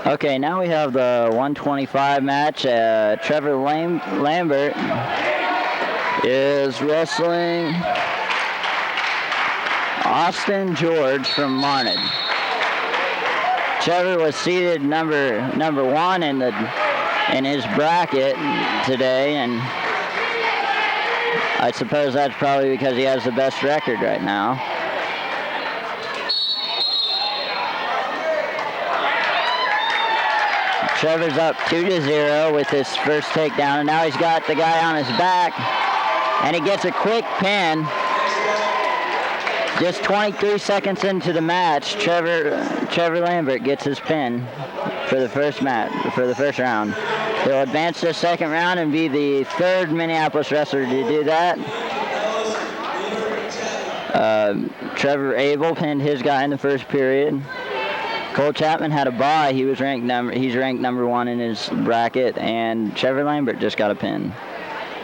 Okay, now we have the 125 match. Trevor Lambert is wrestling Austin George from Marned. Trevor was seated number one in his bracket today, and I suppose that's probably because he has the best record right now. Trevor's up 2-0 with his first takedown, and now he's got the guy on his back, and he gets a quick pin. Just 23 seconds into the match, Trevor Lambert gets his pin for the first round. He'll advance to the second round and be the third Minneapolis wrestler to do that. Trevor Abel pinned his guy in the first period. Cole Chapman had a bye. He's ranked number one in his bracket, and Trevor Lambert just got a pin.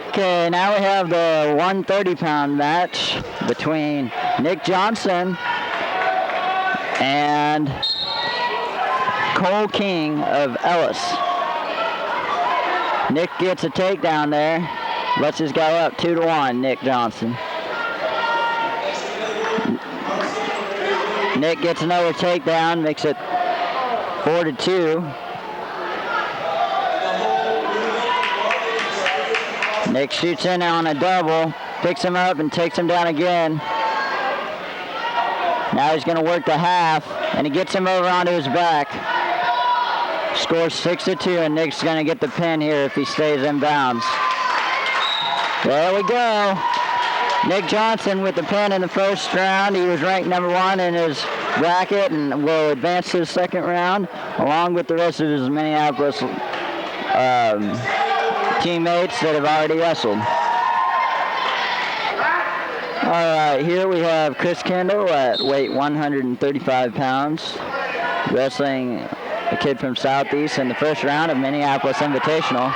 Okay, now we have the 130-pound match between Nick Johnson and Cole King of Ellis. Nick gets a takedown there. Lets his guy up 2-1, Nick Johnson. Nick gets another takedown, makes it 4-2. Nick shoots in on a double, picks him up and takes him down again. Now he's going to work the half, and he gets him over onto his back. Scores 6-2, and Nick's going to get the pin here if he stays in bounds. There we go. Nick Johnson with the pin in the first round. He was ranked number one in his bracket and will advance to the second round along with the rest of his Minneapolis teammates that have already wrestled. All right, here we have Chris Kendall at weight 135 pounds, wrestling a kid from Southeast in the first round of Minneapolis Invitational.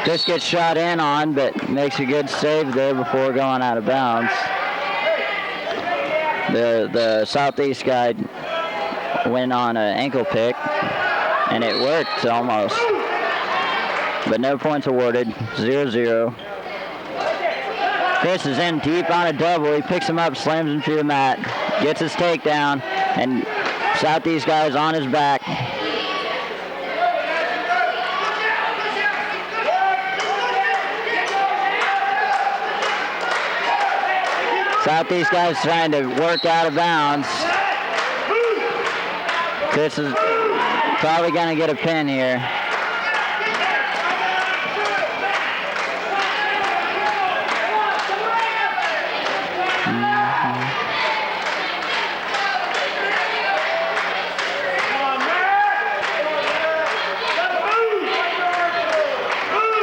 Just gets shot in on, but makes a good save there before going out of bounds. The Southeast guy went on an ankle pick, and it worked almost. But no points awarded, 0-0. Chris is in deep on a double. He picks him up, slams him through the mat, gets his takedown, and Southeast guy is on his back. Southeast guy's trying to work out of bounds. Chris is probably going to get a pin here.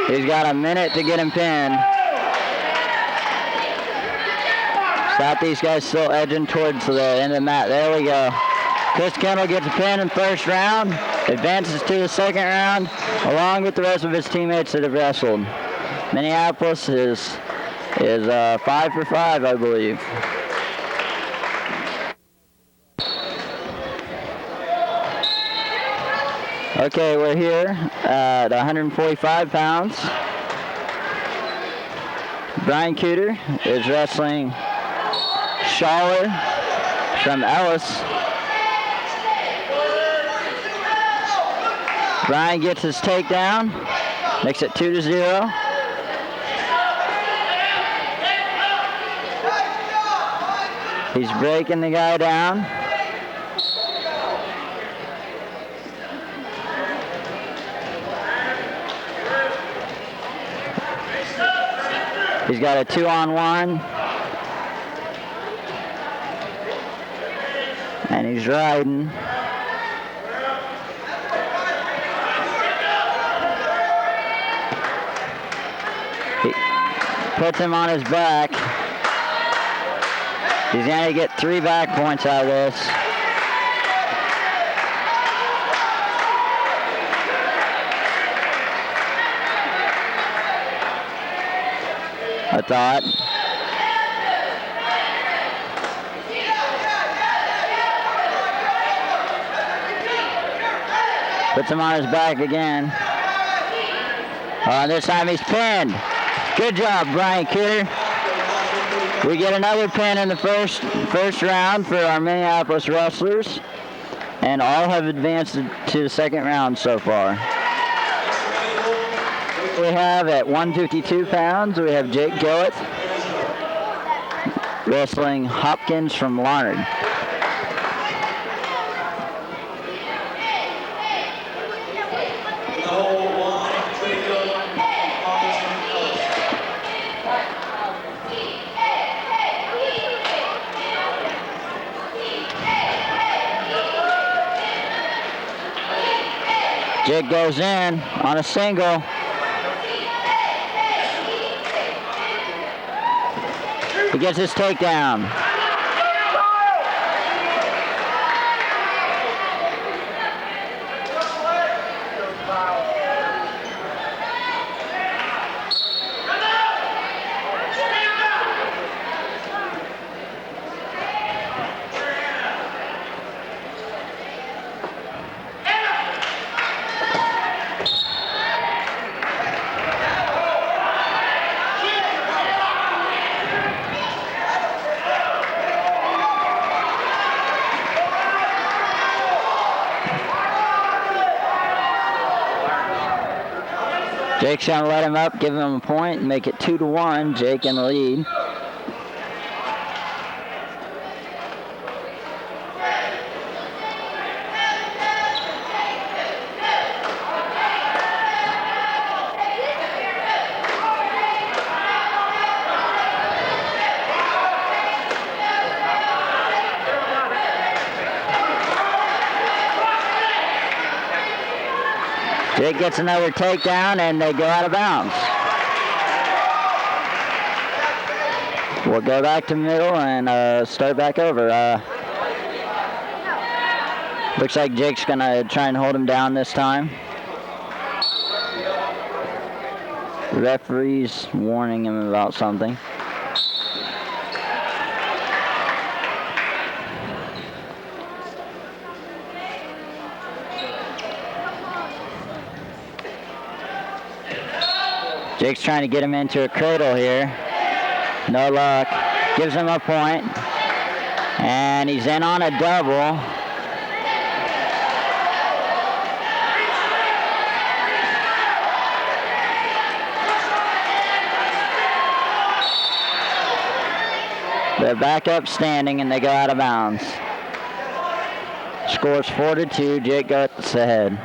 He's got a minute to get him pinned. Southeast guy's still edging towards the end of the mat. There we go. Chris Kendall gets a pin in the first round, advances to the second round, along with the rest of his teammates that have wrestled. Minneapolis is 5 for 5, I believe. Okay, we're here at 145 pounds. Brian Cooter is wrestling Schaller from Ellis. Brian gets his takedown, makes it 2-0. He's breaking the guy down. He's got a 2-on-1. And he's riding. He puts him on his back. He's going to get 3 back points out of this. I thought. Puts him on his back again. This time he's pinned. Good job, Brian Kidder. We get another pin in the first round for our Minneapolis wrestlers, and all have advanced to the second round so far. We have at 152 pounds, we have Jake Gillett wrestling Hopkins from Larned. Jake goes in on a single. He gets his takedown. Jake's trying to let him up, give him a point, and make it 2-1. Jake in the lead. Jake gets another takedown, and they go out of bounds. We'll go back to middle and start back over. Looks like Jake's going to try and hold him down this time. The referee's warning him about something. Jake's trying to get him into a cradle here. No luck. Gives him a point. And he's in on a double. They're back up standing and they go out of bounds. Scores 4-2. Jake gets ahead.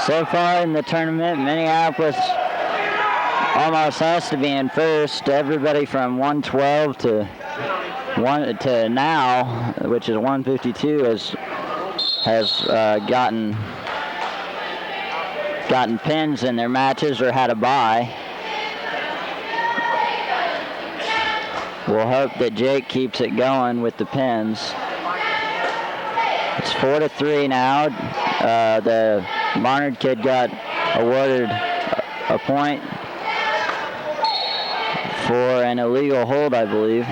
So far in the tournament, Minneapolis almost has to be in first. Everybody from 112 to now, which is 152, has gotten pins in their matches or had a bye. We'll hope that Jake keeps it going with the pins. It's 4-3 now. The Barnard kid got awarded a point for an illegal hold, I believe.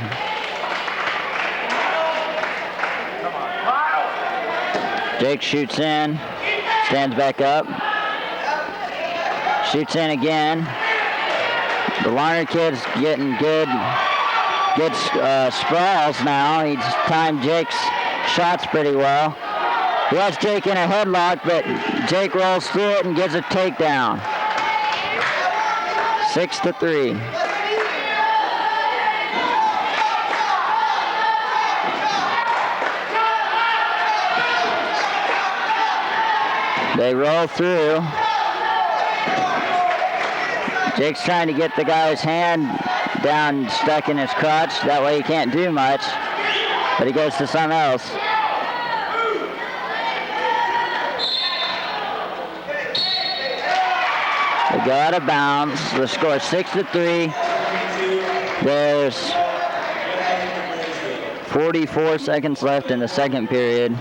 Jake shoots in, stands back up, shoots in again. The Larned kid's getting good sprawls now. He's timed Jake's shots pretty well. He has Jake in a headlock, but Jake rolls through it and gets a takedown. 6-3. They roll through. Jake's trying to get the guy's hand down, stuck in his crotch. That way he can't do much, but he goes to something else. They go out of bounds. The score is 6-3. There's 44 seconds left in the second period.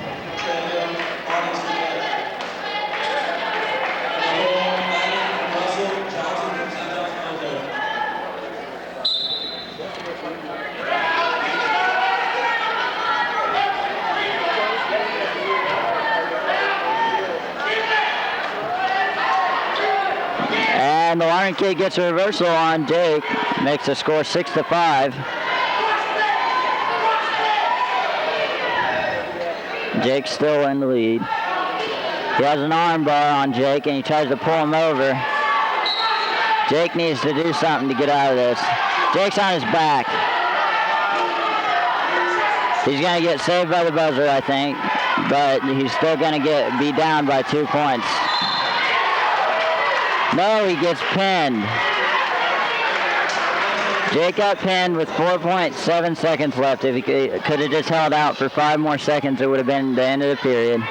the Lawrence kid gets a reversal on Jake. Makes the score 6-5. Jake's still in the lead. He has an arm bar on Jake, and he tries to pull him over. Jake needs to do something to get out of this. Jake's on his back. He's going to get saved by the buzzer, I think, but he's still going to be down by 2 points. No, he gets pinned. Jake got pinned with 4.7 seconds left. If he could have just held out for 5 more seconds, it would have been the end of the period.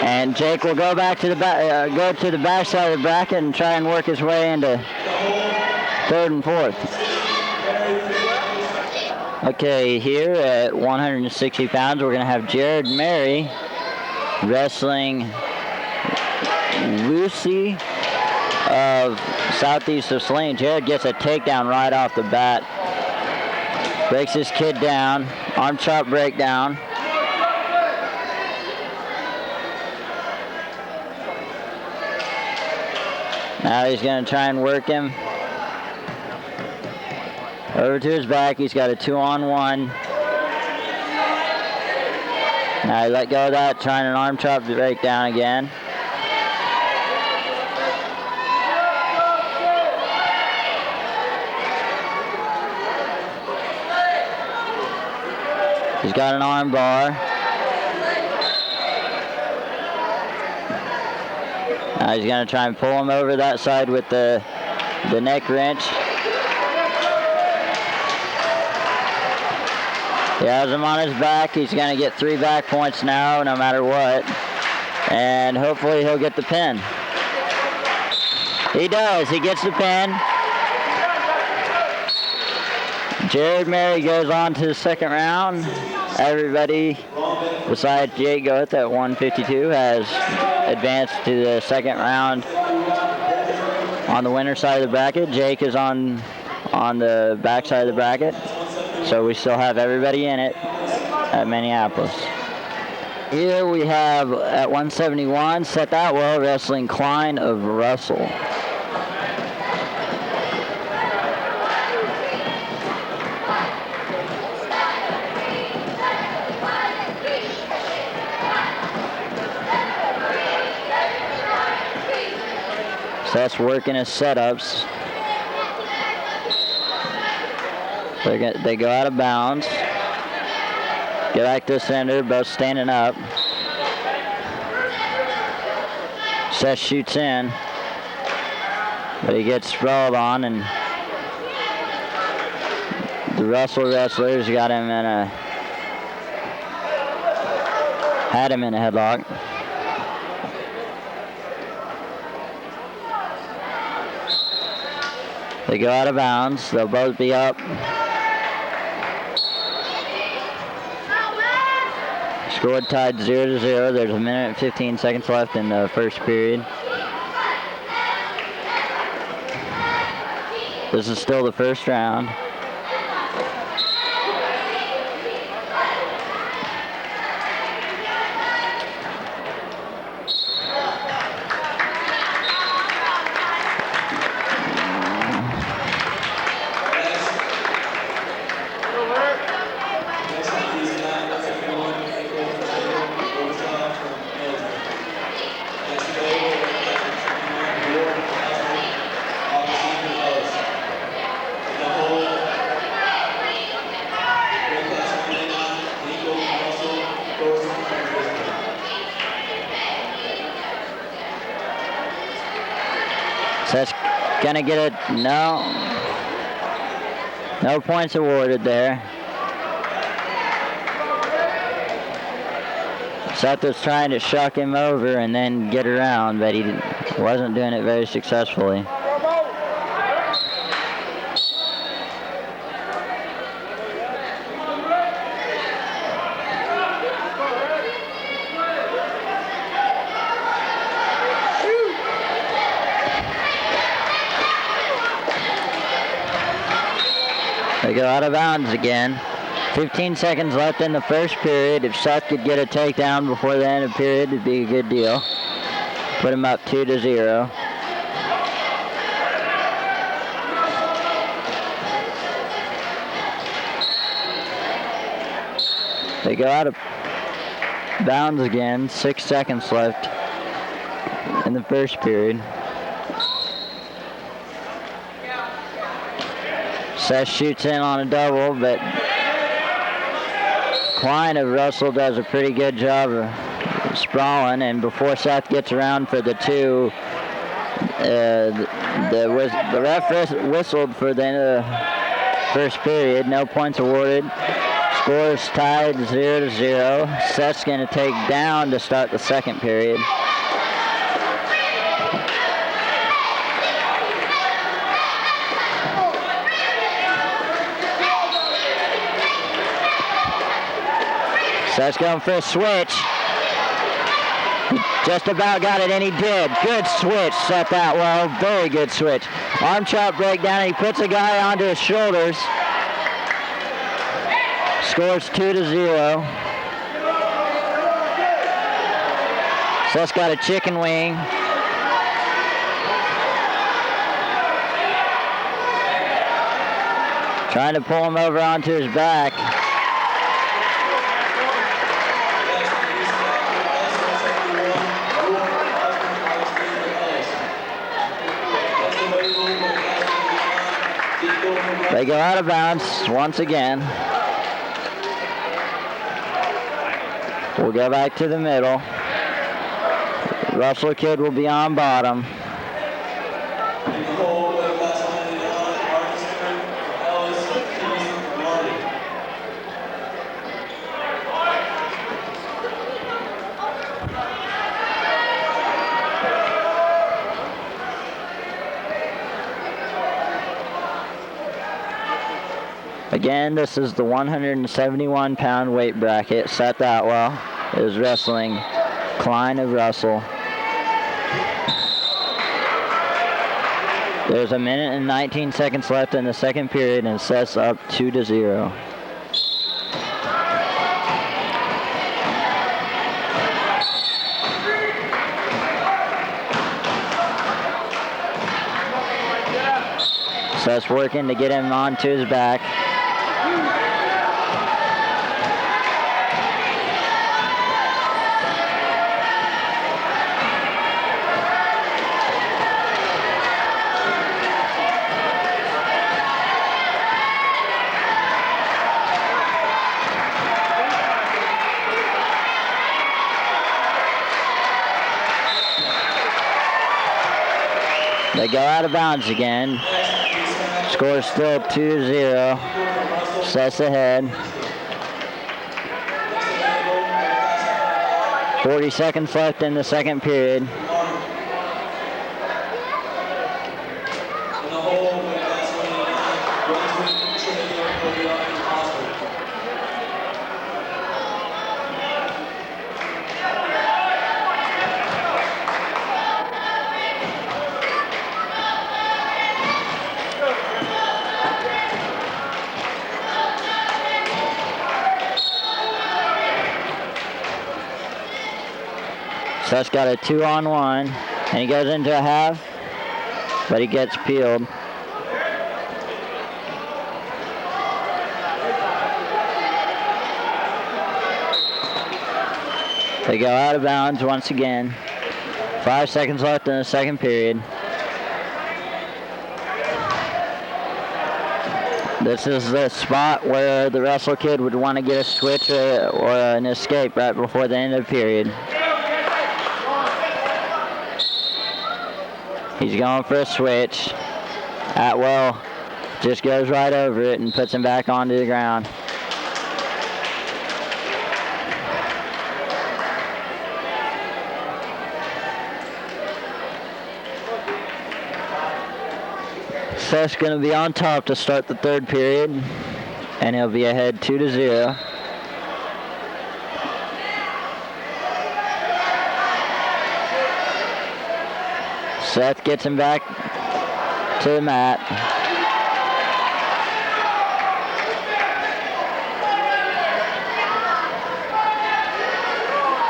And Jake will go back to the back side of the bracket and try and work his way into 3rd and 4th. Okay, here at 160 pounds, we're going to have Jared Mary wrestling Lucy of southeast of Saline. Jared gets a takedown right off the bat. Breaks his kid down. Arm chop breakdown. Now he's going to try and work him over to his back. He's got a 2-on-1. Now he let go of that, trying an arm chop breakdown again. He's got an arm bar. Now he's going to try and pull him over that side with the neck wrench. He has him on his back. He's going to get 3 back points now, no matter what. And hopefully he'll get the pin. He does. He gets the pin. Jared Mary goes on to the 2nd round. Everybody besides Jake Goeth at 152 has advanced to the 2nd round on the winner side of the bracket. Jake is on the back side of the bracket. So we still have everybody in it at Minneapolis. Here we have at 171, Seth Atwell wrestling Klein of Russell. Seth's working his setups. They go out of bounds. Get back to center, both standing up. Seth shoots in, but he gets sprawled on, and the Russell wrestlers had him in a headlock. They go out of bounds. They'll both be up. Score tied 0-0. There's 1 minute and 15 seconds left in the first period. This is still the first round. Seth's gonna get it. No points awarded there. Seth was trying to shuck him over and then get around, but he wasn't doing it very successfully. They go out of bounds again. 15 seconds left in the first period. If Seth could get a takedown before the end of the period, it'd be a good deal. Put him up 2-0. They go out of bounds again. 6 seconds left in the first period. Seth shoots in on a double, but Klein of Russell does a pretty good job of sprawling, and before Seth gets around for the two, the ref whistled for the end of the first period. No points awarded. Scores tied 0-0. Seth's going to take down to start the second period. Seth's going for a switch. He just about got it, and he did. Good switch, Seth Atwell. Very good switch. Arm chop breakdown, and he puts a guy onto his shoulders. Scores 2-0. Seth's got a chicken wing. Trying to pull him over onto his back. They go out of bounds once again. We'll go back to the middle. Russell kid will be on bottom. Again, this is the 171-pound weight bracket. Seth Atwell is wrestling Klein of Russell. There's a minute and 19 seconds left in the second period, and Seth's up 2-0. Seth's working to get him onto his back. They go out of bounds again. Score still 2-0. Seth's ahead. 40 seconds left in the second period. Seth's got a 2-on-1, and he goes into a half, but he gets peeled. They go out of bounds once again. 5 seconds left in the second period. This is the spot where the Russell kid would want to get a switch or an escape right before the end of the period. He's going for a switch. Atwell just goes right over it and puts him back onto the ground. Seth's going to be on top to start the third period, and he'll be ahead 2-0. Seth gets him back to the mat.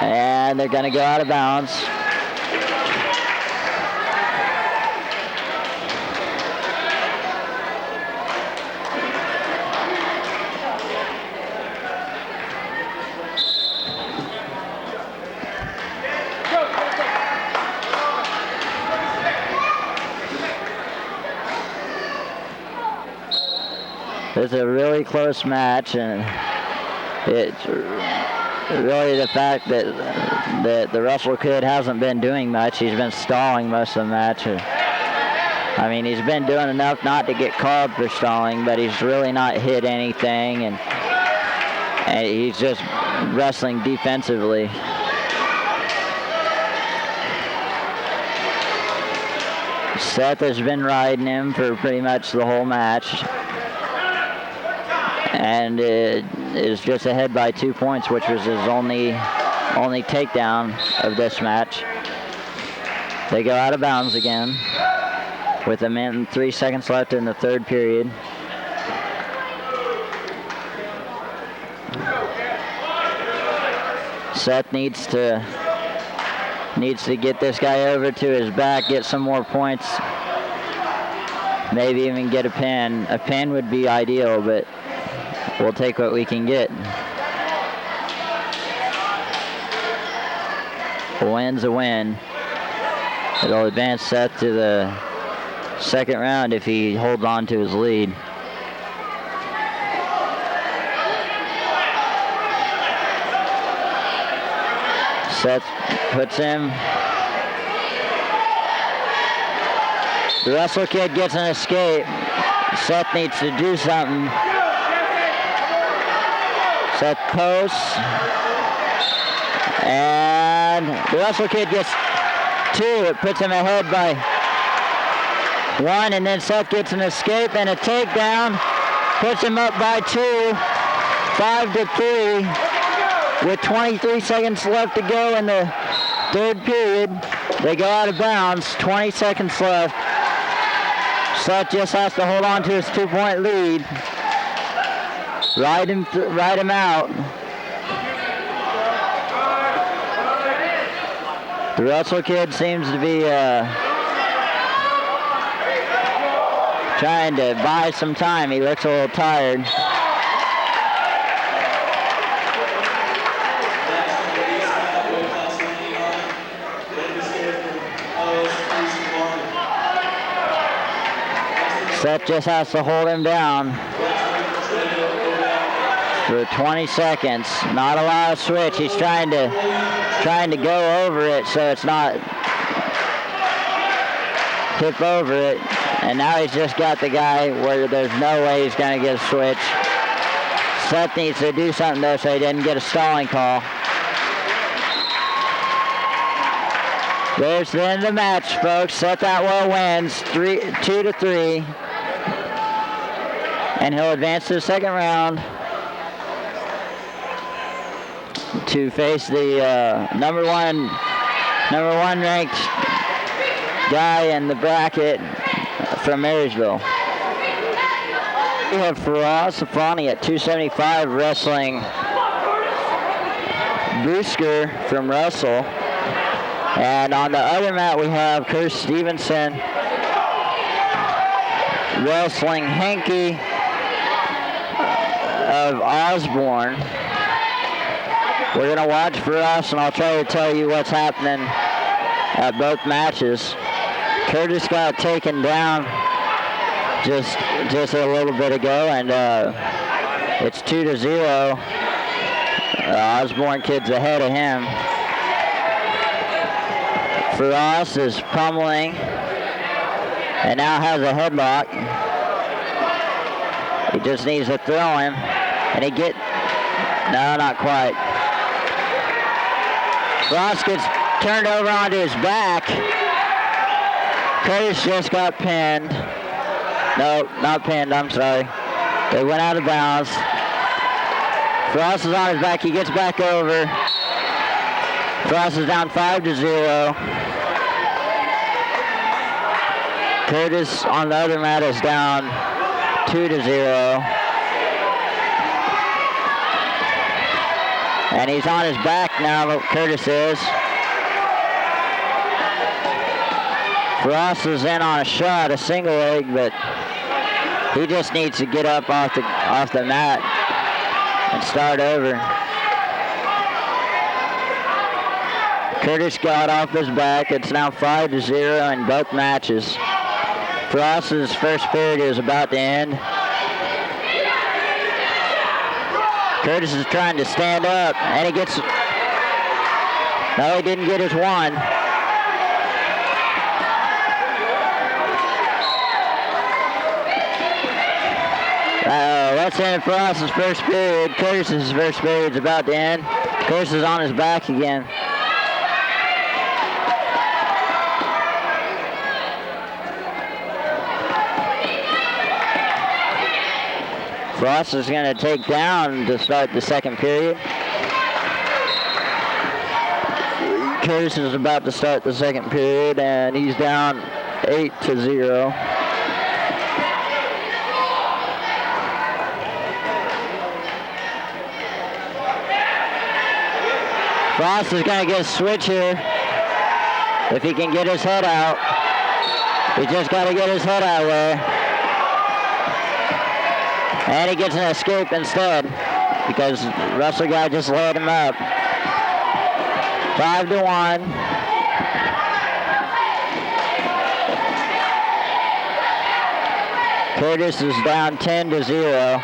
And they're going to go out of bounds. was a really close match, and it's really the fact that the Russell kid hasn't been doing much. He's been stalling most of the match. I mean, he's been doing enough not to get called for stalling, but he's really not hit anything, and he's just wrestling defensively. Seth has been riding him for pretty much the whole match, and it is just ahead by 2 points, which was his only takedown of this match. They go out of bounds again with 1 minute and 3 seconds left in the third period. Seth needs to get this guy over to his back, get some more points, maybe even get a pin. A pin would be ideal, but we'll take what we can get. A win's a win. It'll advance Seth to the second round if he holds on to his lead. Seth puts him. The Russell kid gets an escape. Seth needs to do something. Seth posts. And the Russell kid gets 2. It puts him ahead by 1. And then Seth gets an escape and a takedown. Puts him up by 2. 5-3. With 23 seconds left to go in the third period. They go out of bounds, 20 seconds left. Seth just has to hold on to his 2-point lead. Ride him out. The Russell kid seems to be trying to buy some time. He looks a little tired. Seth just has to hold him down for 20 seconds. Not a lot of switch. He's trying to go over it so it's not hip over it. And now he's just got the guy where there's no way he's going to get a switch. Seth needs to do something though so he doesn't get a stalling call. There's the end of the match, folks. Seth Atwell wins 2-3. And he'll advance to the second round to face the number one ranked guy in the bracket from Marysville. We have Faraz Safani at 275 wrestling Busker from Russell. And on the other mat we have Curtis Stevenson wrestling Henke of Osborne. We're going to watch for us, and I'll try to tell you what's happening at both matches. Curtis got taken down just a little bit ago, and it's 2-0. Osborne kid's ahead of him. Faraz is pummeling and now has a headlock. He just needs to throw him. And no, not quite. Ross gets turned over onto his back. Curtis just got pinned. No, not pinned, I'm sorry. They went out of bounds. Ross is on his back, he gets back over. Ross is down 5-0. Curtis on the other mat is down 2-0. And he's on his back now, Curtis is. Ross is in on a shot, a single leg, but he just needs to get up off the mat and start over. Curtis got off his back. It's now 5-0 in both matches. Ross's first period is about to end. Curtis is trying to stand up, and he gets... No, he didn't get his one. That's in for us. His first period. Curtis's first period's about to end. Curtis is on his back again. Frost is going to take down to start the second period. Curtis is about to start the second period, and he's down 8-0. Frost is going to get a switch here if he can get his head out. He just got to get his head out there. And he gets an escape instead because Russell guy just laid him up. 5-1. Curtis is down 10-0.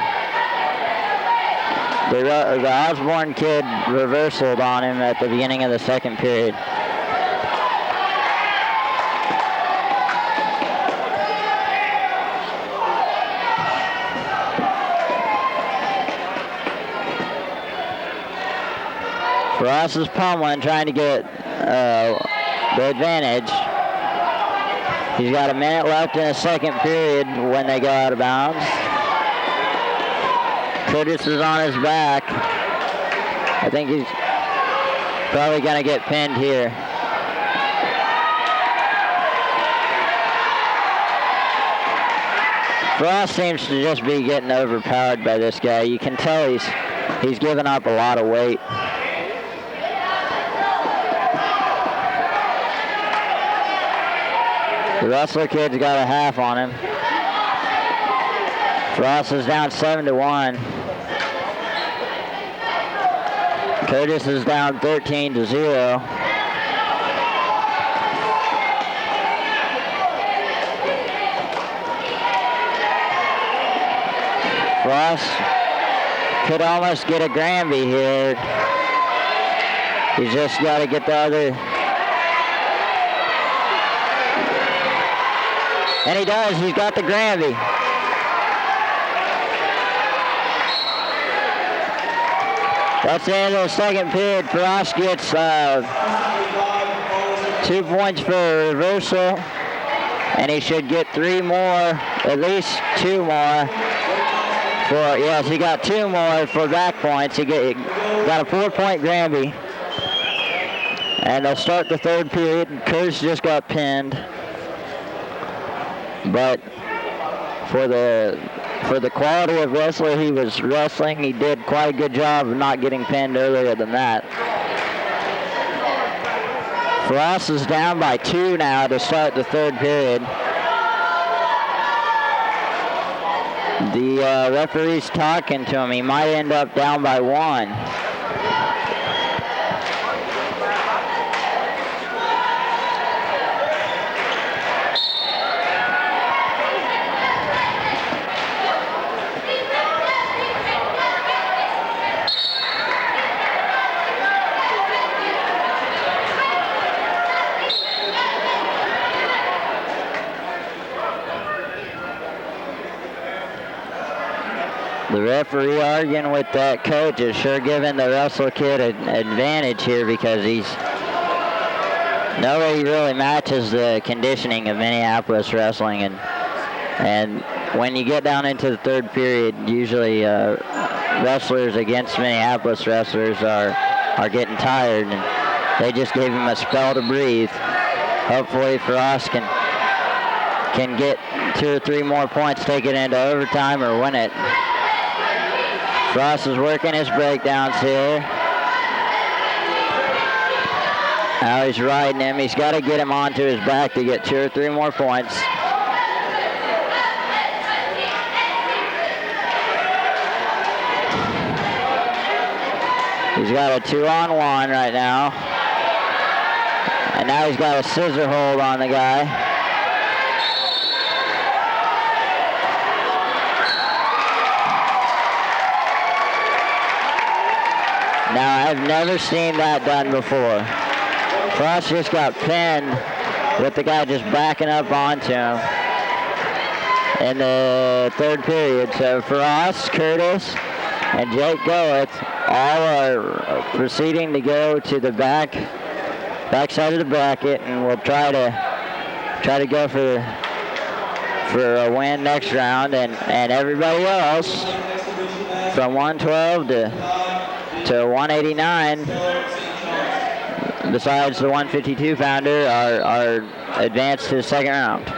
The Osborne kid reversaled on him at the beginning of the second period. Ross is pummeling, trying to get the advantage. He's got a minute left in the second period when they go out of bounds. Curtis is on his back. I think he's probably going to get pinned here. Frost seems to just be getting overpowered by this guy. You can tell he's given up a lot of weight. The Russell kid's got a half on him. Frost is down 7-1. Curtis is down 13-0. Frost could almost get a Granby here. He's just got to get the other. And he does. He's got the Granby. That's the end of the second period. Frost gets 2 points for a reversal. And he should get 3 more, at least 2 more. Yes, he got 2 more for back points. He got a 4-point Granby. And they'll start the third period. Curtis just got pinned. But for the quality of wrestler he was wrestling, he did quite a good job of not getting pinned earlier than that. Frost is down by 2 now to start the third period. The referee's talking to him. He might end up down by 1. The referee arguing with that coach is sure giving the Russell kid an advantage here because nobody really matches the conditioning of Minneapolis wrestling, and when you get down into the third period, usually wrestlers against Minneapolis wrestlers are getting tired, and they just gave him a spell to breathe. Hopefully Frost can get 2 or 3 more points, take it into overtime, or win it. Frost is working his breakdowns here. Now he's riding him. He's got to get him onto his back to get 2 or 3 more points. He's got a 2-on-1 right now. And now he's got a scissor hold on the guy. Now, I've never seen that done before. Frost just got pinned with the guy just backing up onto him in the third period. So Frost, Curtis, and Jake Goeth all are proceeding to go to the backside of the bracket, and we'll try to go for a win next round, and everybody else from 112 to 189, besides the 152 pounder, are advanced to the second round.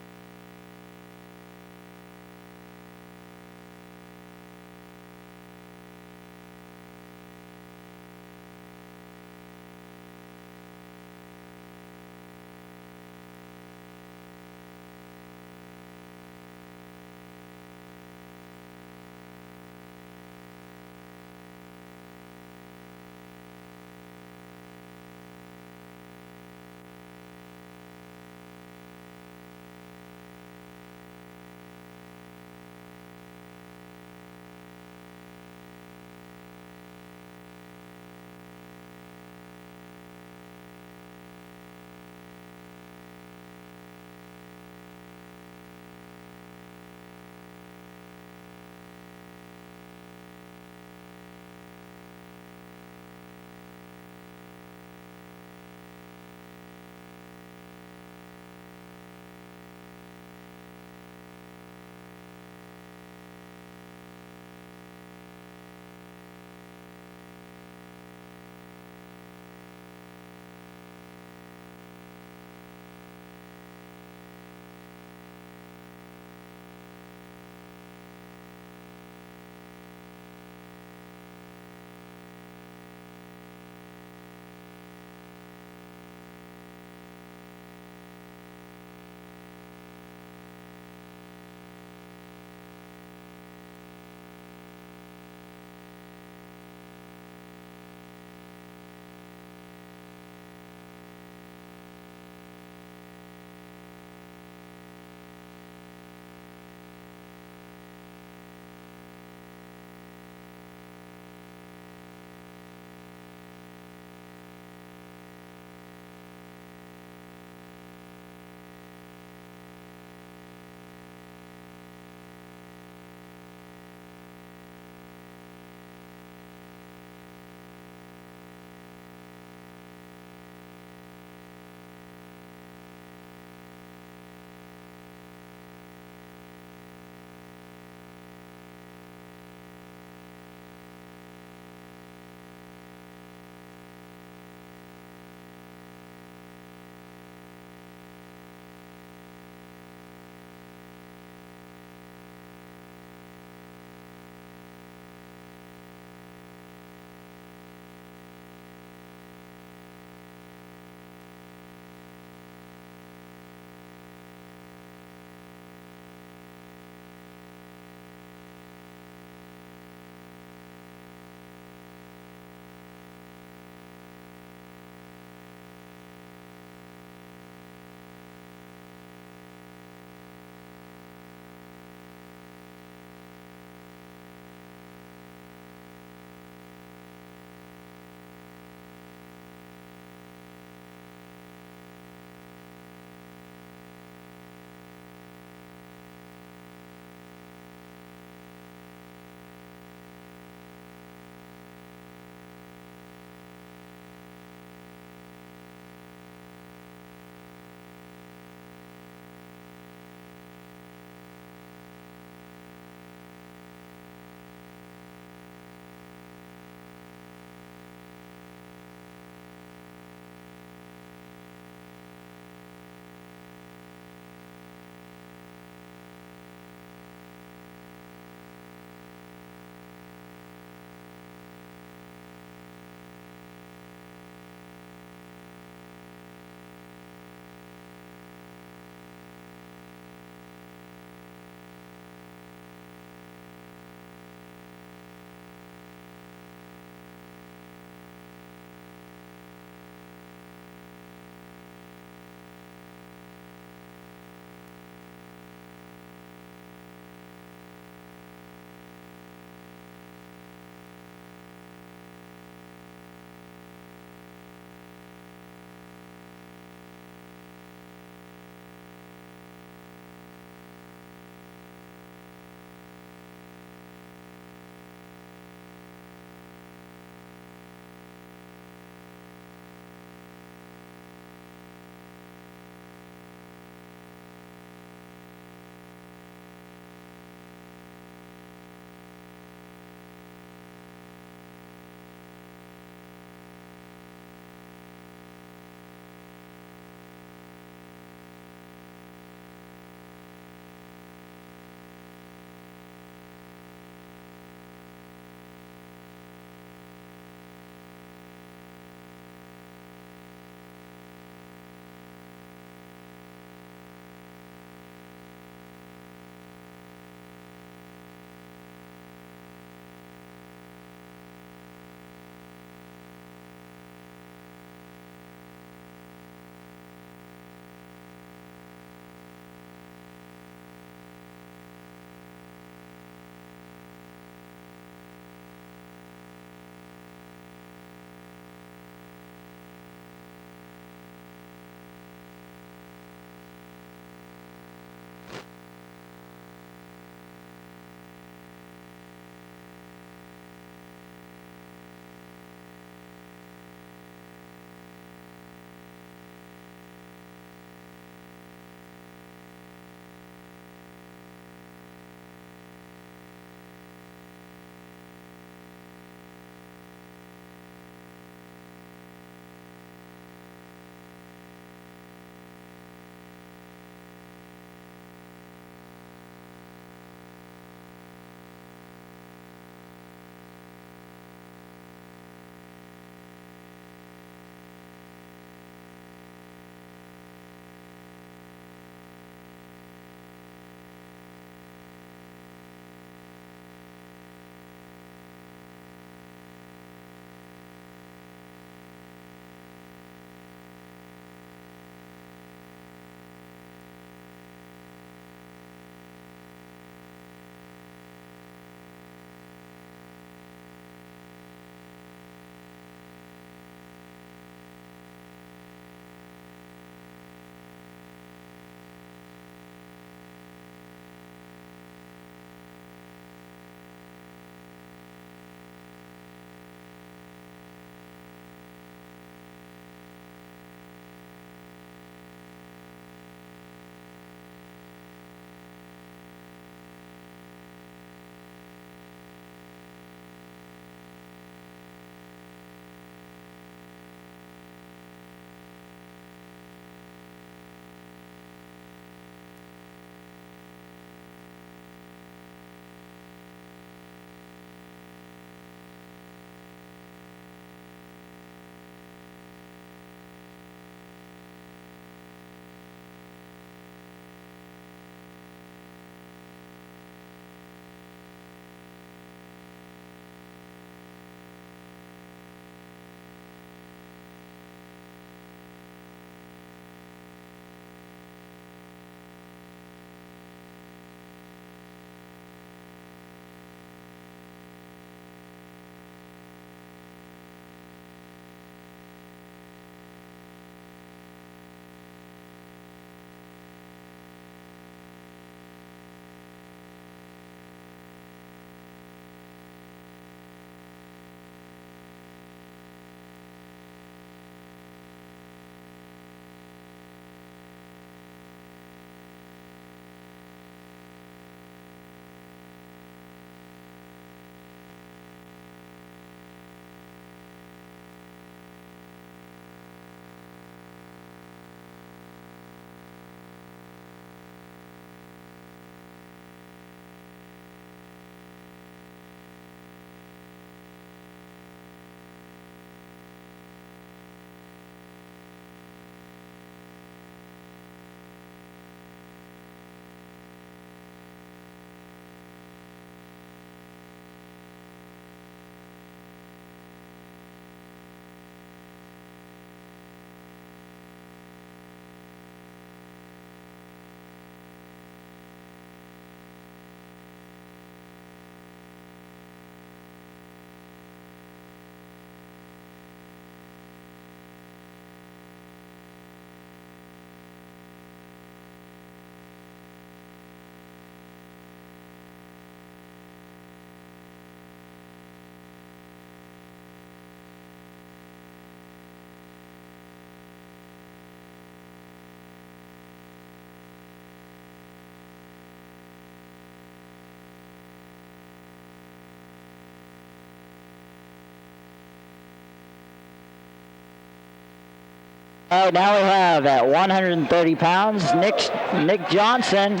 Oh, now we have at 130 pounds, Nick Johnson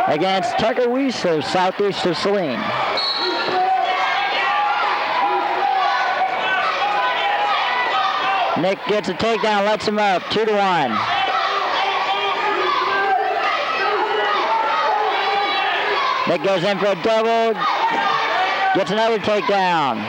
against Tucker Weiss of southeast of Saline. Nick gets a takedown, lets him up, 2-1. Nick goes in for a double, gets another takedown.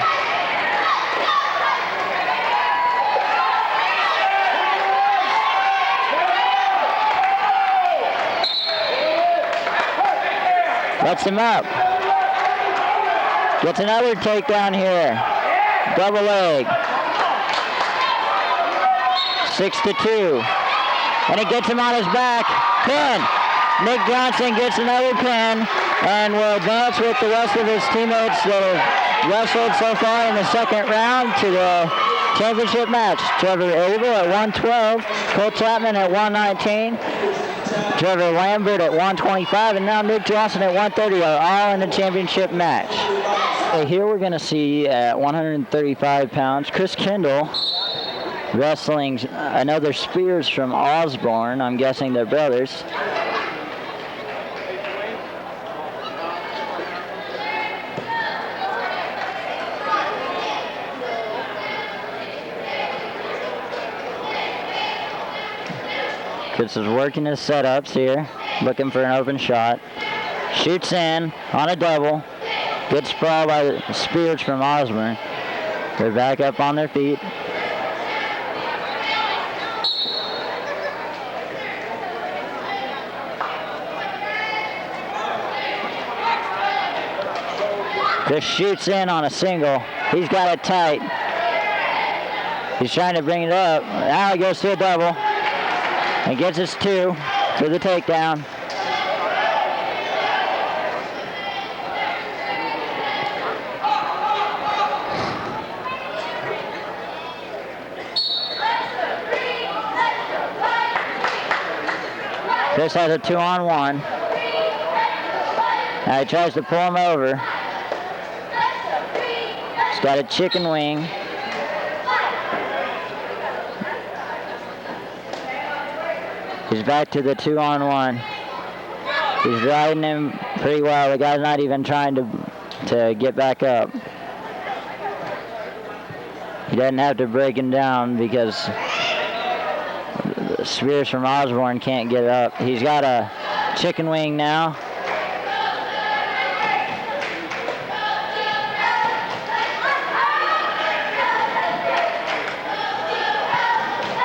Lets him up. Gets another takedown here. Double leg. 6-2. And he gets him on his back. Pin. Nick Johnson gets another pin and will advance with the rest of his teammates that have wrestled so far in the second round to the championship match. Trevor Abel at 112. Cole Chapman at 119. Trevor Lambert at 125, and now Nick Johnson at 130 are all in the championship match. Here we're going to see at 135 pounds, Chris Kendall wrestling another Spears from Osborne. I'm guessing they're brothers. Chris is working his setups here, looking for an open shot. Shoots in on a double. Good sprawl by the Spears from Osborne. They're back up on their feet. Chris shoots in on a single. He's got it tight. He's trying to bring it up. Now he goes to a double. And gets his 2 for the takedown. Chris has a 2-on-1. Now he tries to pull him over. He's got a chicken wing. He's back to the 2-on-1. He's riding him pretty well. The guy's not even trying to get back up. He doesn't have to break him down because Spears from Osborne can't get up. He's got a chicken wing now.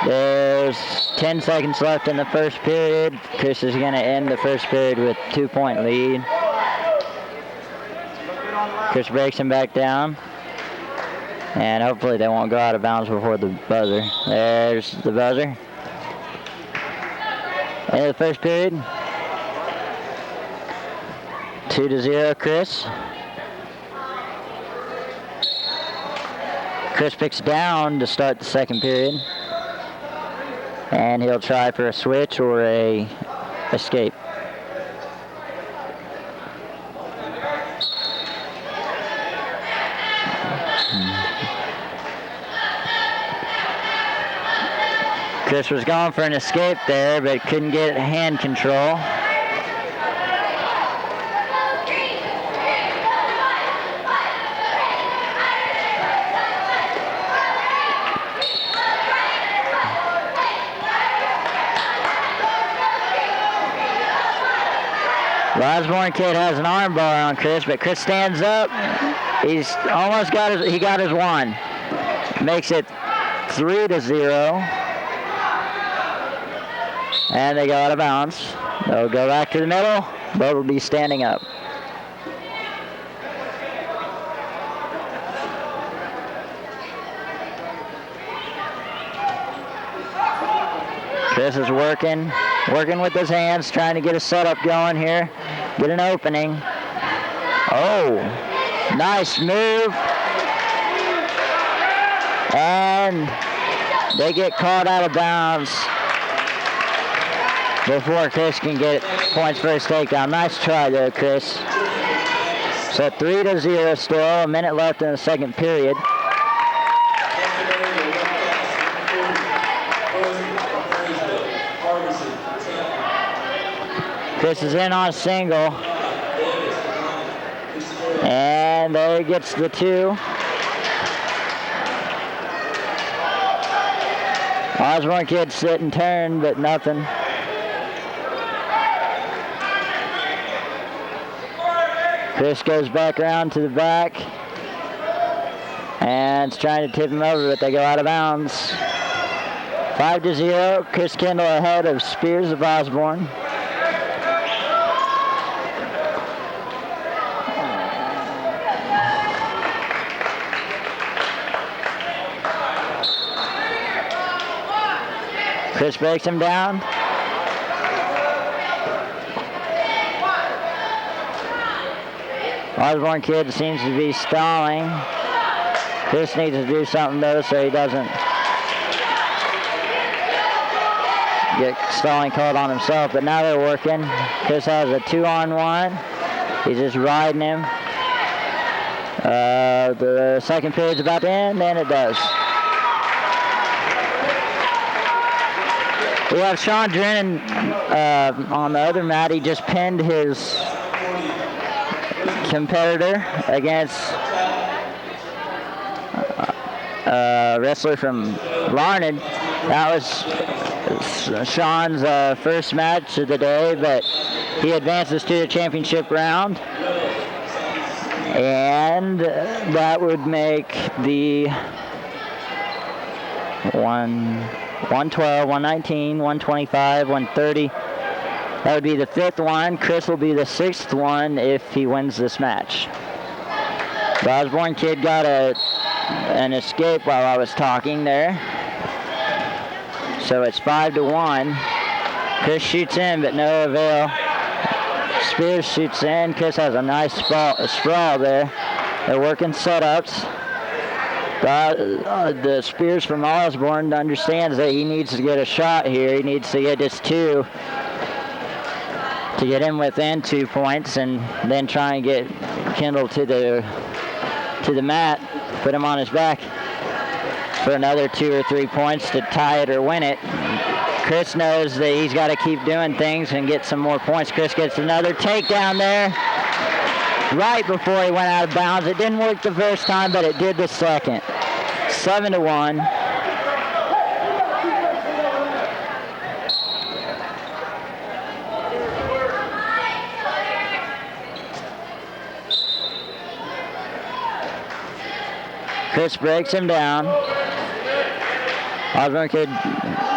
There's 10 seconds left in the first period. Chris is going to end the first period with 2-point lead. Chris breaks him back down. And hopefully they won't go out of bounds before the buzzer. There's the buzzer. End of the first period. 2-0 Chris. Chris picks down to start the second period. And he'll try for a switch or a escape. Chris was going for an escape there, but couldn't get hand control. The Osborne kid has an arm bar on Chris, but Chris stands up. He's almost got his, he got his 1. Makes it 3-0. And they go out of bounds. They'll go back to the middle. Both will be standing up. Chris is working with his hands, trying to get a setup going here. Get an opening. Oh, nice move. And they get caught out of bounds before Chris can get points for his takedown. Nice try there, Chris. So 3-0 still, a minute left in the second period. Chris is in on a single. And there he gets the 2. Osborne kid sit and turn, but nothing. Chris goes back around to the back. And is trying to tip him over, but they go out of bounds. 5-0. Chris Kendall ahead of Spears of Osborne. Chris breaks him down. Osborne kid seems to be stalling. Chris needs to do something though so he doesn't get stalling called on himself, but now they're working. Chris has a 2-on-1. He's just riding him. The second period's about to end, and it does. We have Sean Drennan on the other mat. He just pinned his competitor against a wrestler from Larned. That was Sean's first match of the day, but he advances to the championship round. And that would make the 112, 119, 125, 130. That would be the 5th one. Chris will be the 6th one if he wins this match. The Osborne kid got an escape while I was talking there. So it's 5-1. Chris shoots in, but no avail. Spears shoots in. Chris has a nice sprawl there. They're working setups. The Spears from Osborne understands that he needs to get a shot here. He needs to get his 2 to get him within 2 points, and then try and get Kendall to the mat, put him on his back for another 2 or 3 points to tie it or win it. Chris knows that he's got to keep doing things and get some more points. Chris gets another takedown there right before he went out of bounds. It didn't work the first time, but it did the second. 7-1. Chris breaks him down. Osborne kid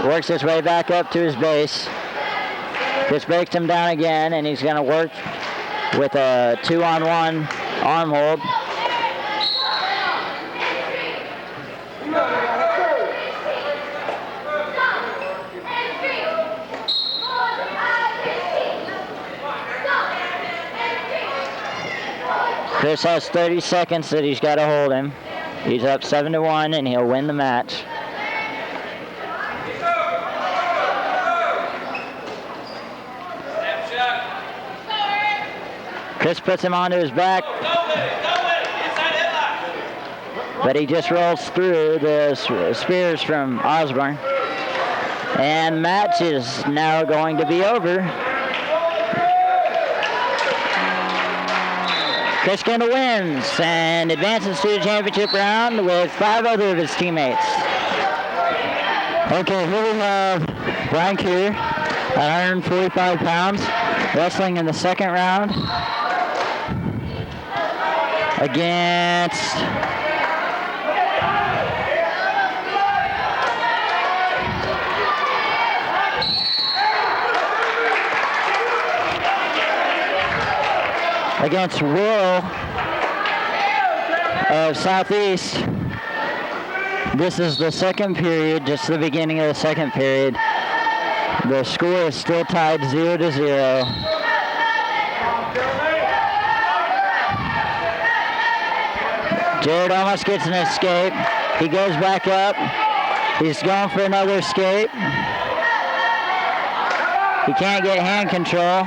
works his way back up to his base. Chris breaks him down again, and he's going to work with a 2-on-1 arm hold. Chris has 30 seconds that he's got to hold him. He's up 7-1, and he'll win the match. Chris puts him onto his back, but he just rolls through the Spears from Osborne. And the match is now going to be over. Chris Kendall wins and advances to the championship round with 5 other of his teammates. Okay, here we have Brian Keir at 145 pounds, wrestling in the second round against Will of Southeast. This is the second period, just the beginning of the second period. The score is still tied 0-0. Jared almost gets an escape. He goes back up. He's going for another escape. He can't get hand control.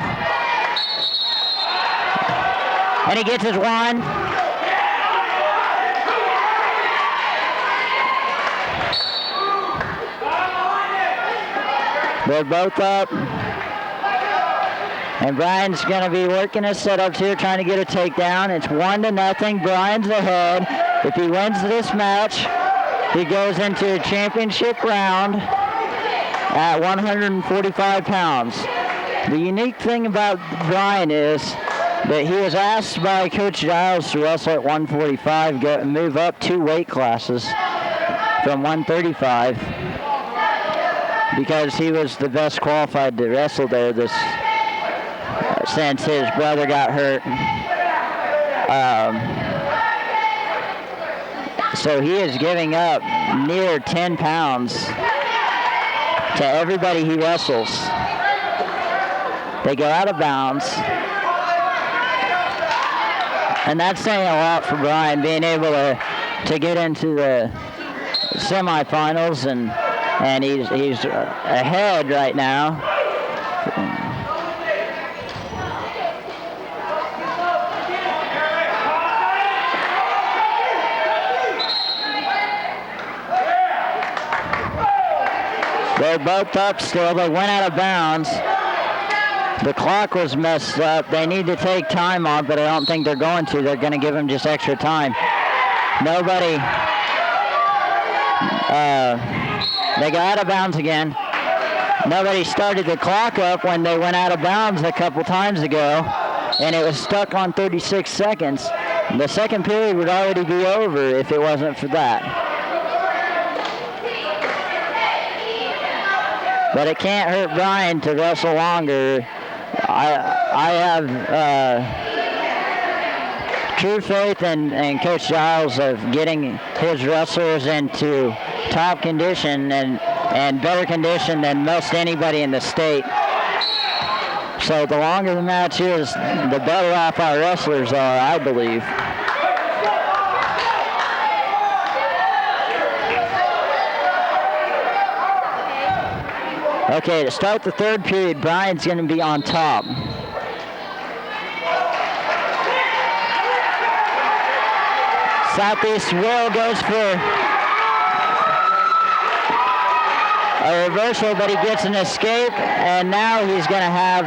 And he gets his 1. They're both up. And Brian's going to be working his setups here, trying to get a takedown. It's 1-0. Brian's ahead. If he wins this match, he goes into a championship round at 145 pounds. The unique thing about Brian is that he was asked by Coach Giles to wrestle at 145, move up 2 weight classes from 135, because he was the best qualified to wrestle there since his brother got hurt. So he is giving up near 10 pounds to everybody he wrestles. They go out of bounds. And that's saying a lot for Brian, being able to get into the semifinals, and he's ahead right now. They're both up still. They went out of bounds. The clock was messed up. They need to take time off, but I don't think they're going to. They're going to give them just extra time. Nobody. They got out of bounds again. Nobody started the clock up when they went out of bounds a couple times ago, and it was stuck on 36 seconds. The second period would already be over if it wasn't for that. But it can't hurt Brian to wrestle longer. I have true faith in Coach Giles of getting his wrestlers into top condition and better condition than most anybody in the state. So the longer the match is, the better off our wrestlers are, I believe. Okay, to start the third period, Brian's going to be on top. Southeast Will goes for a reversal, but he gets an escape, and now he's going to have...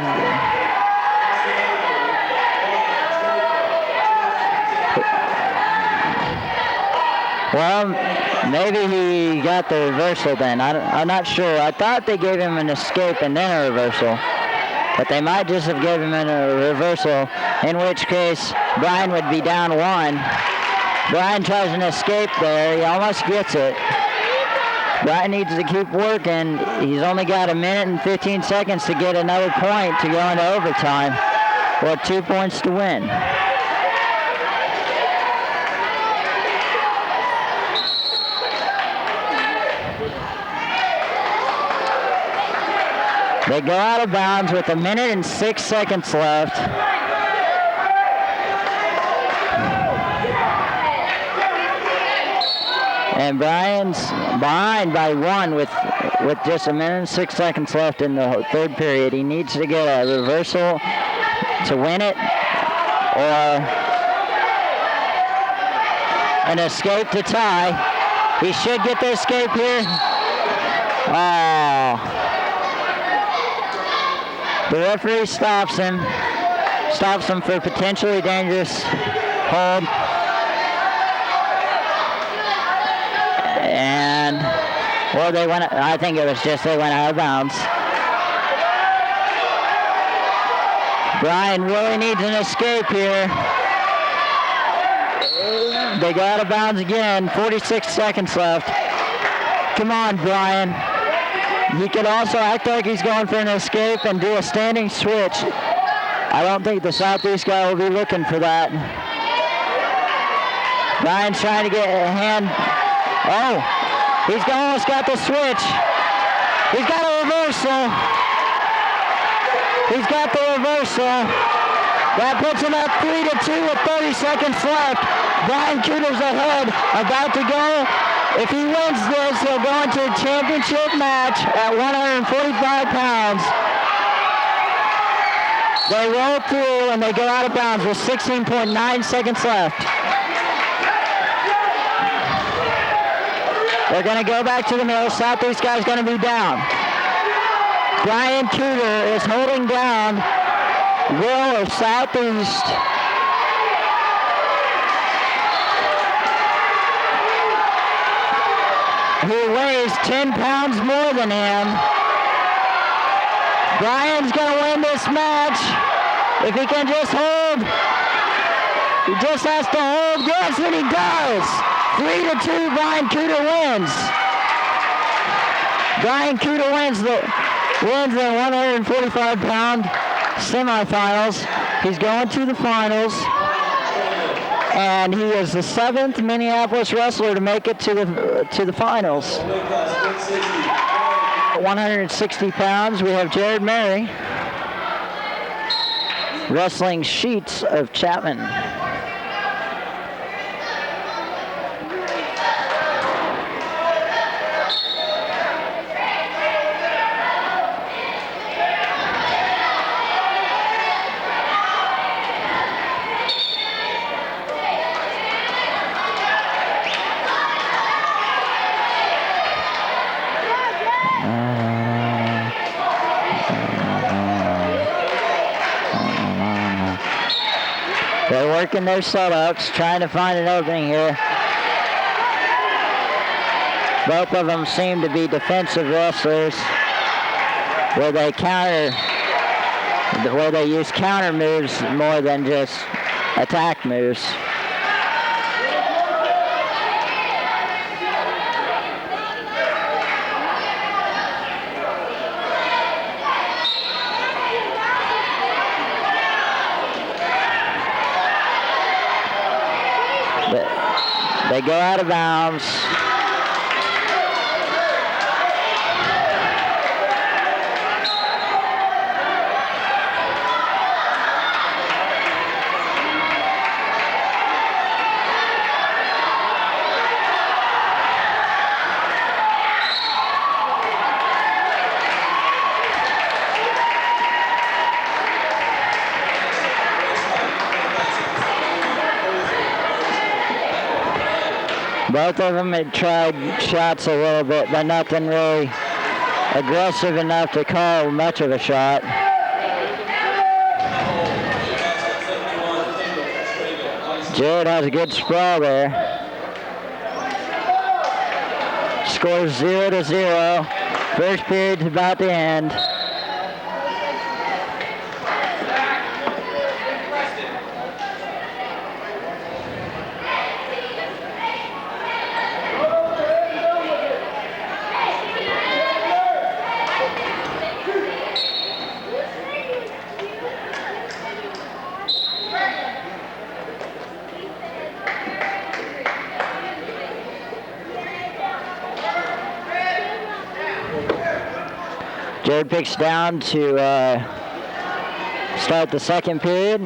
Well, maybe he got the reversal then. I'm not sure. I thought they gave him an escape and then a reversal. But they might just have given him a reversal, in which case Brian would be down 1. Brian tries an escape there. He almost gets it. Brian needs to keep working. He's only got 1 minute and 15 seconds to get another point to go into overtime, or 2 points to win. They go out of bounds with 1 minute and 6 seconds left. And Brian's behind by 1 with just 1 minute and 6 seconds left in the third period. He needs to get a reversal to win it, or an escape to tie. He should get the escape here. Oh. The referee stops him for potentially dangerous hold. And, well, I think it was just they went out of bounds. Brian really needs an escape here. They go out of bounds again, 46 seconds left. Come on, Brian. He could also act like he's going for an escape and do a standing switch. I don't think the Southeast guy will be looking for that. Brian's trying to get a hand. Oh, he's almost got the switch. He's got a reversal. He's got the reversal. That puts him up 3-2 with 30 seconds left. Brian Cooter's ahead, about to go. If he wins this, he'll go into a championship match at 145 pounds. They roll through and they go out of bounds with 16.9 seconds left. They're going to go back to the middle. Southeast guy's going to be down. Brian Cooter is holding down Will of Southeast. Who weighs 10 pounds more than him. Brian's going to win this match if he can just hold. He just has to hold. Yes, and he does. 3-2, Brian Cooter wins. Brian Cooter wins the 145-pound semifinals. He's going to the finals. And he is the 7th Minneapolis wrestler to make it to the finals. 160 pounds, we have Jared Murray wrestling Sheets of Chapman. They're working their setups, trying to find an opening here. Both of them seem to be defensive wrestlers, where they use counter moves more than just attack moves. They go out of bounds. Both of them had tried shots a little bit, but nothing really aggressive enough to call much of a shot. Jared has a good sprawl there. Scores 0-0. First period's about to end. Jared picks down to start the second period.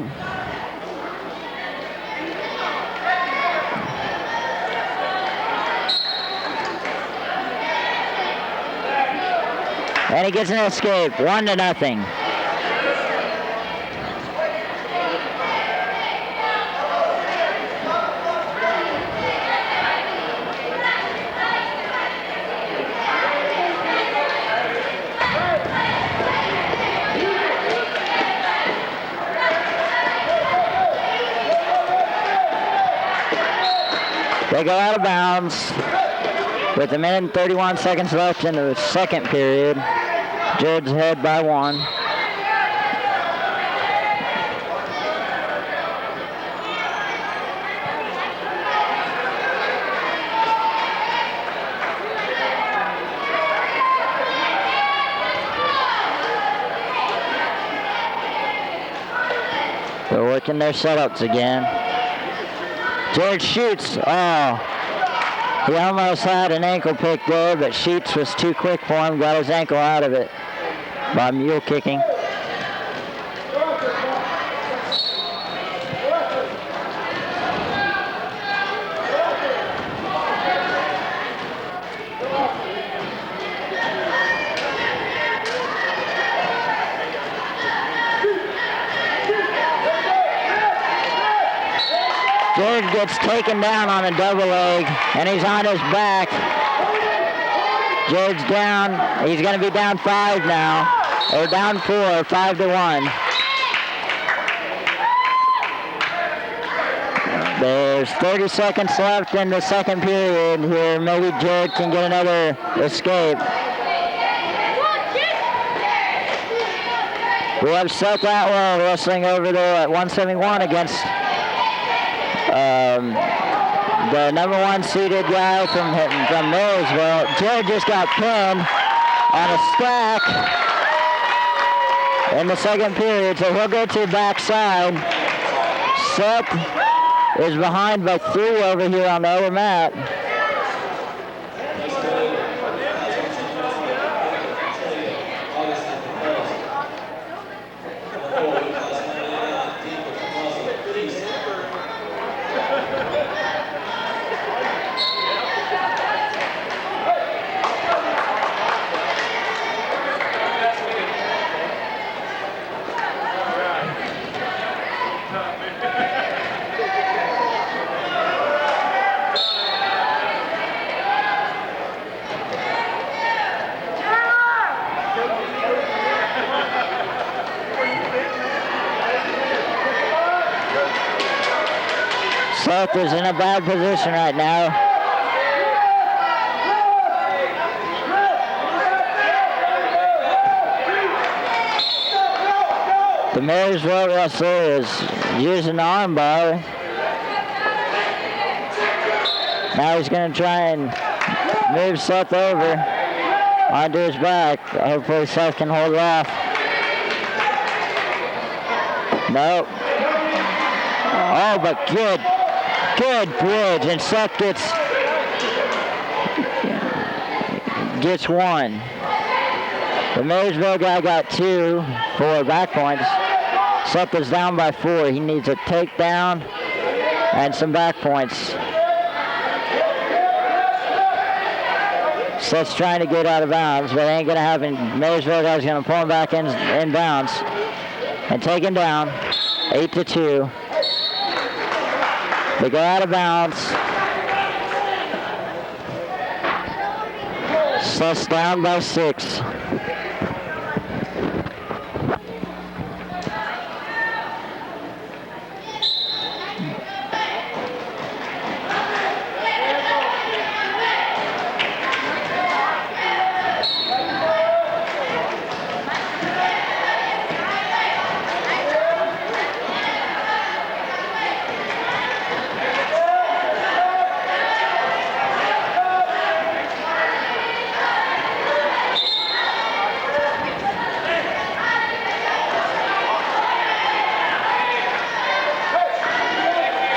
And he gets an escape, 1-0. They go out of bounds with 1 minute and 31 seconds left in the second period. Jared's ahead by 1. They're working their setups again. Jared shoots. Oh, he almost had an ankle pick there, but Sheets was too quick for him, got his ankle out of it by mule kicking. Jared gets taken down on a double leg, and he's on his back. Jared's down. He's going to be down 5 now, or down 4, 5-1. There's 30 seconds left in the second period here. Maybe Jared can get another escape. We have Seth Atwell wrestling over there at 171 against the number 1 seeded guy from Marysville. Jared just got pinned on a stack in the second period, so he'll go to the backside. Seth is behind by 3 over here on the other mat. Seth is in a bad position right now. The Marysville wrestler is using the arm bar. Now he's going to try and move Seth over onto his back. Hopefully Seth can hold it off. Nope. Oh, but good bridge, and Seth gets 1. The Marysville guy got 2 for back points. Seth is down by 4. He needs a takedown and some back points. Seth's trying to get out of bounds, but ain't gonna happen. Marysville guy's gonna pull him back in bounds and take him down. 8-2. They go out of bounds. Seth's down by 6.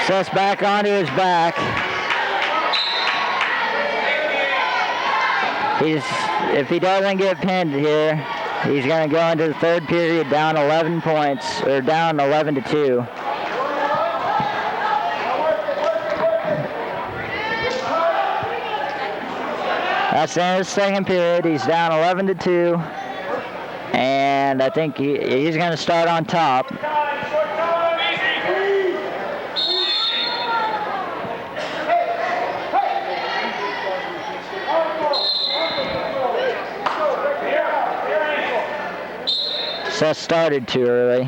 Seth's back onto his back. If he doesn't get pinned here, he's going to go into the third period down 11 points, or down 11-2. That's the end of the second period. He's down 11-2, and I think he's going to start on top. Seth started too early.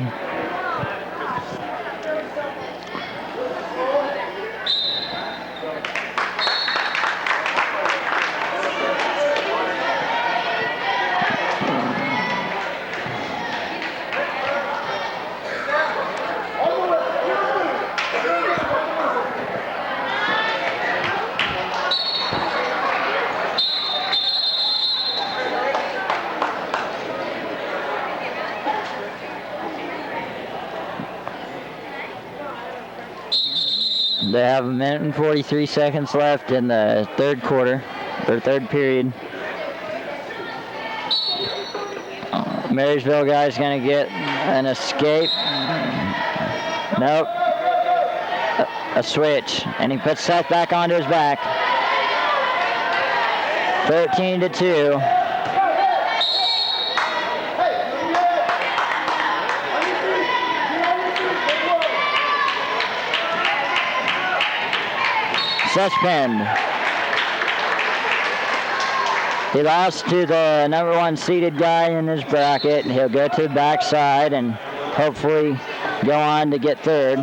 They have 1 minute and 43 seconds left in the third quarter, or third period. Marysville guy's gonna get an escape. Nope. A switch, and he puts Seth back onto his back. 13-2. Seth's pinned. He lost to the number 1 seeded guy in his bracket. He'll go to the backside and hopefully go on to get third.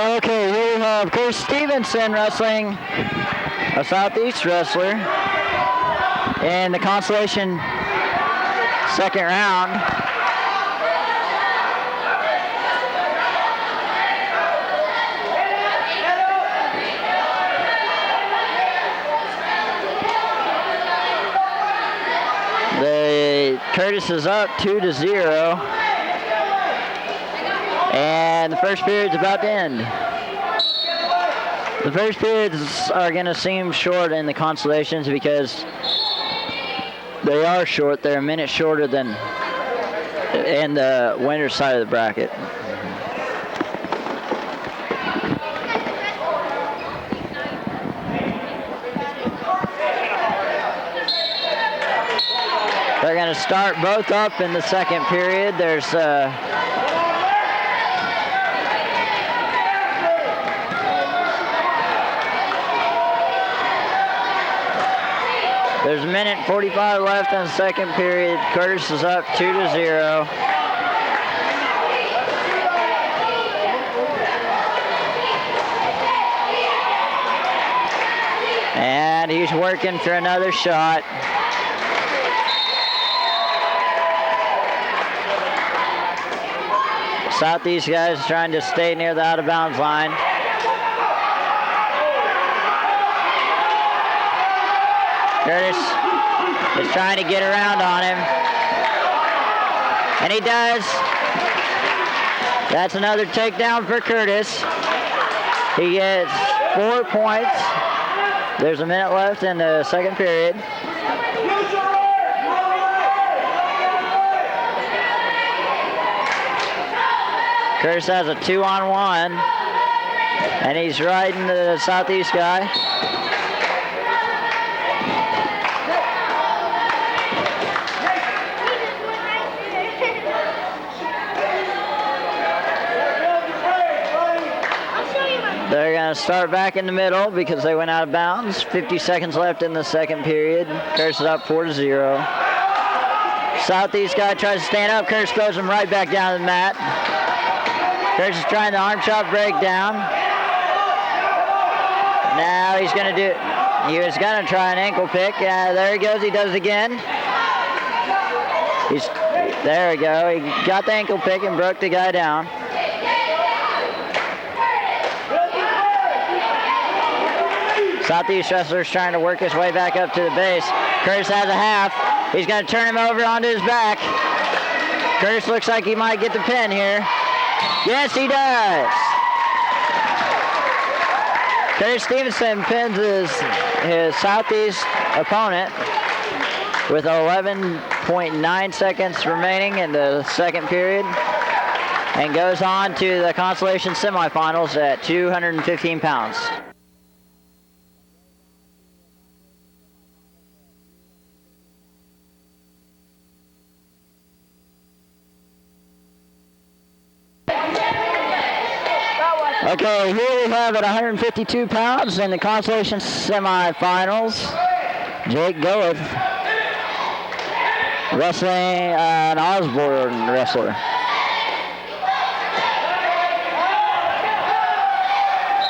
Okay, here we have Chris Stevenson wrestling a Southeast wrestler in the consolation second round. Curtis is up 2-0. And the first period's about to end. The first periods are going to seem short in the consolations because they are short. They're a minute shorter than in the winner's side of the bracket. They're going to start both up in the second period. There's a minute 45 left in the second period. Curtis is up 2-0. And he's working for another shot. Southeast guys trying to stay near the out-of-bounds line. Curtis is trying to get around on him. And he does. That's another takedown for Curtis. He gets 4 points. There's a minute left in the second period. Curtis has a 2-on-1, and he's riding the Southeast guy. They're going to start back in the middle because they went out of bounds. 50 seconds left in the second period. Curtis is up 4-0. Southeast guy tries to stand up. Curtis throws him right back down to the mat. Curtis is trying the arm chop breakdown. Now he's going to do, he was going to try an ankle pick. There he goes, he does it again. There we go, he got the ankle pick and broke the guy down. Southeast wrestler's trying to work his way back up to the base. Curtis has a half. He's going to turn him over onto his back. Curtis looks like he might get the pin here. Yes, he does. Curtis Stevenson pins his Southeast opponent with 11.9 seconds remaining in the second period and goes on to the consolation semifinals at 215 pounds. Okay, here we have at 152 pounds in the consolation semifinals, Jake Goeth wrestling an Osborne wrestler.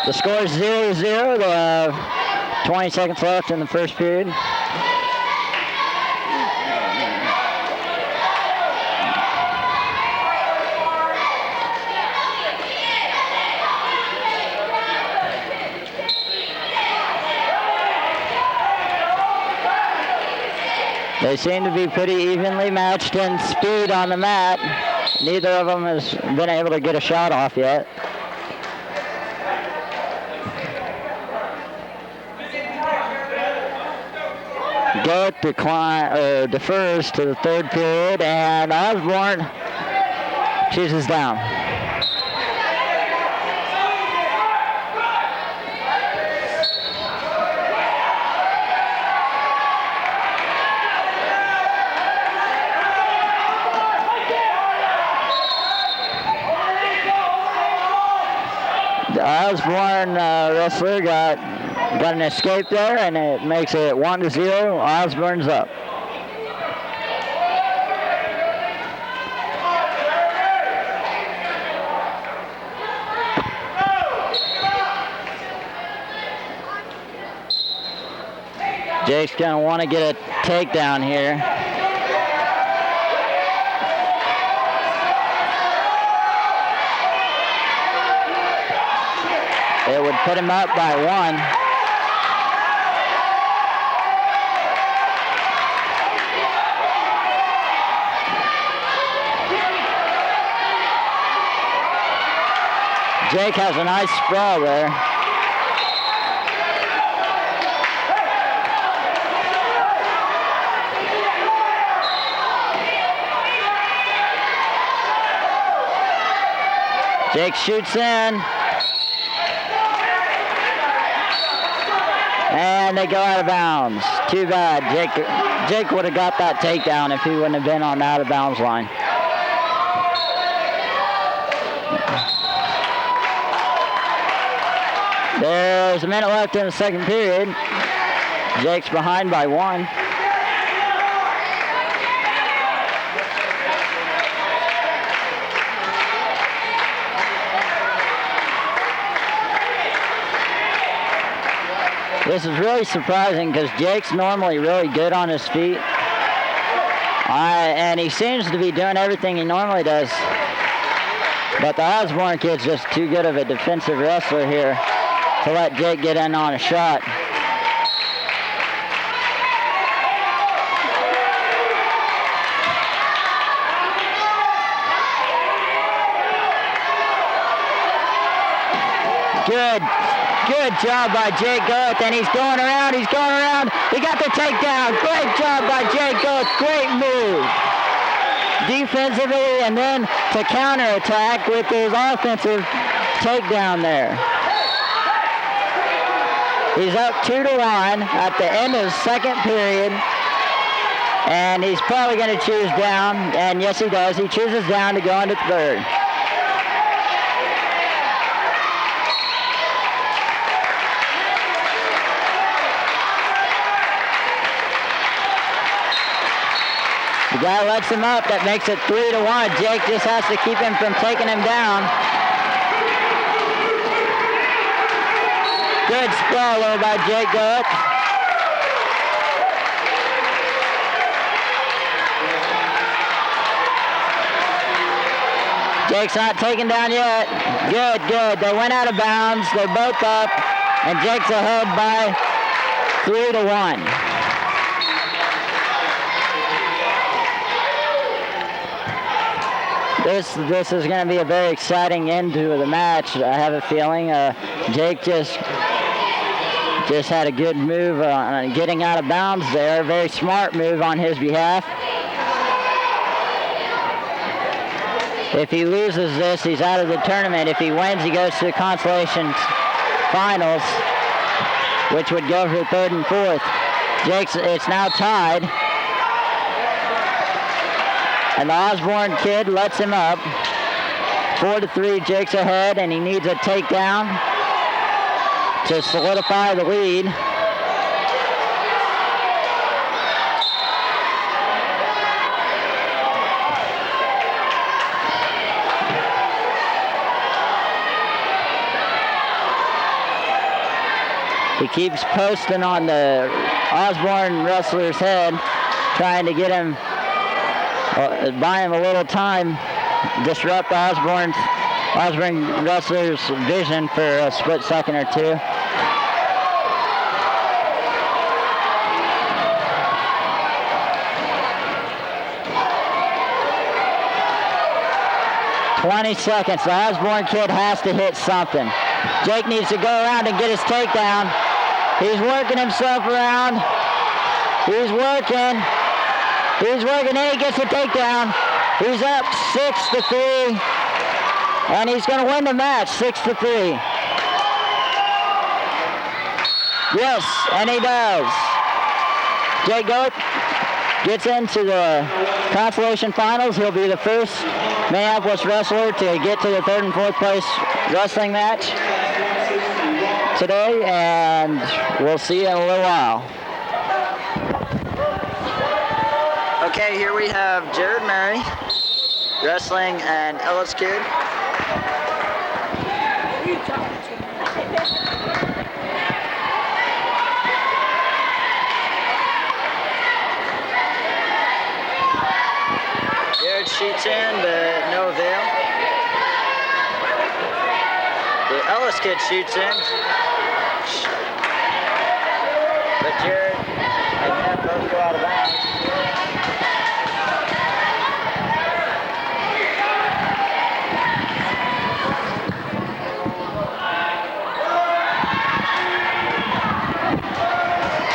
The score is 0-0. They have 20 seconds left in the first period. They seem to be pretty evenly matched in speed on the mat. Neither of them has been able to get a shot off yet. Goeth defers to the third period, and Osborne chooses down. The Osborne wrestler got an escape there, and it makes it 1-0. Osborne's up. Jake's going to want to get a takedown here. It would put him up by 1. Jake has a nice sprawl there. Jake shoots in. And they go out of bounds. Too bad. Jake would have got that takedown if he wouldn't have been on the out of bounds line. There's a minute left in the second period. Jake's behind by 1. This is really surprising because Jake's normally really good on his feet. And he seems to be doing everything he normally does. But the Osborne kid's just too good of a defensive wrestler here to let Jake get in on a shot. Good job by Jake Goeth, and he's going around. He got the takedown. Great job by Jake Goeth. Great move. Defensively, and then to counterattack with his offensive takedown there. He's up 2-1 at the end of the second period, and he's probably going to choose down, and yes he does. He chooses down to go into third. The guy lets him up. That makes it 3-1. Jake just has to keep him from taking him down. Good sprawl there by Jake Goeth. Jake's not taken down yet. Good. They went out of bounds. They're both up. And Jake's ahead by 3-1. This is going to be a very exciting end to the match. I have a feeling Jake just had a good move on getting out of bounds there. Very smart move on his behalf. If he loses this, he's out of the tournament. If he wins, he goes to the consolation finals, which would go for third and fourth. It's now tied. And the Osborne kid lets him up. 4-3, Jake's ahead, and he needs a takedown to solidify the lead. He keeps posting on the Osborne wrestler's head, trying to get him, buy him a little time, disrupt the Osborne wrestler's vision for a split second or two. "20 seconds. The Osborne kid has to hit something. Jake needs to go around and get his takedown. He's working himself around. He's working, and he gets a takedown. He's up 6-3, and he's going to win the match, 6-3. Yes, and he does. Jake Goeth gets into the consolation finals. He'll be the first Minneapolis wrestler to get to the third and fourth place wrestling match today, and we'll see you in a little while. Okay, here we have Jared Murray wrestling an Ellis kid. shoots in, but no avail. The Ellis kid shoots in. But Jared and Matt both go out of bounds.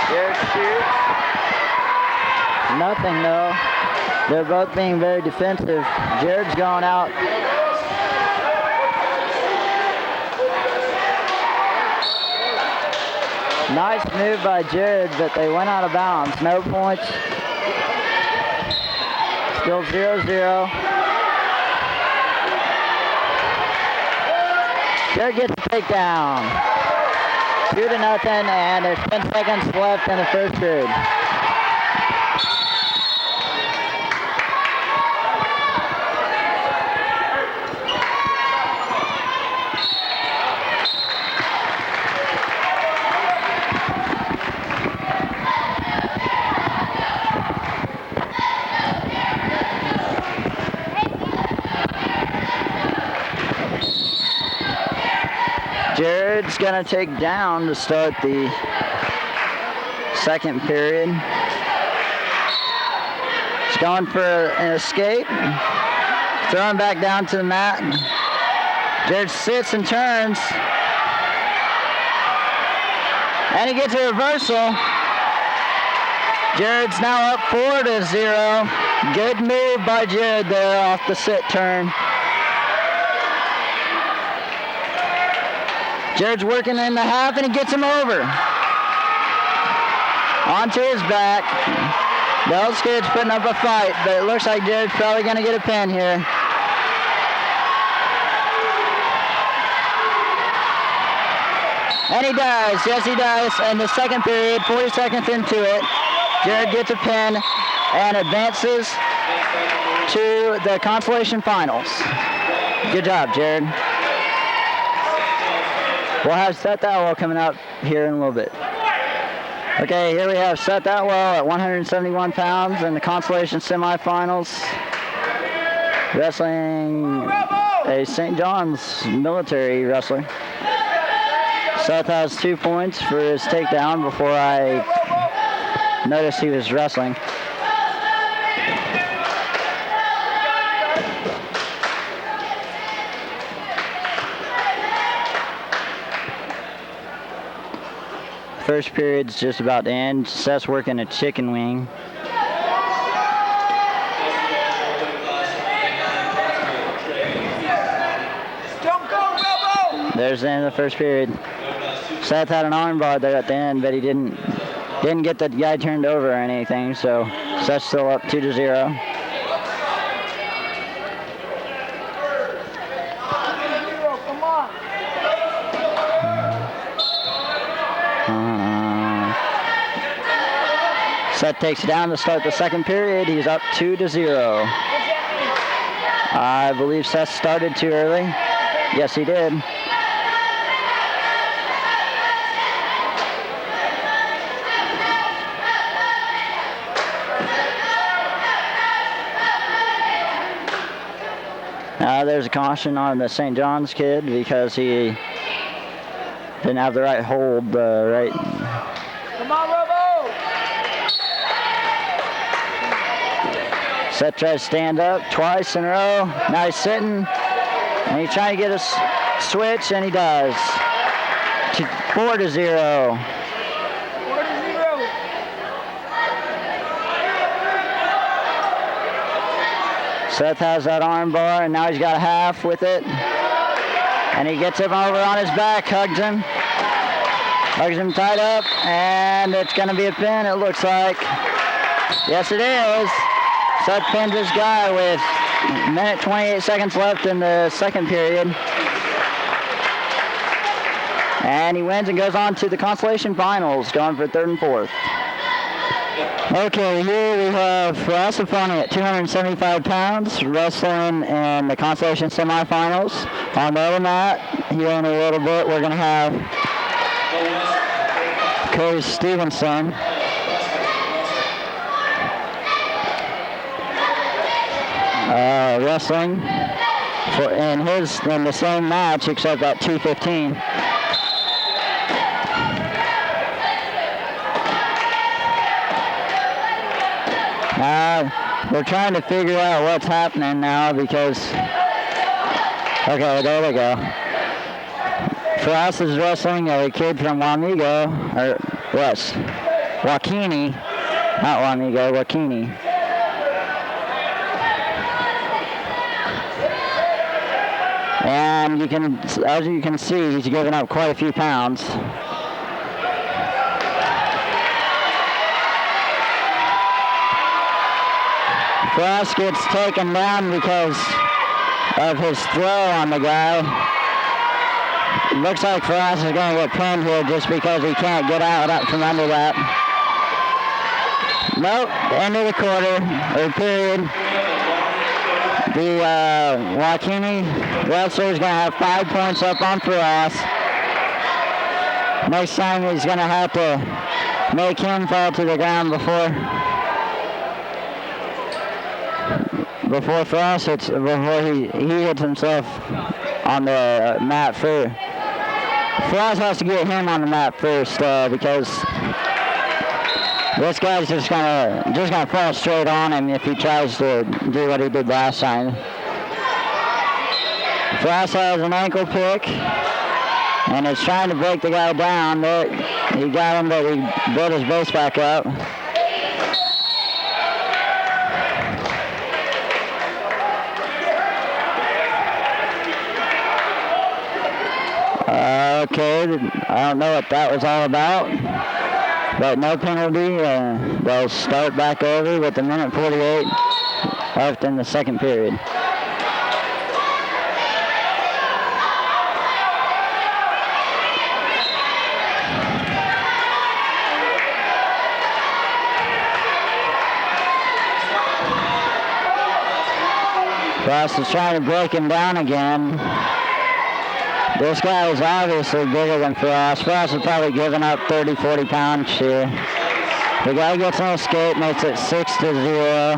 Jared shoots. Nothing though. They're both being very defensive. Jared's going out. Nice move by Jared, but they went out of bounds. No points. Still 0-0. Jared gets a takedown. 2-0, and there's 10 seconds left in the first period. Jared's going to take down to start the second period. He's going for an escape. Throwing back down to the mat. Jared sits and turns. And he gets a reversal. Jared's now up 4-0. Good move by Jared there off the sit turn. Jared's working in the half, and he gets him over. Onto his back. The Ellis kid's putting up a fight, but it looks like Jared's probably going to get a pin here. And he does. Yes, he does. In the second period, 40 seconds into it, Jared gets a pin and advances to the consolation finals. Good job, Jared. We'll have Seth Atwell coming up here in a little bit. Okay, here we have Seth Atwell at 171 pounds in the consolation semifinals. Wrestling a St. John's military wrestler. Seth has 2 points for his takedown before I noticed he was wrestling. First period's just about to end. Seth's working a chicken wing. Don't go, Robo! There's the end of the first period. Seth had an armbar there at the end, but he didn't get the guy turned over or anything, so Seth's still up 2-0. Come on. Seth takes it down to start the second period. He's up 2-0. I believe Seth started too early. Yes, he did. There's a caution on the St. John's kid because he didn't have the right hold, right. Come on, Robo! Seth tries to stand up twice in a row. Now he's sitting, and he's trying to get a switch, and he does. 4-0. 4-0. Seth has that arm bar, and now he's got a half with it. And he gets him over on his back, hugs him tight up, and it's going to be a pin, it looks like. Yes, it is. Seth pins his guy with 1:28 seconds left in the second period. And he wins and goes on to the consolation finals, going for third and fourth. Okay, here we have Rassafani at 275 pounds, wrestling in the consolation semifinals. On the other mat, here in a little bit, we're going to have Cody Stevenson. wrestling in the same match, except at 2:15. We're trying to figure out what's happening now because, okay, there we go. For us is wrestling a kid from Wamego, or yes, Wakini, not Wamego, Wakini. And as you can see, he's given up quite a few pounds. Frost gets taken down because of his throw on the guy. Looks like Frost is going to get pinned here just because he can't get out from under that. Nope, end of the quarter, or period. The Wakini wrestler is going to have 5 points up on Frost. Next time he's going to have to make him fall to the ground before Frost before he hits himself on the mat first. Frost has to get him on the mat first because this guy's just gonna fall straight on him if he tries to do what he did last time. Frost has an ankle pick and is trying to break the guy down. But he got him, but he built his base back up. Okay, I don't know what that was all about, but no penalty. They'll start back over with a minute 48 left in the second period. Frost is trying to break him down again. This guy is obviously bigger than Frost. Frost is probably giving up 30, 40 pounds here. The guy gets an escape, makes it 6-0.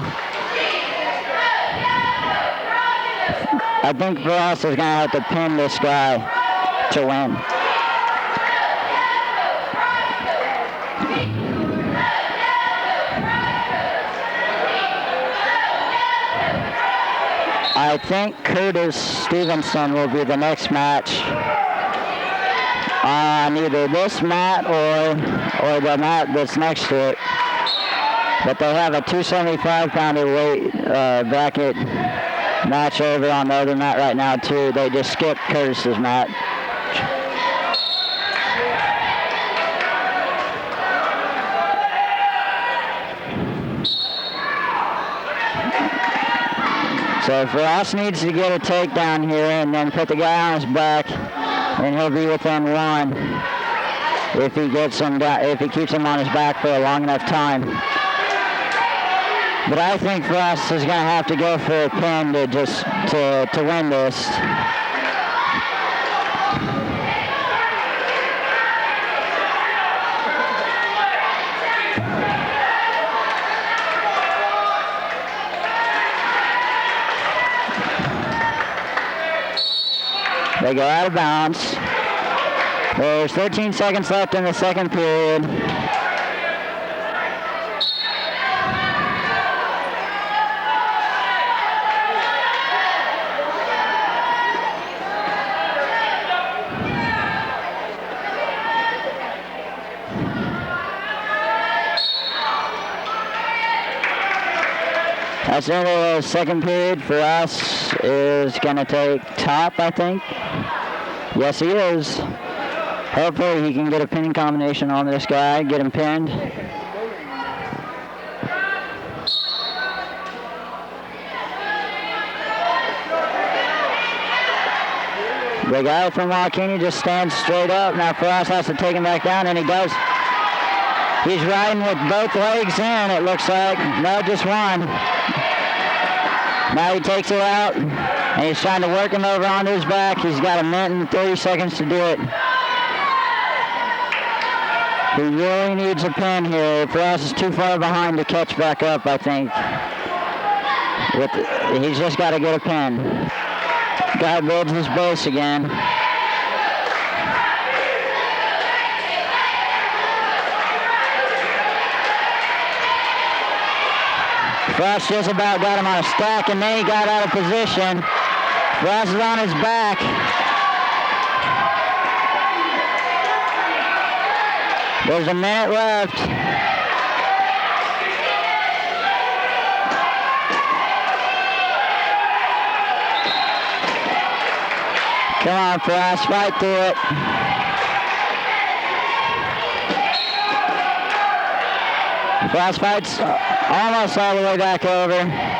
I think Frost is going to have to pin this guy to win. I think Curtis Stevenson will be the next match on either this mat or the mat that's next to it. But they have a 275-pounder weight bracket match over on the other mat right now too. They just skipped Curtis's mat. So Frost needs to get a takedown here and then put the guy on his back, and he'll be within one if he gets him down, if he keeps him on his back for a long enough time. But I think Frost is going to have to go for a pin to win this. They go out of bounds. There's 13 seconds left in the second period. That's the end of the second period. For us is going to take top, I think. Yes, he is. Hopefully he can get a pinning combination on this guy, get him pinned. The guy from Wakini just stands straight up. Now Frost has to take him back down, and he does. He's riding with both legs in, it looks like. No, just one. Now he takes it out, and he's trying to work him over onto his back. He's got a minute and 30 seconds to do it. He really needs a pin here. Frost is too far behind to catch back up, I think. He's just got to get a pin. Guy builds his base again. Frost just about got him on a stack, and then he got out of position. Frost is on his back. There's a minute left. Come on, Frost, fight through it. Frost fights almost all the way back over.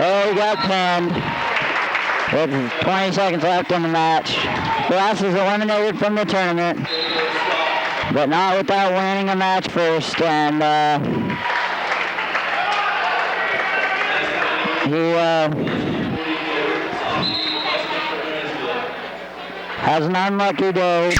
Oh, he got pinned. With 20 seconds left in the match. Frost is eliminated from the tournament, but not without winning a match first. And he has an unlucky day.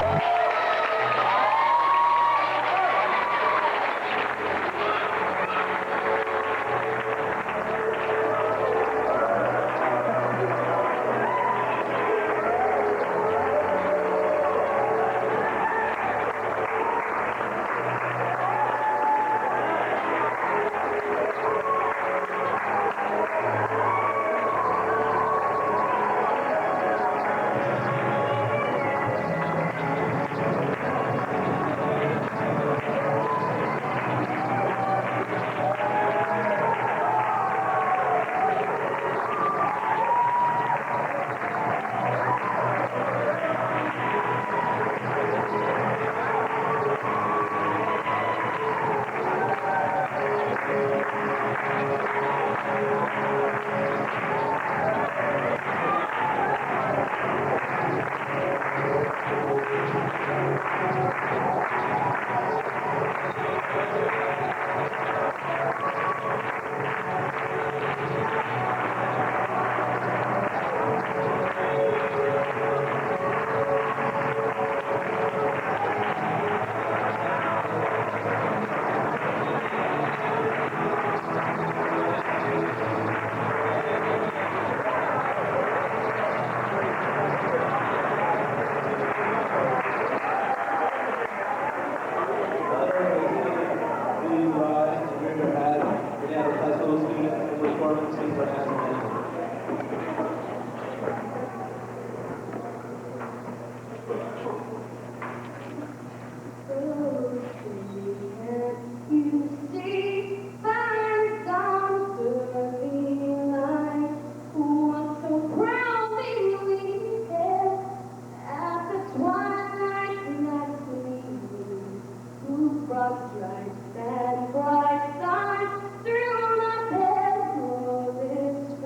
Bright stars through my bedroom.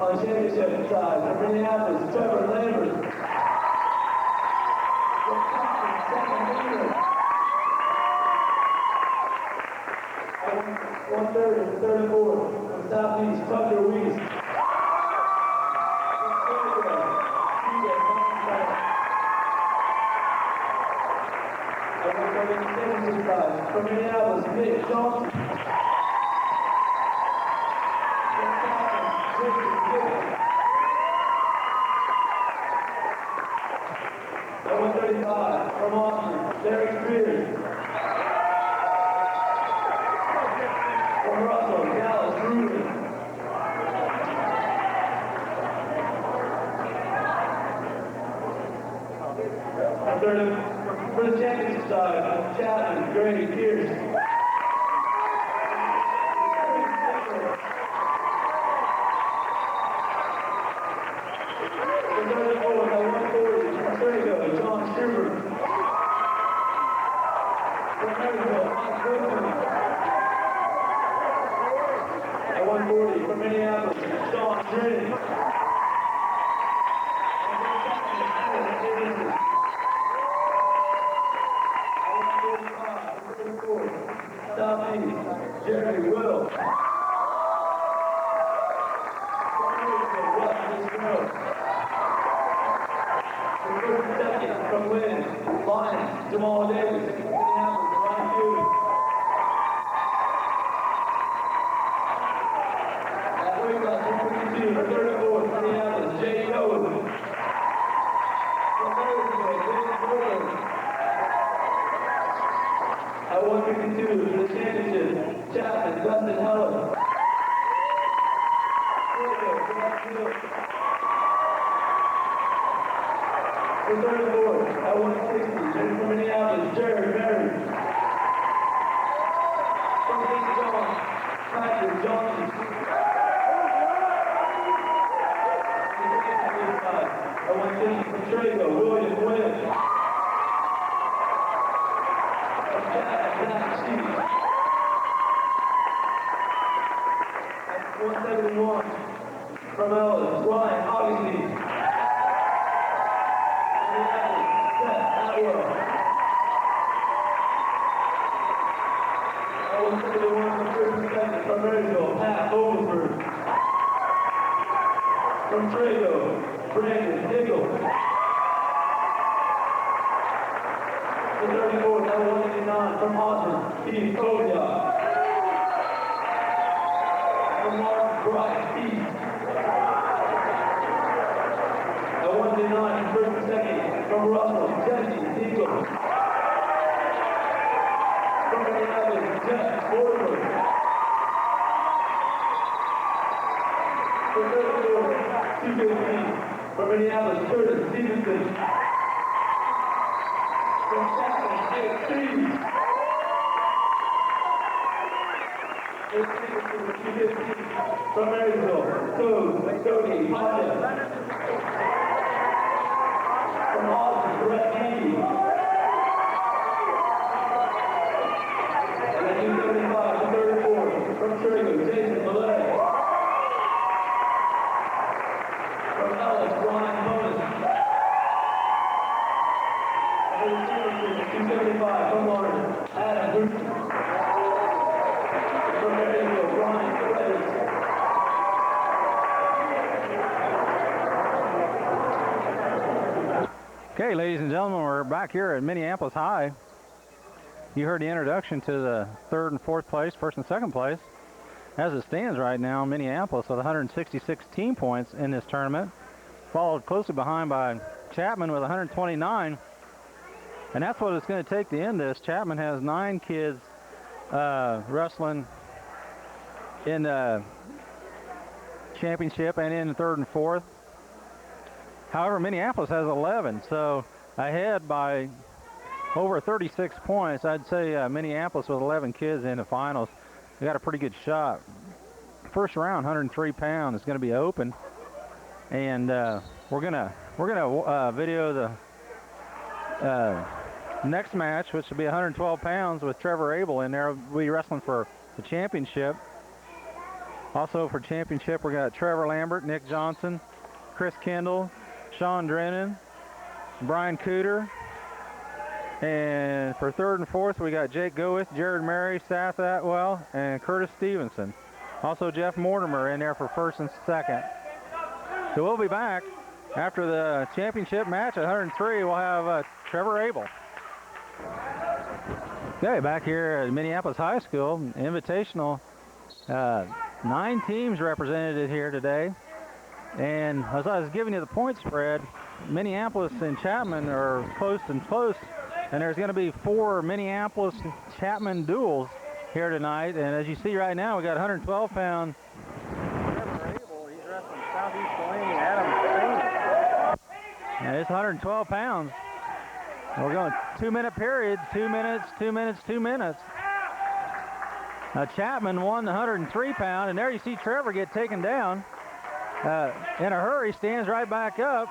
On championship side, from Minneapolis, Trevor Lambert. Second leader. 130 to 34 from Southeast, Tucker Weiss. From Minneapolis, Nick Johnson. At 135, from Austin, Derek Spears. From Russell, Dallas Rubin. For the championship side, Chapman, Grady Pierce. John Schubert. From Marysville, Mike Wilson. At 140, from Minneapolis, Sean Trny. Southeast, Jerry Will. Second from Lynn, Lions, Jamal Davis, Minneapolis, Ryan Hughes. At weight class 152, 34, Minneapolis, Jay Cohen. From Marysville, James Porter. At 152, for the championship, Chapman, Dustin Heller. For 34, at 160, and from Minneapolis, Jared Berry. From St. John, Patrick Johnson. At 150, from Trago, William Wynn. From Jack Steve. At 171, from Ellis, Ryan Augustine. From Marysville, Pat Ogenberg. From Trago, Brandon Higgle. The 34th at 189 from Austin, Steve Koviak. From Mark Bryce East. At 189 from first and second from Russell, Jesse Eagle. From Minneapolis, Jeff Border. From 34, 215 from Minneapolis, Curtis Stevenson. From Chapman, Jake Stevens. From Marysville, Cody Honda. From Austin, Brett Haney. And 275 to 34 from Trago, Jason Millett. From Ellis, Ryan Bonus. And 275 from Lawrence, Adam Booth. From Marysville, Brian Perez. Okay, ladies and gentlemen, we're back here at Minneapolis High. You heard the introduction to the third and fourth place, first and second place. As it stands right now, Minneapolis with 166 team points in this tournament, followed closely behind by Chapman with 129. And that's what it's going to take to end this. Chapman has 9 kids wrestling in the championship and in the third and fourth. However, Minneapolis has 11, so ahead by over 36 points. I'd say Minneapolis with 11 kids in the finals. They got a pretty good shot. First round, 103 pounds, is going to be open. and we're gonna video the next match, which will be 112 pounds with Trevor Abel in there. We'll be wrestling for the championship. Also for championship, we got Trevor Lambert, Nick Johnson, Chris Kendall, Sean Drennan, Brian Cooter. And for third and fourth, we got Jake Goeth, Jared Murray, Seth Atwell, and Curtis Stevenson. Also Jeff Mortimer in there for first and second. So we'll be back after the championship match at 103. We'll have Trevor Abel. Okay, back here at Minneapolis High School, Invitational. 9 teams represented here today. And as I was giving you the point spread, Minneapolis and Chapman are close and close. And there's going to be 4 Minneapolis-Chapman duels here tonight. And as you see right now, we got 112-pound Trevor Abel. He's wrestling Southeast Delaney, Adam Steen. And it's 112 pounds. We're going 2-minute periods, 2 minutes, 2 minutes, 2 minutes. Chapman won the 103-pound, and there you see Trevor get taken down. In a hurry, stands right back up,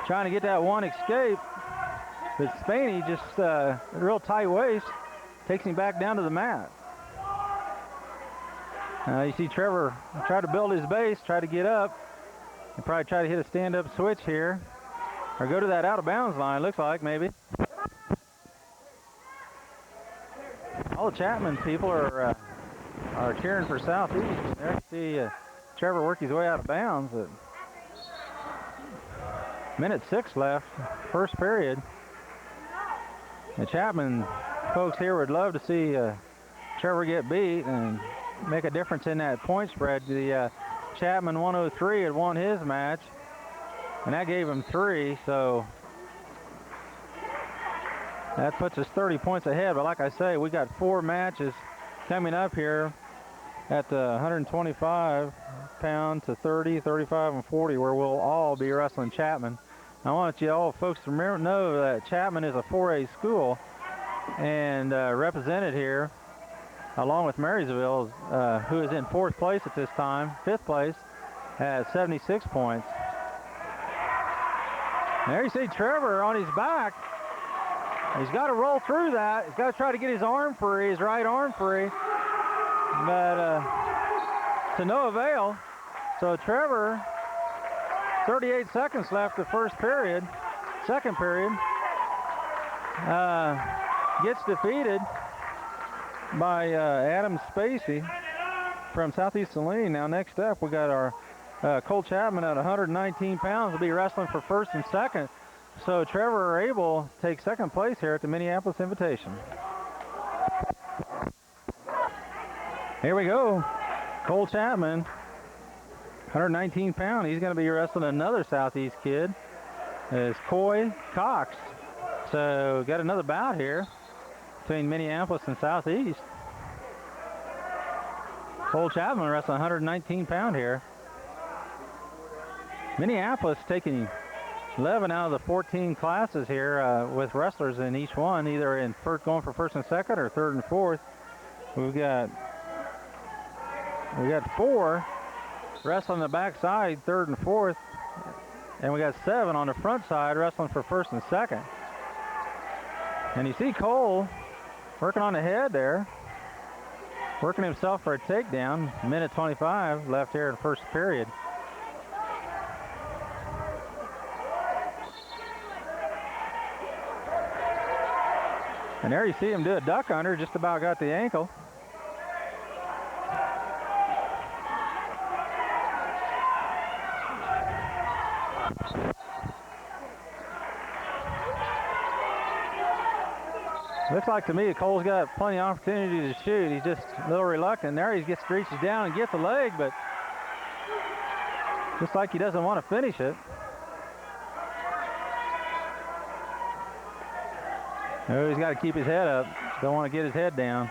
trying to get that one escape. But Spaney just real tight waist, takes him back down to the mat. You see Trevor try to build his base, try to get up, and probably try to hit a stand-up switch here, or go to that out-of-bounds line, looks like, maybe. All the Chapman people are cheering for Southeast. There you see Trevor work his way out of bounds. At minute 6 left, first period. The Chapman folks here would love to see Trevor get beat and make a difference in that point spread. The Chapman 103 had won his match, and that gave him 3, so that puts us 30 points ahead. But like I say, we got 4 matches coming up here at the 125 pound to 30, 35, and 40, where we'll all be wrestling Chapman. I want you all folks to know that Chapman is a 4A school, and represented here along with Marysville, who is in 4th place at this time, 5th place at 76 points. There you see Trevor on his back. He's got to roll through that. He's got to try to get his arm free, his right arm free, but to no avail. So Trevor, 38 seconds left the first period, second period, gets defeated by Adam Spacey from Southeast Saline. Now next up, we got our Cole Chapman at 119 pounds will be wrestling for first and second. So Trevor Abel takes second place here at the Minneapolis Invitation. Here we go. Cole Chapman, 119 pound. He's going to be wrestling another Southeast kid. It's Coy Cox. So got another bout here between Minneapolis and Southeast. Cole Chapman wrestling 119 pound here. Minneapolis taking 11 out of the 14 classes here with wrestlers in each one, either in going for first and second or third and fourth. We got 4 wrestling the back side, third and fourth, and we got 7 on the front side wrestling for first and second. And you see Cole working on the head there, working himself for a takedown. Minute 25 left here in the first period. And there you see him do a duck under, just about got the ankle. Looks like to me Cole's got plenty of opportunity to shoot. He's just a little reluctant. There he reaches down and gets a leg, but just like he doesn't want to finish it. Oh, he's got to keep his head up. Don't want to get his head down.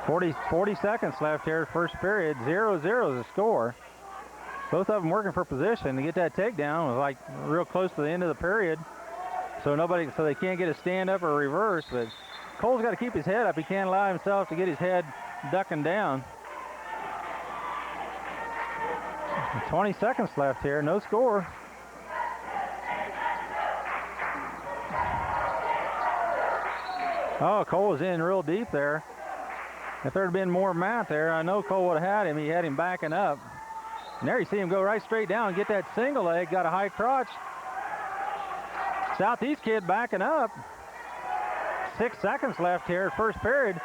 40 seconds left here, first period. 0-0 is the score. Both of them working for position to get that takedown. Was like real close to the end of the period. So they can't get a stand up or reverse, but Cole's got to keep his head up. He can't allow himself to get his head ducking down. 20 seconds left here, no score. Oh, Cole was in real deep there. If there had been more mat there, I know Cole would have had him. He had him backing up. And there you see him go right straight down and get that single leg, got a high crotch. Southeast kid backing up. 6 seconds left here, first period.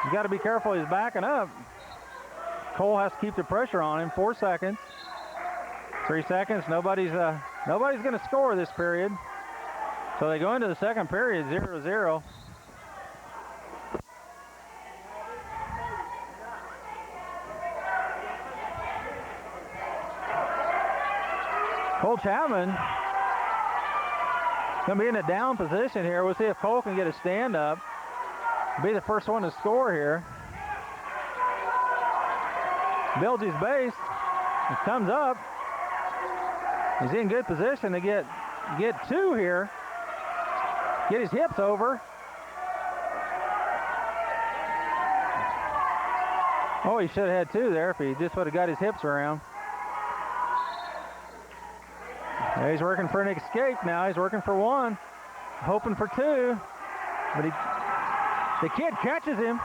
You got to be careful, he's backing up. Cole has to keep the pressure on him. 4 seconds. 3 seconds, nobody's going to score this period. So they go into the second period 0-0. Cole Chapman going to be in a down position here. We'll see if Cole can get a stand up. Be the first one to score here. Builds his base. It comes up. He's in good position to get 2 here. Get his hips over. Oh, he should have had 2 there if he just would have got his hips around. Now he's working for an escape now. He's working for 1, hoping for 2. But the kid catches him.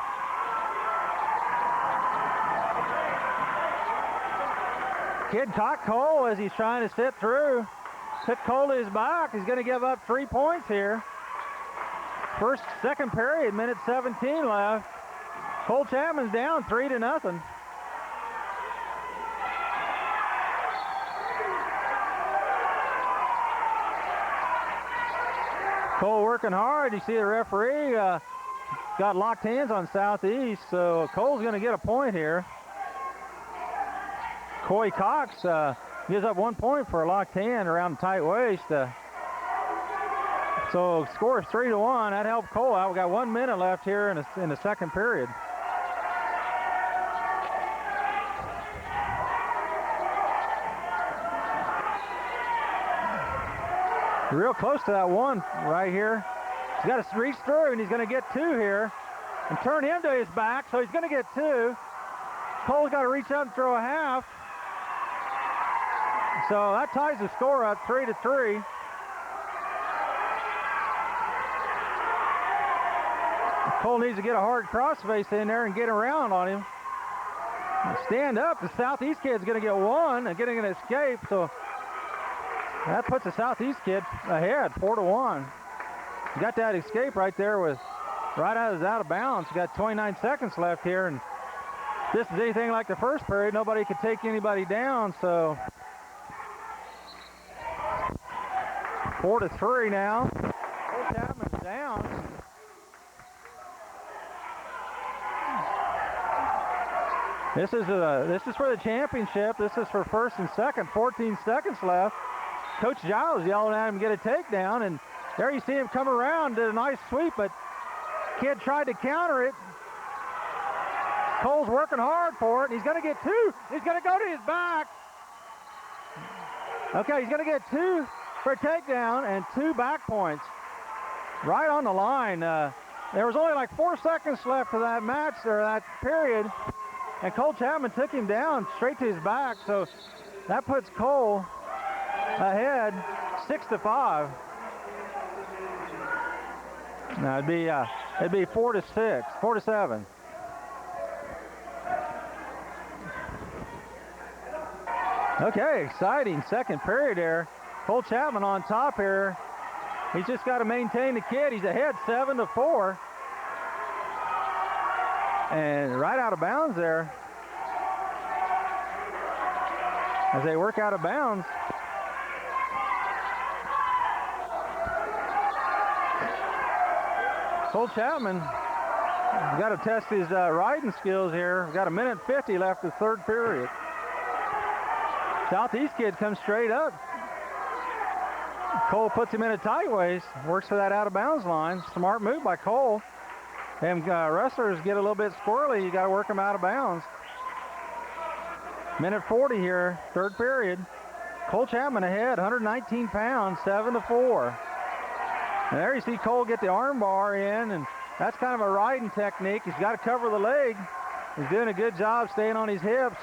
Kid caught Cole as he's trying to sit through. Took Cole to his back. He's going to give up 3 points here. Second period, minute 17 left. Cole Chapman's down 3-0. Cole working hard. You see the referee got locked hands on Southeast, so Cole's going to get a point here. Coy Cox gives up 1 point for a locked hand around the tight waist. So score is 3-1. That helped Cole out. We got 1 minute left here in the second period. Real close to that 1 right here. He's got to reach through, and he's going to get 2 here. And turn him to his back, so he's going to get 2. Cole's got to reach up and throw a half. So that ties the score up 3-3. Cole needs to get a hard crossface in there and get around on him. Stand up. The Southeast kid's going to get 1 and getting an escape. So that puts the Southeast kid ahead, 4-1. You got that escape right there with right out of bounds. You got 29 seconds left here, and if this is anything like the first period, nobody could take anybody down. So 4-3 now. Cole Chapman's down. This is for the championship. This is for first and second. 14 seconds left. Coach Giles yelling at him to get a takedown, and there you see him come around, did a nice sweep, but kid tried to counter it. Cole's working hard for it, and he's going to get 2. He's going to go to his back. Okay, he's going to get 2 for a takedown and 2 back points. Right on the line. There was only like 4 seconds left of that match, or that period, and Cole Chapman took him down straight to his back, so that puts Cole ahead 6-5. Now it'd be 4-6, 4-7. Okay, exciting second period there. Cole Chapman on top here. He's just got to maintain the kid. He's ahead 7-4. And right out of bounds there. As they work out of bounds. Cole Chapman got to test his riding skills here. We've got 1:50 left of the third period. Southeast kid comes straight up. Cole puts him in a tight waist. Works for that out of bounds line. Smart move by Cole. And wrestlers get a little bit squirrely. You got to work them out of bounds. 1:40 here, third period. Cole Chapman ahead, 119 pounds, 7-4. And there you see Cole get the arm bar in, and that's kind of a riding technique. He's got to cover the leg. He's doing a good job staying on his hips.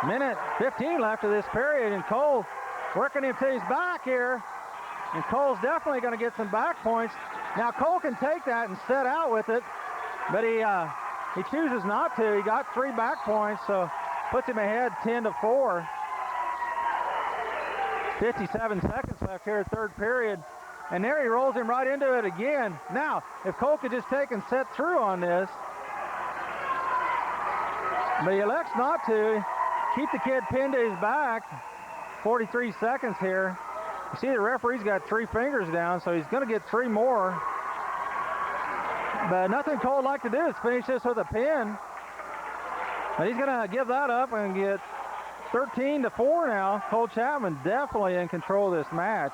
Minute 15 left of this period, and Cole working him to his back here. And Cole's definitely going to get some back points. Now Cole can take that and set out with it, but he chooses not to. He got 3 back points, so puts him ahead 10-4. 57 seconds left here, third period. And there he rolls him right into it again. Now, if Cole could just take and set through on this, but he elects not to. Keep the kid pinned to his back. 43 seconds here. You see the referee's got 3 fingers down, so he's going to get 3 more. But nothing Cole would like to do is finish this with a pin. But he's going to give that up and get 13-4 now. Cole Chapman definitely in control of this match.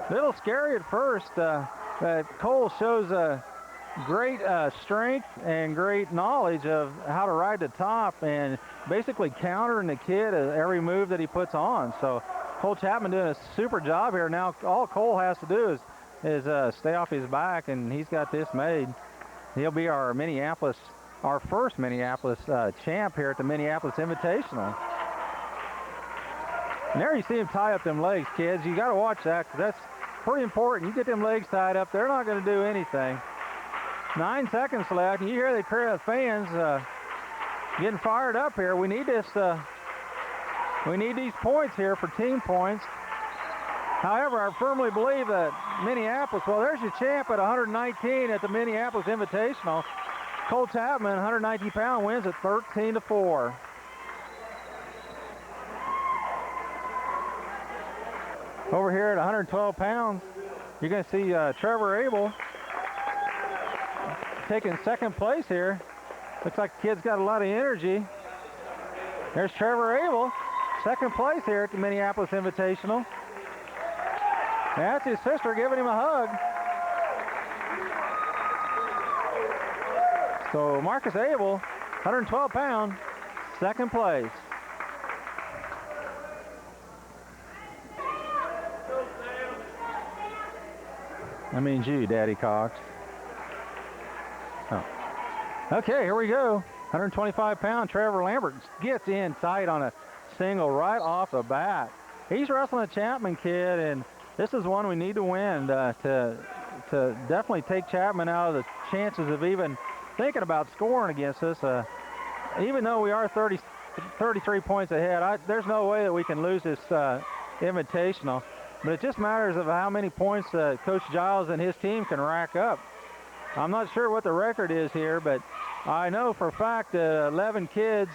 A little scary at first, but Cole shows great strength and great knowledge of how to ride the top and basically countering the kid at every move that he puts on. So Cole Chapman doing a super job here. Now all Cole has to do is stay off his back, and he's got this made. He'll be our first Minneapolis champ here at the Minneapolis Invitational. And there you see him tie up them legs, kids. You got to watch that, because that's pretty important. You get them legs tied up, they're not going to do anything. 9 seconds left, and you hear the crowd of fans getting fired up here. We need this. We need these points here for team points. However, I firmly believe that Minneapolis, well, there's your champ at 119 at the Minneapolis Invitational. Cole Chapman, 119-pound, wins at 13-4. Over here at 112 pounds, you're going to see Trevor Abel taking second place here. Looks like the kid's got a lot of energy. There's Trevor Abel, second place here at the Minneapolis Invitational. That's his sister giving him a hug. So Marcus Abel, 112 pound, second place. That means you, Daddy Cox. Oh. Okay, here we go. 125 pound Trevor Lambert gets in tight on a single right off the bat. He's wrestling a Chapman kid, and this is one we need to win to definitely take Chapman out of the chances of even thinking about scoring against us. Even though we are 33 points ahead, there's no way that we can lose this Invitational. But it just matters of how many points Coach Giles and his team can rack up. I'm not sure what the record is here, but I know for a fact that 11 kids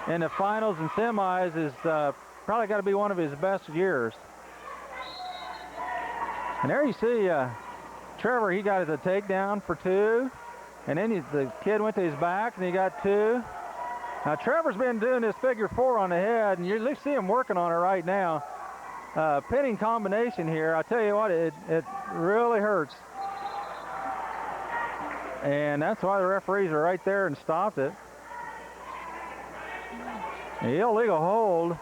in the finals and semis is probably got to be one of his best years. And there you see Trevor, he got the takedown for 2. And then the kid went to his back and he got 2. Now Trevor's been doing this figure 4 on the head, and you see him working on it right now. Pinning combination here, I tell you what, it really hurts. And that's why the referees are right there and stopped it. The illegal hold.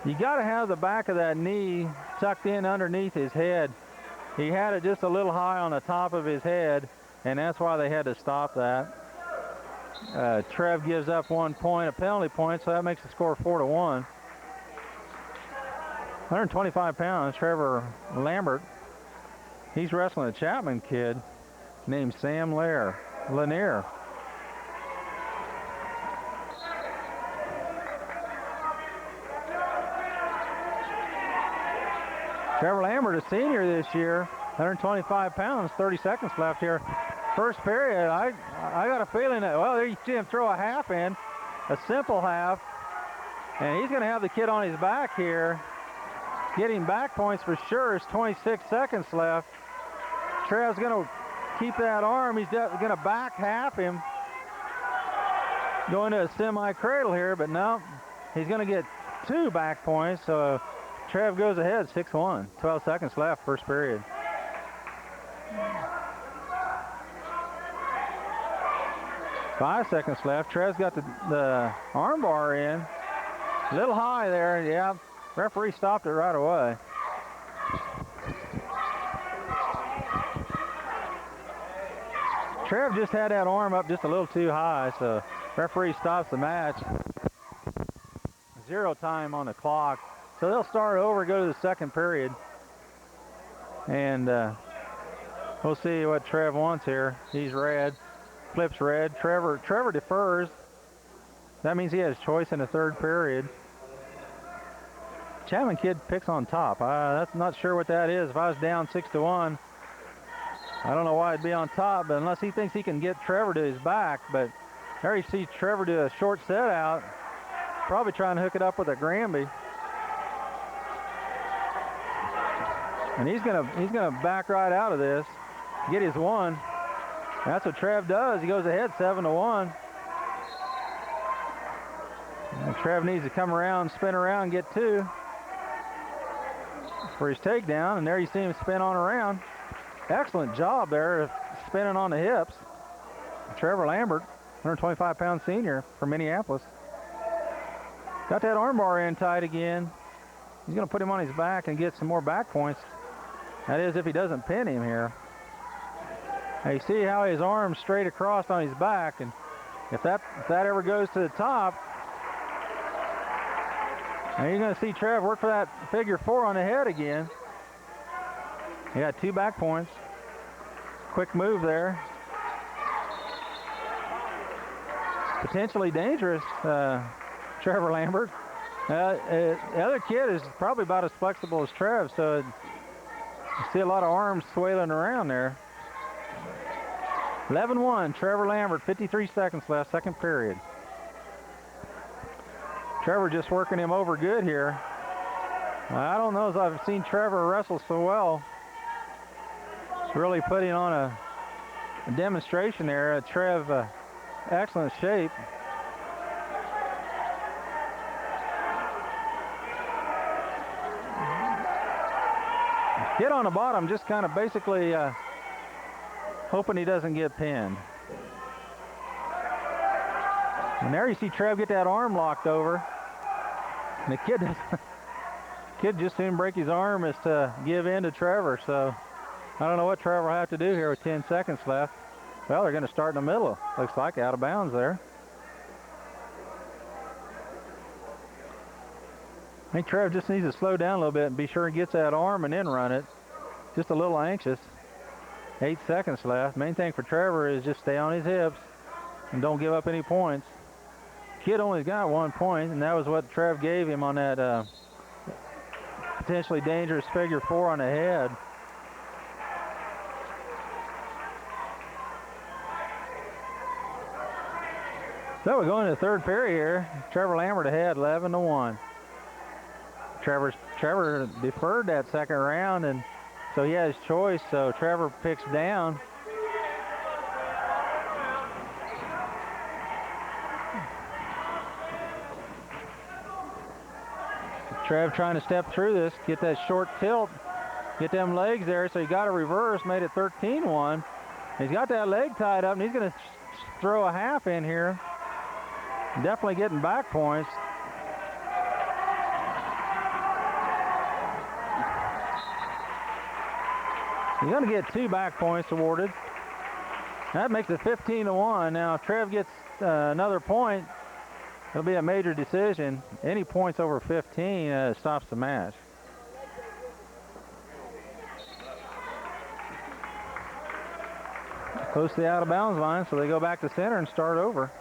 You got to have the back of that knee tucked in underneath his head. He had it just a little high on the top of his head, and that's why they had to stop that. Trev gives up 1 point, a penalty point, so that makes the score 4-1. 125 pounds, Trevor Lambert. He's wrestling a Chapman kid named Sam Lanier. Trevor Lambert, a senior this year, 125 pounds, 30 seconds left here. First period, I got a feeling that, well, there you see him throw a half in, a simple half, and he's going to have the kid on his back here. Getting back points for sure. It's 26 seconds left. Trev's going to keep that arm. He's going to back half him. Going to a semi-cradle here, but no, he's going to get 2 back points. So Trev goes ahead 6-1. 12 seconds left, first period. Five seconds left. Trev's got the arm bar in. A little high there, yeah. Referee stopped it right away. Trev just had that arm up just a little too high, so referee stops the match. 0 time on the clock. So they'll start over, go to the second period. And we'll see what Trev wants here. He's red, flips red. Trevor defers. That means he has choice in the third period. Chapman kid picks on top. That's not sure what that is. If I was down 6-1, I don't know why I'd be on top, but unless he thinks he can get Trevor to his back. But there you see Trevor do a short set out, probably trying to hook it up with a Granby. And he's gonna back right out of this, get his one. That's what Trev does. He goes ahead 7-1. And Trev needs to come around, spin around, get 2 for his takedown. And there you see him spin on around. Excellent job there of spinning on the hips. Trevor Lambert, 125-pound senior from Minneapolis. Got that armbar in tight again. He's going to put him on his back and get some more back points. That is if he doesn't pin him here. Now you see how his arm's straight across on his back, and if that ever goes to the top, now you're going to see Trev work for that figure 4 on the head again. He got 2 back points. Quick move there. Potentially dangerous, Trevor Lambert. The other kid is probably about as flexible as Trev, so you see a lot of arms swailing around there. 11-1, Trevor Lambert, 53 seconds left, second period. Trevor just working him over good here. I don't know if I've seen Trevor wrestle so well. He's really putting on a demonstration there. Trev, excellent shape. Kid on the bottom just kind of basically hoping he doesn't get pinned. And there you see Trev get that arm locked over. And the kid just soon break his arm as to give in to Trevor. So I don't know what Trevor will have to do here with 10 seconds left. Well, they're going to start in the middle. Looks like out of bounds there. I think Trev just needs to slow down a little bit and be sure he gets that arm and then run it. Just a little anxious. 8 seconds left. Main thing for Trevor is just stay on his hips and don't give up any points. Kid only got 1 point, and that was what Trev gave him on that potentially dangerous figure 4 on the head. So we're going to the third period here. Trevor Lambert ahead, 11-1. Trevor deferred that second round, and so he has choice. So Trevor picks down. Trev trying to step through this, get that short tilt, get them legs there. So he got a reverse, made it 13-1. He's got that leg tied up, and he's going to throw a half in here. Definitely getting back points. He's going to get 2 back points awarded. That makes it 15-1. Now, if Trev gets another point, it'll be a major decision. Any points over 15 stops the match. Close to the out of bounds line, so they go back to center and start over.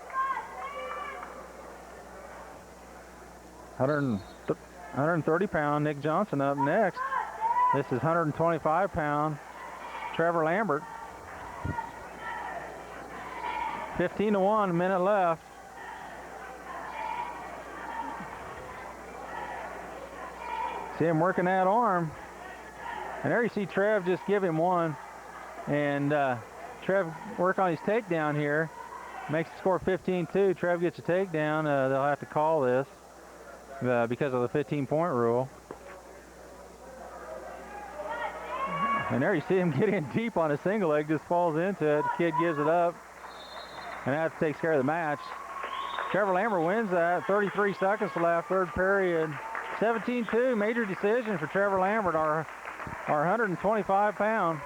130-pound Nick Johnson up next. This is 125-pound Trevor Lambert. 15-1, a minute left. See him working that arm. And there you see Trev just give him one. And Trev work on his takedown here. Makes the score 15-2. Trev gets a takedown. They'll have to call this because of the 15-point rule. And there you see him get in deep on a single leg, just falls into it. The kid gives it up. And that takes care of the match. Trevor Lambert wins that. 33 seconds left, third period. 17-2, major decision for Trevor Lambert, our 125-pound.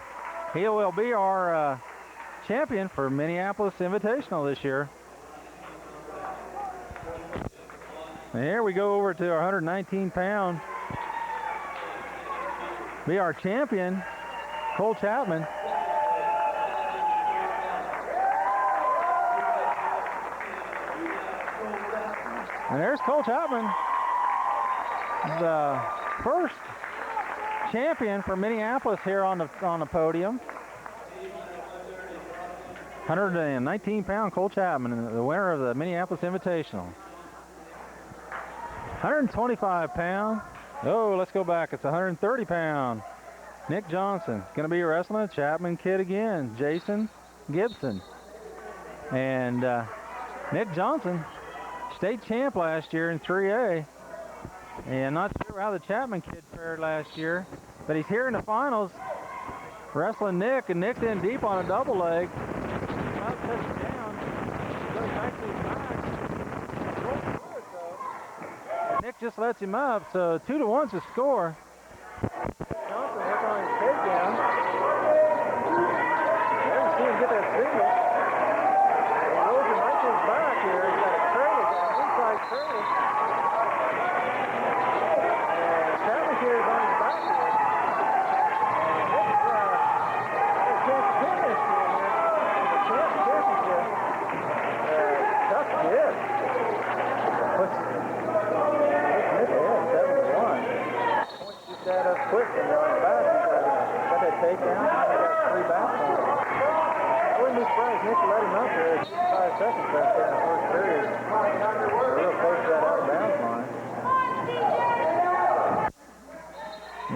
He will be our champion for Minneapolis Invitational this year. And here we go over to our 119-pound. Be our champion, Cole Chapman. And there's Cole Chapman, the first champion for Minneapolis here on the podium. 119-pound Cole Chapman, the winner of the Minneapolis Invitational. 125-pound. Oh, let's go back. It's 130-pound. Nick Johnson going to be wrestling a Chapman kid again, Jason Gibson. And Nick Johnson, state champ last year in 3A. And not sure how the Chapman kid fared last year, but he's here in the finals wrestling Nick, and Nick's in deep on a double leg. Well, touches down, goes back to his back. Nick just lets him up, so 2-1's the score. Johnson working on his takedown. Never seen him get that single. He rolls him right to his back here. He's got a cradle, inside cradle. And Chapman here is on his back here. And Nick's got a chance to finish here in the championship. Tough kid. Puts Nick ahead, 7-1. Points just that up quick, and they're on the back. He's got that takedown. He's got 3 backs on him. I wouldn't be surprised Nick let him up there at 5 seconds left there in the first period. They're real close to that out of bounds line.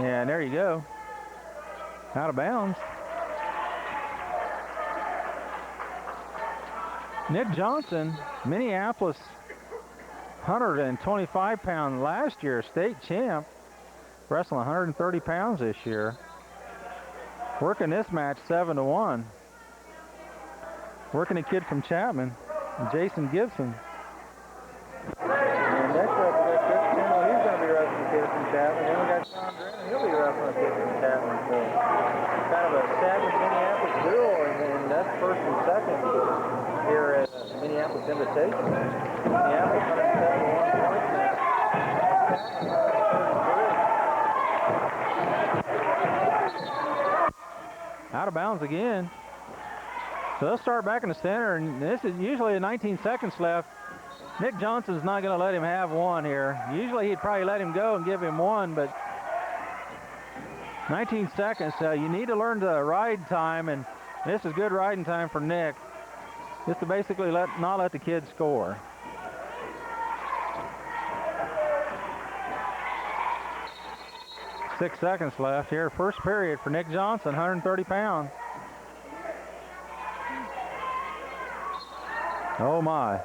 Yeah, and there you go. Out of bounds. Nick Johnson, Minneapolis 125-pound last year, state champ, wrestling 130 pounds this year. Working this match 7-1. Working a kid from Chapman, Jason Gibson. And next up we got Chris Kimmel. He's going to be wrestling a kid from Chapman. Then we got Sean Drennan. He'll be wrestling a kid from Chapman. So kind of a Chapman Minneapolis duel, and that's first and second here at Minneapolis Invitation. Minneapolis 171 points now. Out of bounds again. So they'll start back in the center, and this is usually 19 seconds left. Nick Johnson's not going to let him have one here. Usually he'd probably let him go and give him one, but 19 seconds. You need to learn the ride time, and this is good riding time for Nick. Just to basically not let the kid score. Six seconds left here. First period for Nick Johnson, 130 pounds. Oh my.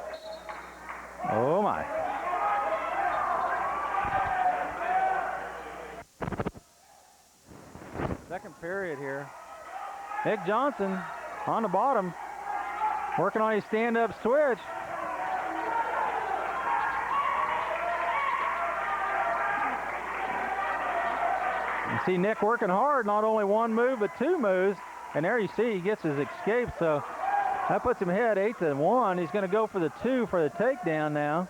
Oh my. Second period here. Nick Johnson on the bottom, working on his stand-up switch. You see Nick working hard, not only one move, but 2 moves. And there you see he gets his escape, so that puts him ahead 8-1. He's going to go for the 2 for the takedown now.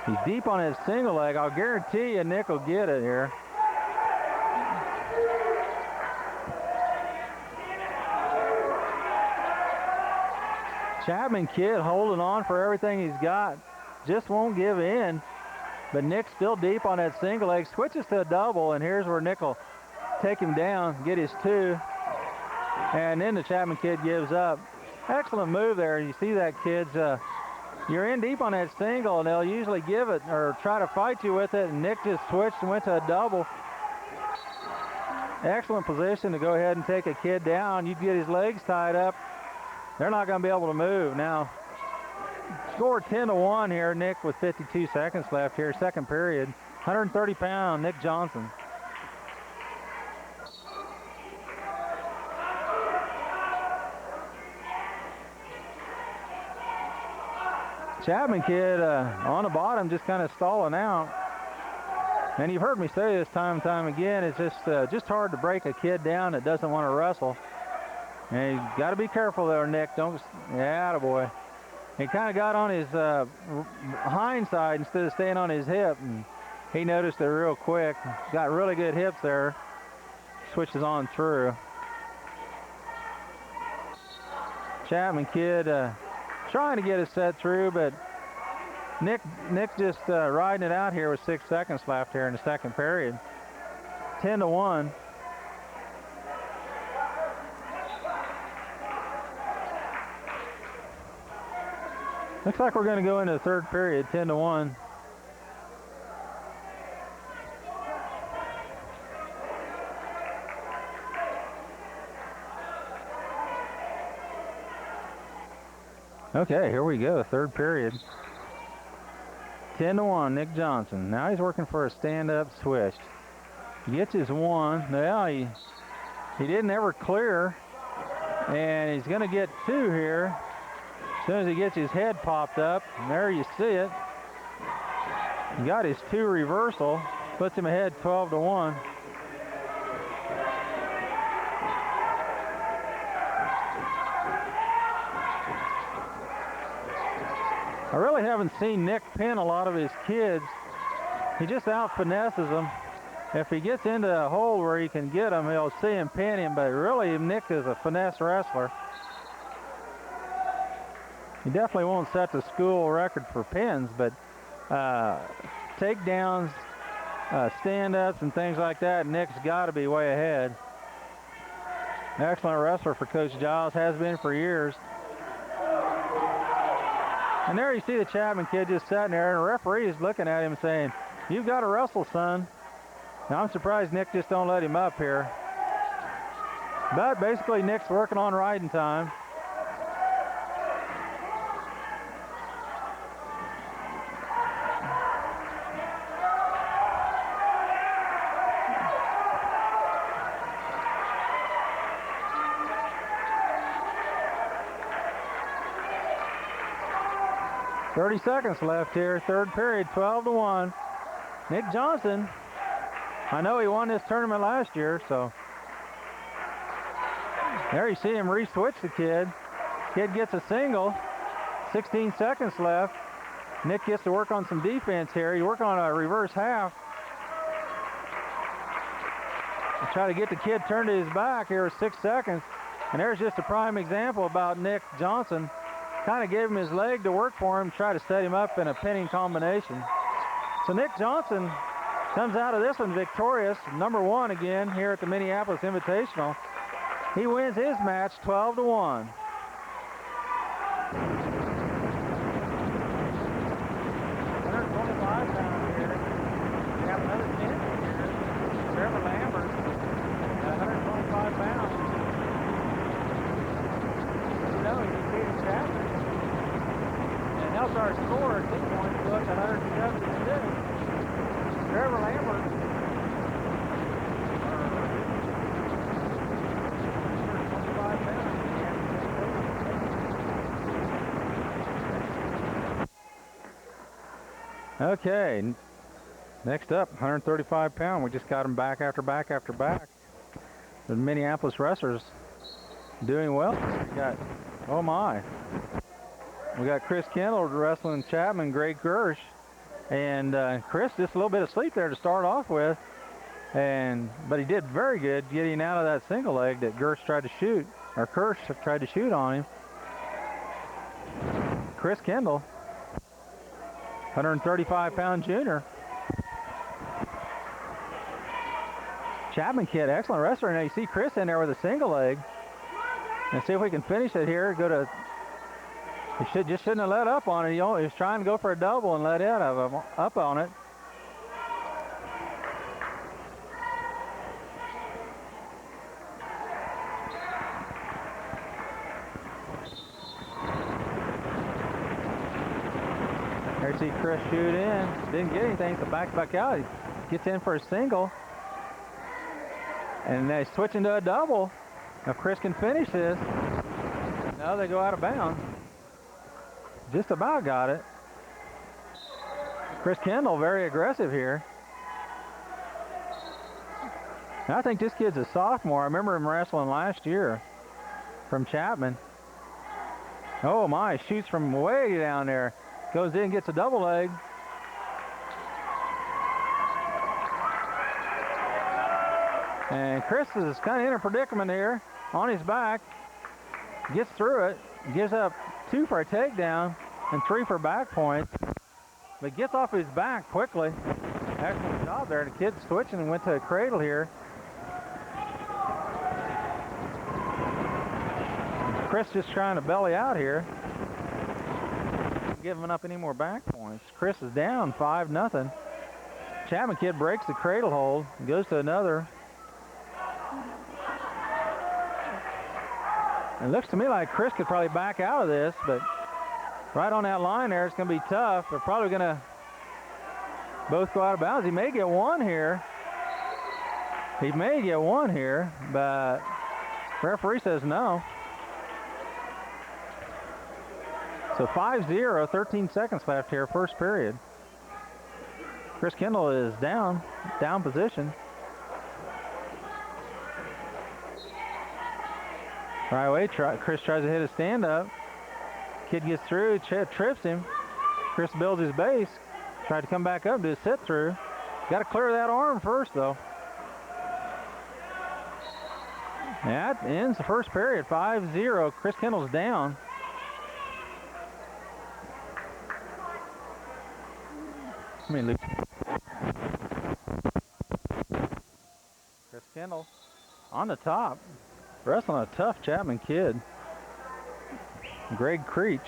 He's deep on his single leg. I'll guarantee you Nick will get it here. Chapman kid holding on for everything he's got. Just won't give in. But Nick's still deep on that single leg. Switches to a double, and here's where Nick will take him down, get his 2. And then the Chapman kid gives up. Excellent move there. You see that, kids. You're in deep on that single, and they'll usually give it or try to fight you with it, and Nick just switched and went to a double. Excellent position to go ahead and take a kid down. You get his legs tied up. They're not going to be able to move. Now, score 10-1 here, Nick, with 52 seconds left here, second period. 130-pound Nick Johnson. Chapman kid on the bottom just kind of stalling out. And you've heard me say this time and time again, it's just hard to break a kid down that doesn't want to wrestle. And you got to be careful there, Nick. Yeah, attaboy. He kind of got on his hind side instead of staying on his hip, and he noticed it real quick. Got really good hips there. Switches on through. Chapman kid trying to get a set through, but Nick's just riding it out here with 6 seconds left here in the second period. 10-1. Looks like we're going to go into the third period, 10-1. Okay, here we go, third period. 10-1, Nick Johnson. Now he's working for a stand-up switch. He gets his one. Now he didn't ever clear, and he's going to get two here. As soon as he gets his head popped up, and there you see it. He got his two reversal, puts him ahead 12-1. I really haven't seen Nick pin a lot of his kids. He just out-finesses them. If he gets into a hole where he can get him, he'll see him pin him, but really Nick is a finesse wrestler. He definitely won't set the school record for pins, but takedowns, stand-ups, and things like that, Nick's got to be way ahead. Excellent wrestler for Coach Giles, has been for years. And there you see the Chapman kid just sitting there, and the referee is looking at him saying, "You've got to wrestle, son." Now, I'm surprised Nick just don't let him up here. But basically, Nick's working on riding time. .30 seconds left here, third period, 12-1. Nick Johnson, I know he won this tournament last year, so. There you see him re-switch the kid. Kid gets a single, 16 seconds left. Nick gets to work on some defense here. He work on a reverse half. Try to get the kid turned to his back here with 6 seconds. And there's just a prime example about Nick Johnson. Kind of gave him his leg to work for him, try to set him up in a pinning combination. So Nick Johnson comes out of this one victorious, number one again here at the Minneapolis Invitational. He wins his match 12-1. Our score at 2 points look 172. Trevor Lambert. Okay, next up, 135 pound. We just got him back after back after back. The Minneapolis wrestlers doing well. We got, oh my. We got Chris Kendall wrestling Chapman, Greg Gersh, and Chris just a little bit of sleep there to start off with, but he did very good getting out of that single leg that Gersh tried to shoot, or Kirsch tried to shoot on him. Chris Kendall, 135-pound junior. Chapman kid, excellent wrestler. Now you see Chris in there with a single leg, and see if we can finish it here. Go to. He shouldn't have let up on it. He was trying to go for a double and let up on it. There you see Chris shoot in. Didn't get anything, so back out. He gets in for a single. And they switch into a double. If Chris can finish this, now they go out of bounds. Just about got it. Chris Kendall, very aggressive here. And I think this kid's a sophomore. I remember him wrestling last year from Chapman. Oh my, shoots from way down there. Goes in, gets a double leg. And Chris is kind of in a predicament here. On his back. Gets through it. Gives up 2 for a takedown and 3 for back points. But gets off his back quickly. Excellent job there. The kid's switching and went to a cradle here. Chris just trying to belly out here. Not giving up any more back points. Chris is down 5-0. Chapman kid breaks the cradle hold. Goes to another. It looks to me like Chris could probably back out of this, but right on that line there, it's going to be tough. They're probably going to both go out of bounds. He may get one here. He may get one here, but referee says no. So 5-0, 13 seconds left here, first period. Chris Kendall is down position. Right away, Chris tries to hit a stand-up. Kid gets through, trips him. Chris builds his base. Tried to come back up, do a sit-through. Got to clear that arm first, though. That ends the first period, 5-0. Chris Kendall's down. Chris Kendall on the top. Wrestling a tough Chapman kid. Greg Creech.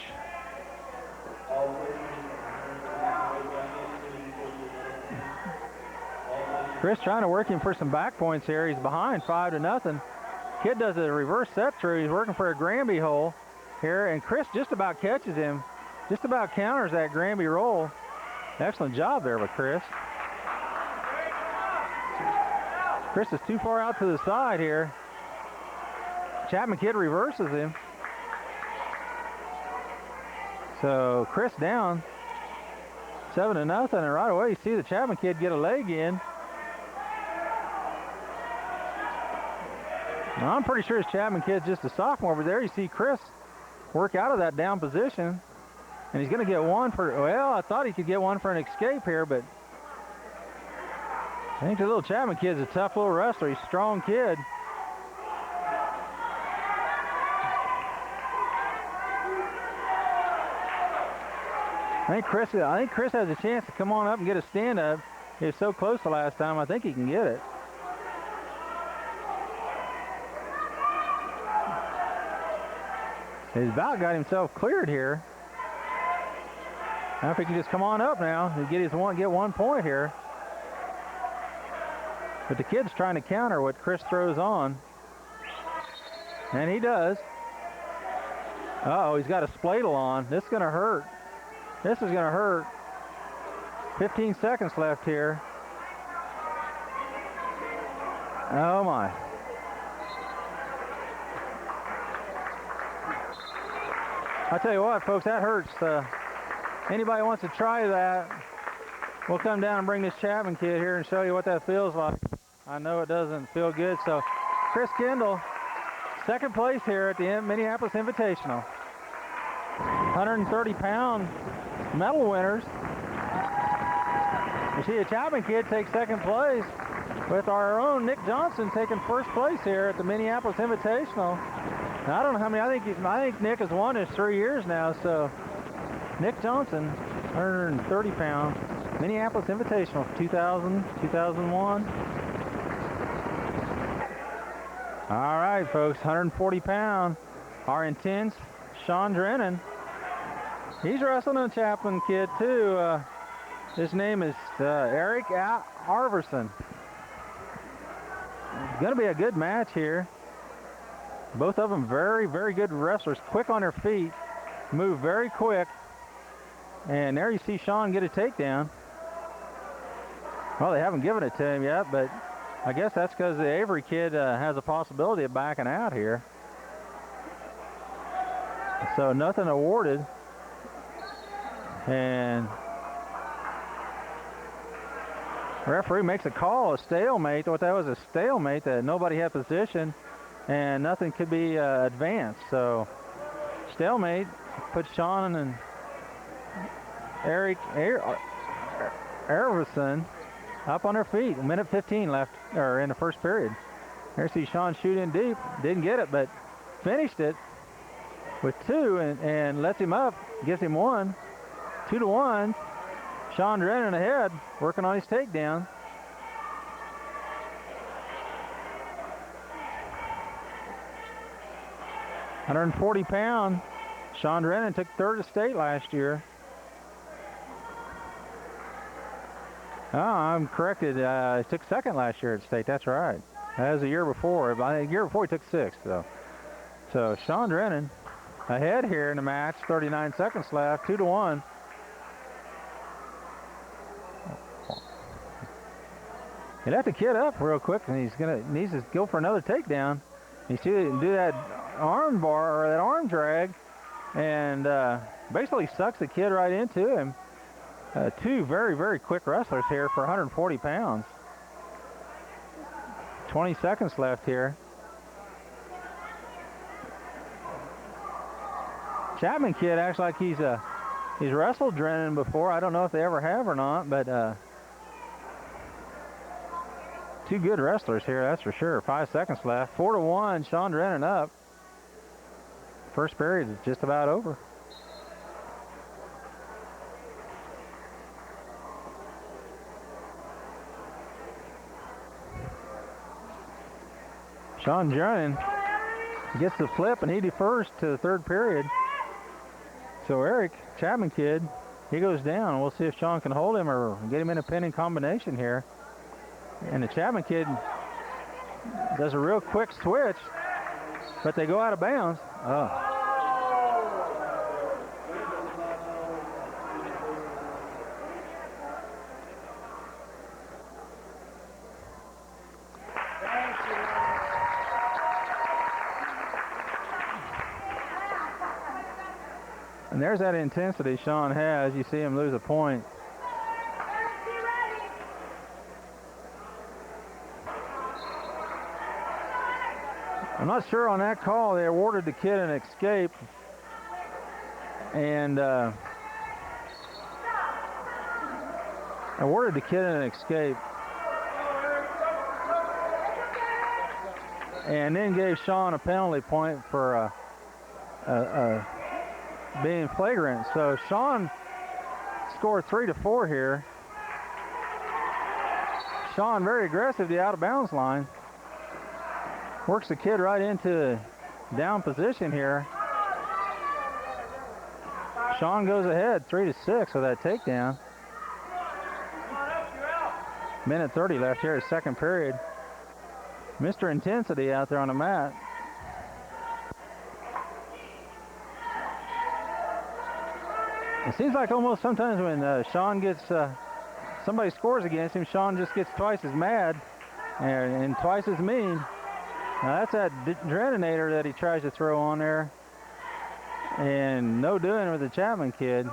Chris trying to work him for some back points here. He's behind 5-0. Kid does a reverse set through. He's working for a Granby hole here, and Chris just about catches him. Just about counters that Granby roll. Excellent job there with Chris. Chris is too far out to the side here. Chapman kid reverses him. So Chris down 7-0, and right away you see the Chapman kid get a leg in. Now, I'm pretty sure this Chapman kid's just a sophomore, but there you see Chris work out of that down position. And he's going to get one for, well, I thought he could get one for an escape here, but I think the little Chapman kid's a tough little wrestler. He's a strong kid. I think Chris has a chance to come on up and get a stand-up. He was so close the last time. I think he can get it. He's about got himself cleared here. Now if he can just come on up now and get 1 point here. But the kid's trying to counter what Chris throws on. And he does. Uh-oh, he's got a spladle on. This is going to hurt. This is going to hurt. 15 seconds left here. Oh my. I tell you what, folks, that hurts. Anybody wants to try that, we'll come down and bring this Chapman kid here and show you what that feels like. I know it doesn't feel good. So Chris Kendall, second place here at the Minneapolis Invitational. 130-pound medal winners. You see a Chapman kid take second place with our own Nick Johnson taking first place here at the Minneapolis Invitational. Now, I don't know how many, I think Nick has won this 3 years now, so Nick Johnson, 130-pound Minneapolis Invitational, 2000, 2001. All right, folks, 140-pound, our intense Sean Drennan. He's wrestling a Chapman kid, too. His name is Eric Arverson. It's going to be a good match here. Both of them very, very good wrestlers, quick on their feet, move very quick. And there you see Sean get a takedown. Well, they haven't given it to him yet, but I guess that's because the Avery kid has a possibility of backing out here. So nothing awarded. And referee makes a call, a stalemate. What that was, a stalemate, that nobody had position and nothing could be advanced. So stalemate, put Sean and Eric Ervison up on their feet. A minute 15 left, or in the first period. There you see Sean shoot in deep. Didn't get it, but finished it with 2 and lets him up. Gives him 1. 2-1. Sean Drennan ahead, working on his takedown. £140. Sean Drennan took 3rd at state last year. Oh, I'm corrected. He took 2nd last year at state. That's right. That was the year before. I think the year before he took 6th. So Sean Drennan ahead here in the match. 39 seconds left. 2-1. He let the kid up real quick, and needs to go for another takedown. You see him do that arm bar or that arm drag, and basically sucks the kid right into him. 2 very, very quick wrestlers here for 140 pounds. 20 seconds left here. Chapman kid acts like he's wrestled Drennan before. I don't know if they ever have or not, but 2 good wrestlers here, that's for sure. 5 seconds left. 4-1, Sean Drennan up. First period is just about over. Sean Drennan gets the flip and he defers to the 3rd period. So Eric Chapman kid, he goes down. We'll see if Sean can hold him or get him in a pinning combination here. And the Chapman kid does a real quick switch, but they go out of bounds. Oh. And there's that intensity Sean has. You see him lose a point. I'm not sure on that call. They awarded the kid an escape. And awarded the kid an escape. And then gave Sean a penalty point for being flagrant. So Sean scored 3-4 here. Sean very aggressive, the out of bounds line. Works the kid right into down position here. Sean goes ahead 3-6 with that takedown. Minute 30 left here, second period. Mr. Intensity out there on the mat. It seems like almost sometimes when Sean gets, somebody scores against him, Sean just gets twice as mad and twice as mean. Now that's that Drenanator that he tries to throw on there. And no doing with the Chapman kid.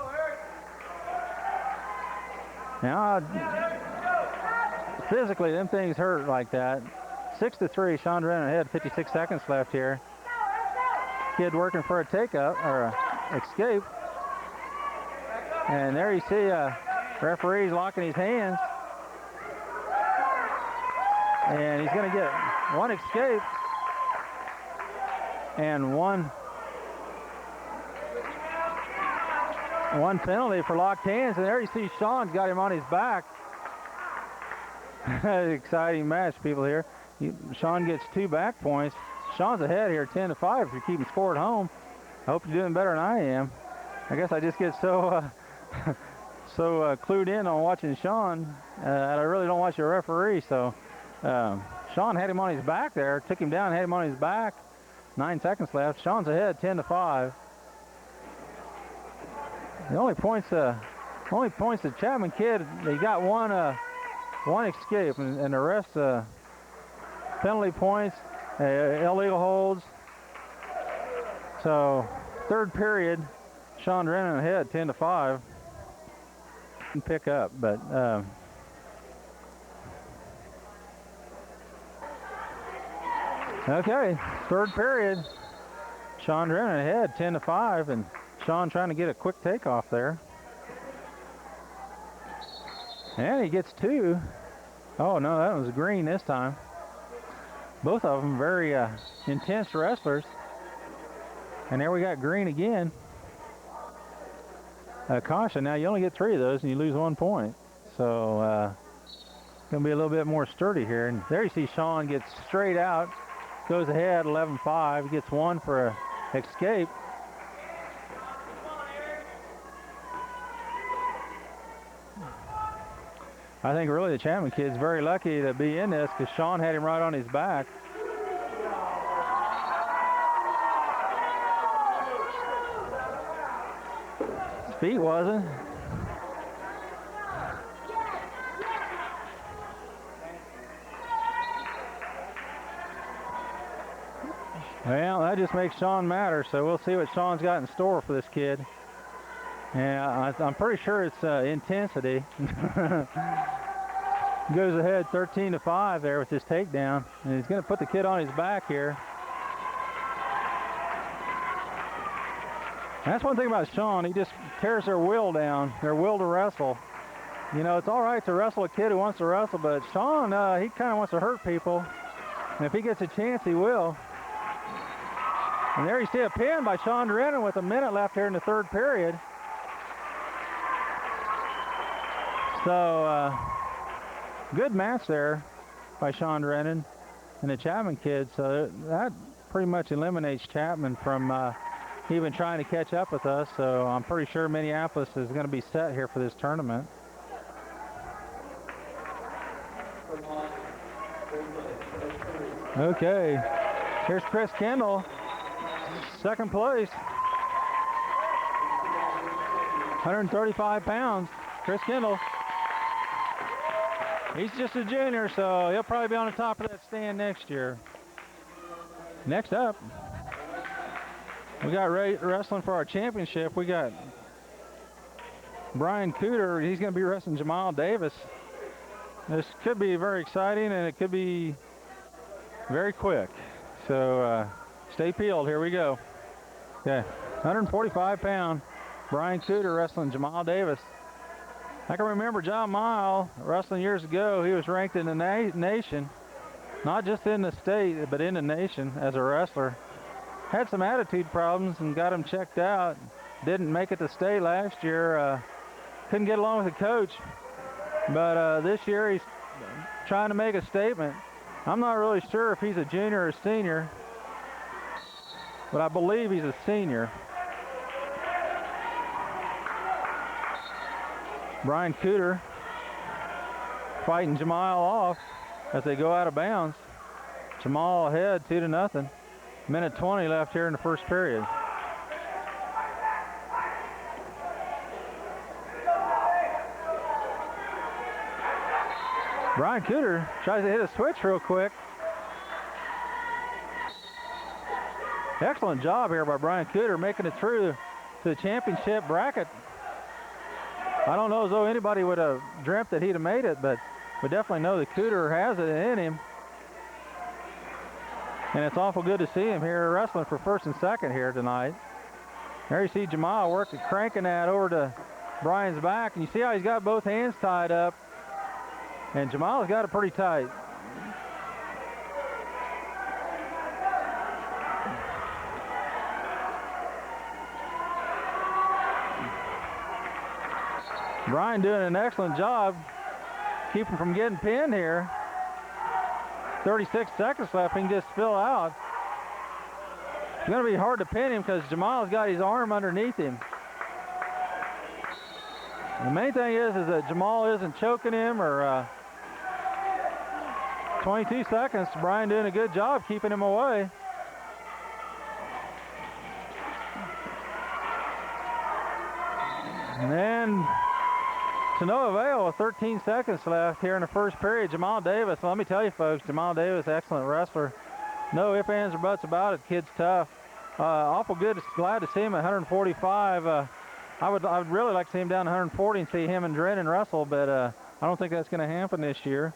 Now, physically, them things hurt like that. 6-3, Sean Drennan ahead, 56 seconds left here. Kid working for a take-up, or a escape. And there you see referee's locking his hands. And he's going to get one escape and one penalty for locked hands. And there you see Sean's got him on his back. Exciting match, people here. Sean gets 2 back points. Sean's ahead here, 10-5 if you're keeping score at home. I hope you're doing better than I am. I guess I just get so clued in on watching Sean that I really don't watch the referee. So Sean had him on his back there, took him down, had him on his back. 9 seconds left. Sean's ahead, 10-5. The only points the Chapman kid, he got one escape, and the rest penalty points, illegal holds. So third period, Sean Drennan ahead, 10-5. Can pick up, but okay, third period, Sean Drennan ahead, 10-5, and Sean trying to get a quick takeoff there. And he gets 2. Oh no, that was green this time. Both of them very intense wrestlers. And there we got green again. Caution. Now you only get 3 of those and you lose 1 point. So going to be a little bit more sturdy here. And there you see Sean gets straight out, goes ahead 11-5, gets 1 for a escape. I think really the Chapman kid's very lucky to be in this because Sean had him right on his back. His feet wasn't. Well, that just makes Sean matter, so we'll see what Sean's got in store for this kid. Yeah, I'm pretty sure it's intensity. Goes ahead 13-5 there with his takedown, and he's going to put the kid on his back here. That's one thing about Sean. He just tears their will down, their will to wrestle. You know, it's all right to wrestle a kid who wants to wrestle, but Sean, he kind of wants to hurt people, and if he gets a chance, he will. And there you see a pin by Sean Drennan with a minute left here in the 3rd period. So, good match there by Sean Drennan and the Chapman kid. So that pretty much eliminates Chapman from even trying to catch up with us. So I'm pretty sure Minneapolis is going to be set here for this tournament. Okay, here's Chris Kendall, 2nd place, 135 pounds. Chris Kendall. He's just a junior, so he'll probably be on the top of that stand next year. Next up, we got wrestling for our championship. We got Brian Cooter. He's going to be wrestling Jamal Davis. This could be very exciting, and it could be very quick. So stay peeled. Here we go. Okay, 145-pound Brian Cooter wrestling Jamal Davis. I can remember John Mile wrestling years ago. He was ranked in the nation, not just in the state, but in the nation as a wrestler. Had some attitude problems and got him checked out. Didn't make it to state last year. Couldn't get along with the coach. But this year he's trying to make a statement. I'm not really sure if he's a junior or a senior, but I believe he's a senior. Brian Cooter fighting Jamal off as they go out of bounds. Jamal ahead 2-0. Minute 20 left here in the 1st period. Brian Cooter tries to hit a switch real quick. Excellent job here by Brian Cooter making it through to the championship bracket. I don't know as though anybody would have dreamt that he'd have made it, but we definitely know that Cooter has it in him. And it's awful good to see him here wrestling for 1st and 2nd here tonight. There you see Jamal cranking that over to Brian's back, and you see how he's got both hands tied up. And Jamal's got it pretty tight. Brian doing an excellent job keeping from getting pinned here. 36 seconds left, he can just spill out. It's going to be hard to pin him because Jamal's got his arm underneath him. The main thing is that Jamal isn't choking him or 22 seconds. Brian doing a good job keeping him away. And then to no avail with 13 seconds left here in the 1st period. Jamal Davis, let me tell you folks, Jamal Davis, excellent wrestler. No ifs, ands, or buts about it. Kid's tough. Awful good. Glad to see him at 145. I would really like to see him down to 140 and see him and Drennan wrestle, but I don't think that's going to happen this year.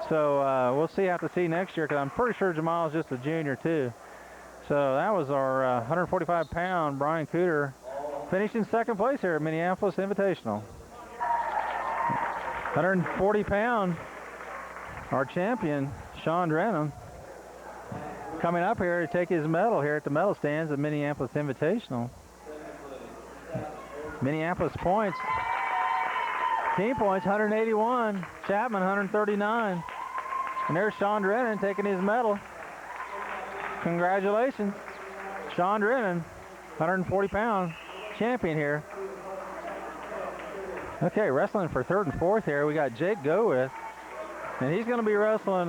So we'll have to see next year because I'm pretty sure Jamal's just a junior too. So that was our 145-pound Brian Cooter finishing second place here at Minneapolis Invitational. 140-pound, our champion, Sean Drenham, coming up here to take his medal here at the medal stands at Minneapolis Invitational. Minneapolis points, team points, 181. Chapman, 139. And there's Sean Drennan taking his medal. Congratulations, Sean Drennan, 140-pound champion here. Okay, wrestling for third and fourth here, we got Jake Gowith. And he's going to be wrestling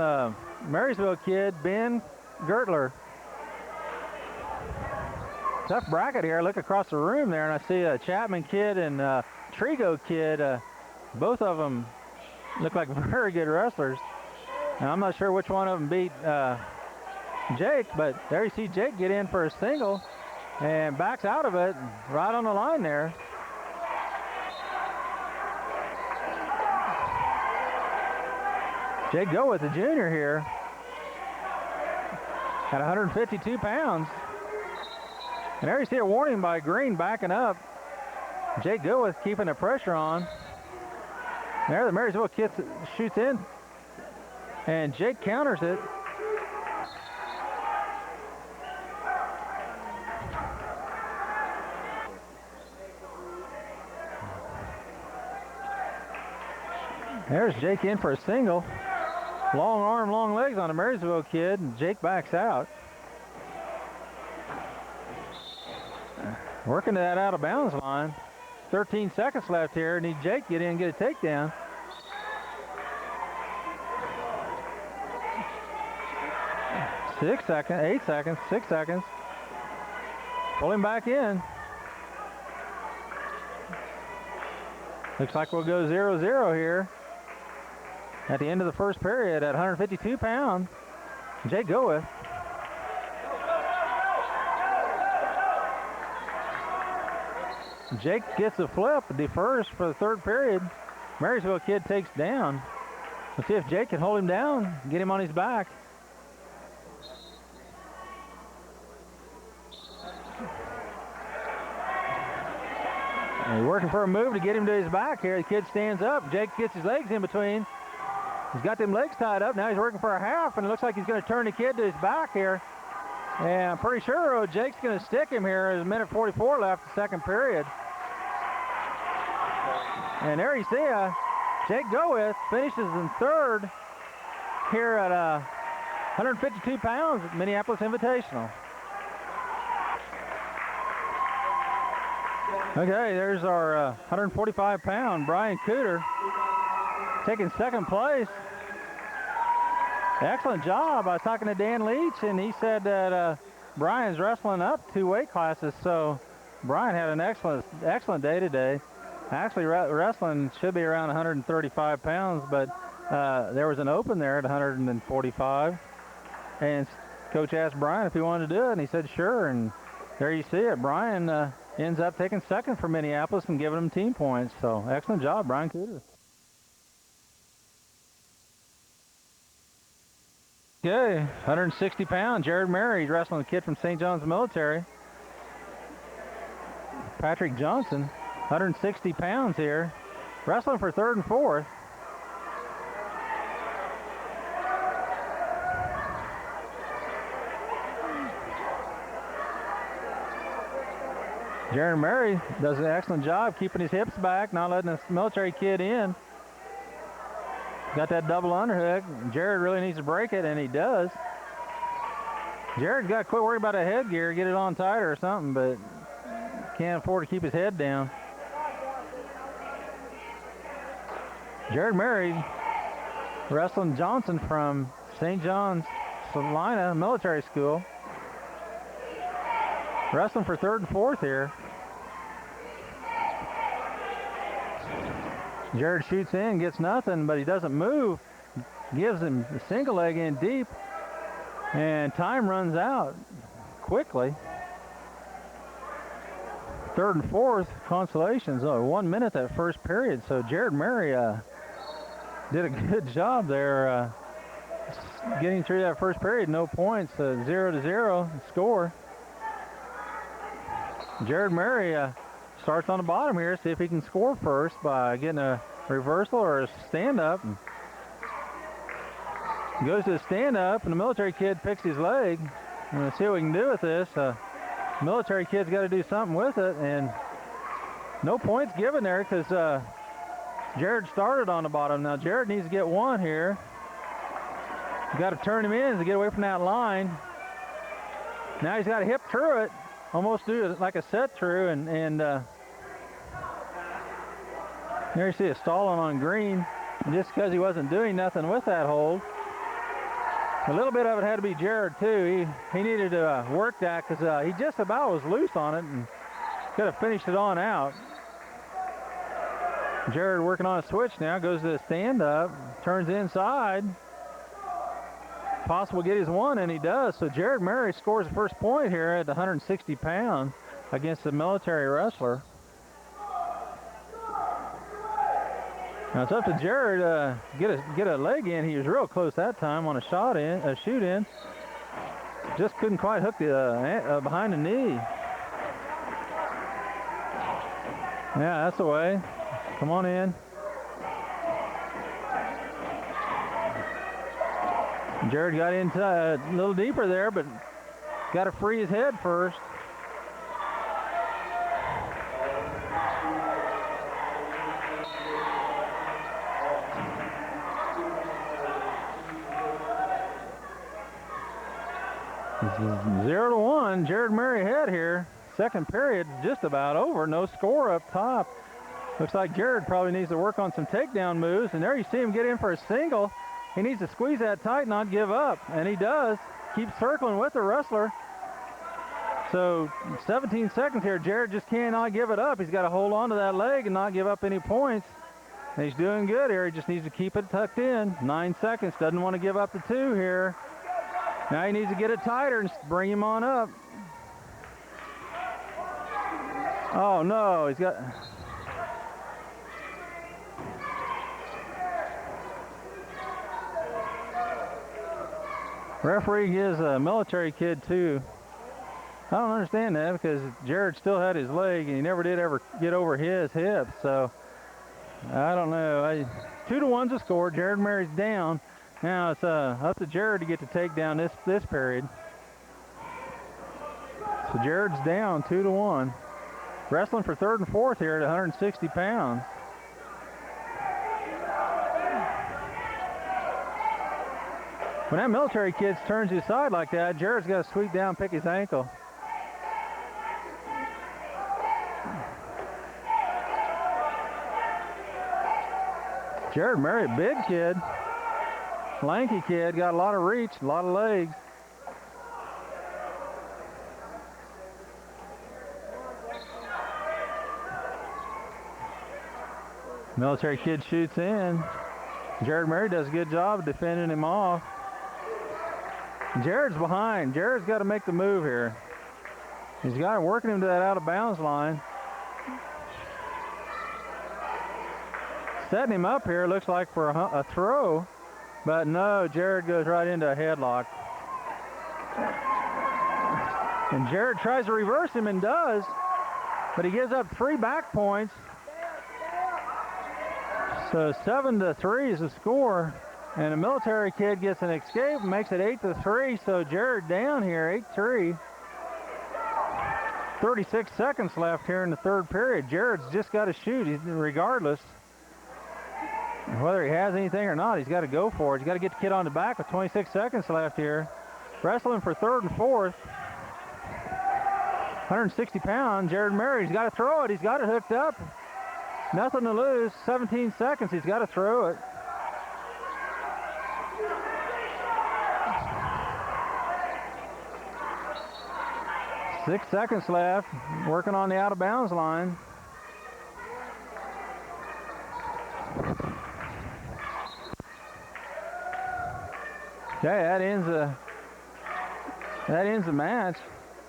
Marysville kid, Ben Gertler. Tough bracket here. I look across the room there, and I see a Chapman kid and Trigo kid. Both of them look like very good wrestlers. And I'm not sure which one of them beat Jake, but there you see Jake get in for a single and backs out of it right on the line there. Jake Gowith, the junior here, at 152 pounds. And there you see a warning by Green backing up. Jake Gowith keeping the pressure on. There the Marysville kid shoots in, and Jake counters it. There's Jake in for a single. Long arm, long legs on a Marysville kid, and Jake backs out. Working to that out of bounds line. 13 seconds left here. Need Jake to get in and get a takedown. Six seconds, 8 seconds, 6 seconds. Pull him back in. Looks like we'll go 0-0 here at the end of the first period at 152 pounds. Jake Gowith. Jake gets a flip, defers for the third period. Marysville kid takes down. Let's see if Jake can hold him down, get him on his back. And he's working for a move to get him to his back here. The kid stands up. Jake gets his legs in between. He's got them legs tied up. Now he's working for a half, and it looks like he's going to turn the kid to his back here. And I'm pretty sure Jake's going to stick him here. There's a minute 44 left, the second period. And there you see Jake Gowith finishes in third here at 152 pounds at Minneapolis Invitational. Okay, there's our 145-pound Brian Cooter taking second place. Excellent job. I was talking to Dan Leach, and he said that Brian's wrestling up 2 weight classes, so Brian had an excellent day today. Actually, wrestling should be around 135 pounds, but there was an open there at 145, and Coach asked Brian if he wanted to do it, and he said sure, and there you see it. Brian ends up taking second for Minneapolis and giving them team points, so excellent job, Brian Cooter. Okay, 160 pounds, Jared Mary, wrestling a kid from St. John's Military. Patrick Johnson, 160 pounds here, wrestling for third and fourth. Jared Mary does an excellent job keeping his hips back, not letting this military kid in. Got that double underhook. Jared really needs to break it, and he does. Jared's got to quit worrying about a headgear, get it on tighter or something, but can't afford to keep his head down. Jared Mary wrestling Johnson from St. John's Salina Military School. Wrestling for third and fourth here. Jared shoots in, gets nothing, but he doesn't move. Gives him the single leg in deep, and time runs out quickly. Third and fourth, consolations. 1 minute that first period, so Jared Murray did a good job there getting through that first period. No points, 0-0 score. Jared Murray starts on the bottom here, see if he can score first by getting a reversal or a stand-up. Goes to the stand-up, and the military kid picks his leg. Let's see what we can do with this. Military kid's got to do something with it, and no points given there because Jared started on the bottom. Now Jared needs to get one here. Got to turn him in to get away from that line. Now he's got to hip through it, almost do it like a set through, and there you see it stalling on green, just because he wasn't doing nothing with that hold. A little bit of it had to be Jared too. He needed to work that because he just about was loose on it and could have finished it on out. Jared working on a switch now, goes to the stand-up, turns inside. Possible get his one, and he does. So Jared Murray scores the first point here at 160 pounds against the military wrestler. Now it's up to Jared to get a leg in. He was real close that time on a shoot in. Just couldn't quite hook the behind the knee. Yeah, that's the way. Come on in. Jared got into a little deeper there, but got to free his head first. This is 0-1. Jared Murray ahead here. Second period just about over. No score up top. Looks like Jared probably needs to work on some takedown moves. And there you see him get in for a single. He needs to squeeze that tight, not give up. And he does. Keeps circling with the wrestler. So 17 seconds here. Jared just cannot give it up. He's got to hold on to that leg and not give up any points. And he's doing good here. He just needs to keep it tucked in. 9 seconds. Doesn't want to give up the 2 here. Now he needs to get it tighter and bring him on up. Oh no, he's got... Referee gives a military kid 2. I don't understand that because Jared still had his leg and he never did ever get over his hip. So I don't know. 2-1's the score. Jared Murray's down. Now it's up to Jared to get the takedown this period. So Jared's down 2-1. Wrestling for third and fourth here at 160 pounds. When that military kid turns his side like that, Jared's got to sweep down, pick his ankle. Jared Murray, big kid. Lanky kid, got a lot of reach, a lot of legs. Military kid shoots in. Jared Murray does a good job of defending him off. Jared's behind. Jared's got to make the move here. He's got him working him to that out of bounds line. Setting him up here, looks like for a throw. But no, Jared goes right into a headlock. And Jared tries to reverse him and does, but he gives up 3 back points. So 7-3 is the score. And the military kid gets an escape and makes it 8-3. So Jared down here, 8-3. 36 seconds left here in the third period. Jared's just got to shoot, regardless. Whether he has anything or not, he's got to go for it. He's got to get the kid on the back with 26 seconds left here. Wrestling for third and fourth. 160 pounds, Jared Murray. He's got to throw it. He's got it hooked up. Nothing to lose. 17 seconds. He's got to throw it. Six seconds left. Working on the out of bounds line. Okay, that ends the match.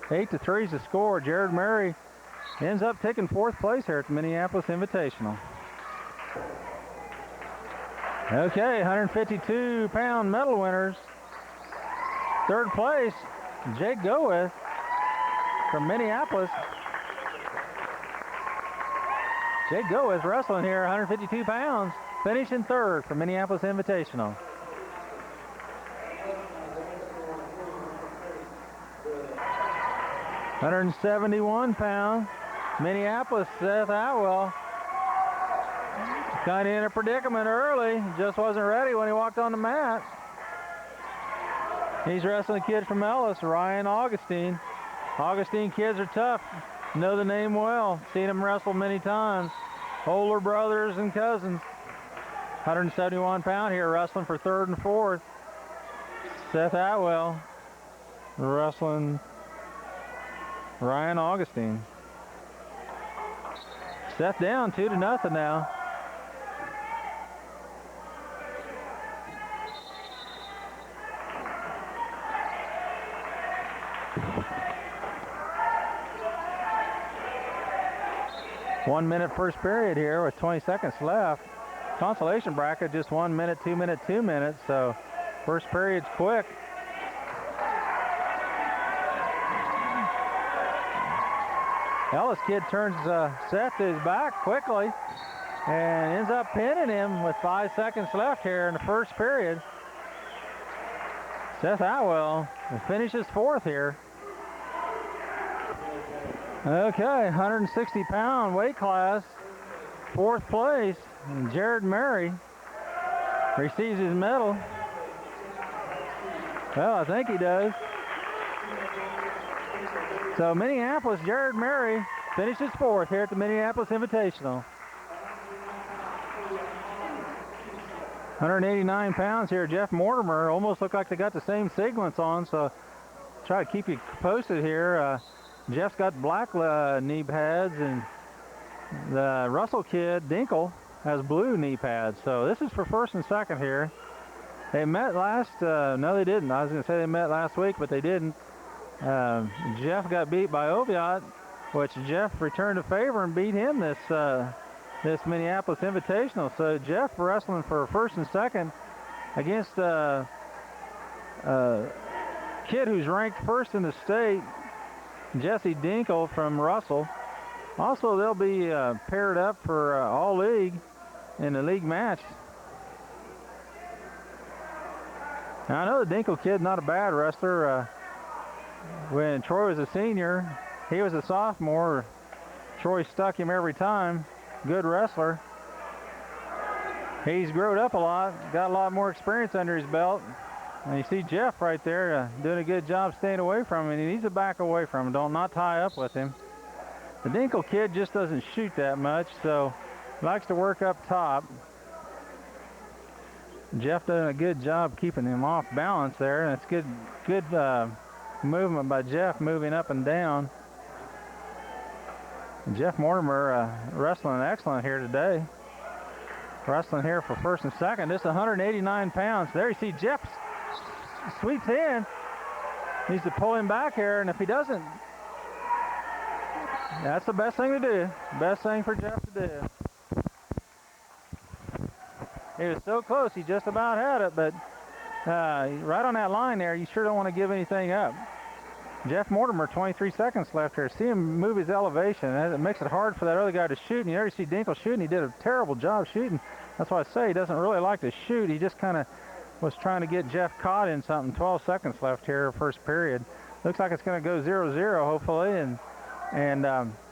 8-3 is the score. Jared Murray ends up taking fourth place here at the Minneapolis Invitational. Okay, 152-pound medal winners. Third place, Jake Goeth from Minneapolis. Jake Go is wrestling here, 152 pounds, finishing third for Minneapolis Invitational. £171, Minneapolis, Seth Atwell. Kind of in a predicament early, just wasn't ready when he walked on the mat. He's wrestling a kid from Ellis, Ryan Augustine. Augustine kids are tough, know the name well, seen him wrestle many times. Older brothers and cousins. 171 pound here, wrestling for third and fourth. Seth Atwell wrestling Ryan Augustine. Seth down 2-0 now. One minute first period here with 20 seconds left. Consolation bracket just 1 minute, 2 minute, 2 minutes. So first period's quick. Ellis kid turns Seth to his back quickly and ends up pinning him with 5 seconds left here in the first period. Seth Atwell finishes fourth here. Okay, 160 pound weight class, fourth place. And Jared Murray receives his medal. Well, I think he does. So Minneapolis, Jared Murray finishes fourth here at the Minneapolis Invitational. 189 pounds here. Jeff Mortimer almost looked like they got the same sequence on, so try to keep you posted here. Jeff's got black knee pads, and the Russell kid, Dinkle, has blue knee pads. So this is for first and second here. They met last, no they didn't. I was going to say they met last week, but they didn't. Jeff got beat by Oviatt, which Jeff returned a favor and beat him this Minneapolis Invitational. So Jeff wrestling for first and second against a kid who's ranked first in the state, Jesse Dinkle from Russell. Also, they'll be paired up for all league in the league match. Now, I know the Dinkle kid not a bad wrestler. When Troy was a senior, he was a sophomore. Troy stuck him every time. Good wrestler. He's grown up a lot, got a lot more experience under his belt. And you see Jeff right there doing a good job staying away from him. He needs to back away from him. Don't not tie up with him. The Dinkle kid just doesn't shoot that much, so likes to work up top. Jeff doing a good job keeping him off balance there, and it's good movement by Jeff, moving up and down. And Jeff Mortimer wrestling excellent here today. Wrestling here for first and second. This is 189 pounds. There you see Jeff sweeps in. Needs to pull him back here, and if he doesn't, that's the best thing to do. Best thing for Jeff to do. He was so close, he just about had it, but right on that line there, you sure don't want to give anything up. Jeff Mortimer, 23 seconds left here. See him move his elevation. It makes it hard for that other guy to shoot, and you already see Dinkle shooting. He did a terrible job shooting. That's why I say he doesn't really like to shoot. He just kind of was trying to get Jeff caught in something. 12 seconds left here, first period. Looks like it's going to go 0-0, hopefully, and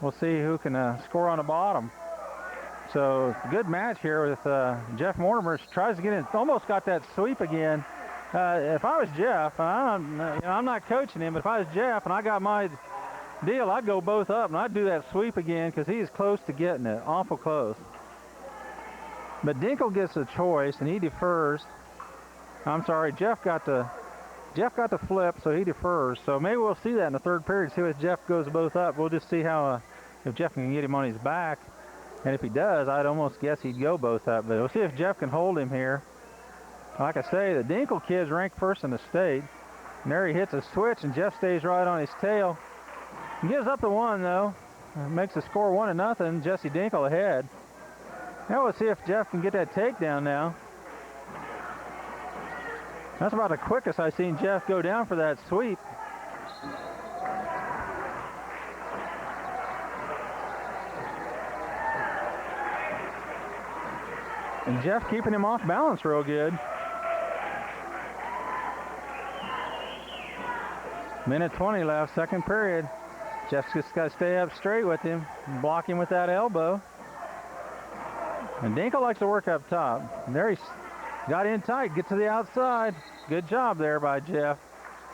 we'll see who can score on the bottom. So good match here with Jeff Mortimer. Tries to get in, almost got that sweep again. If I was Jeff, I'm not coaching him, but if I was Jeff and I got my deal, I'd go both up and I'd do that sweep again because he's close to getting it, awful close. But Dinkle gets a choice and he defers. I'm sorry, Jeff got the flip, so he defers. So maybe we'll see that in the third period, see if Jeff goes both up. We'll just see how if Jeff can get him on his back. And if he does, I'd almost guess he'd go both up. But we'll see if Jeff can hold him here. Like I say, the Dinkle kid's ranked first in the state. And there he hits a switch, and Jeff stays right on his tail. He gives up the one, though. Makes the score 1-0. Jesse Dinkle ahead. Now we'll see if Jeff can get that takedown now. That's about the quickest I've seen Jeff go down for that sweep. And Jeff keeping him off balance real good. Minute 20 left, second period. Jeff's just got to stay up straight with him, block him with that elbow. And Dinkle likes to work up top. And there he's got in tight, get to the outside. Good job there by Jeff,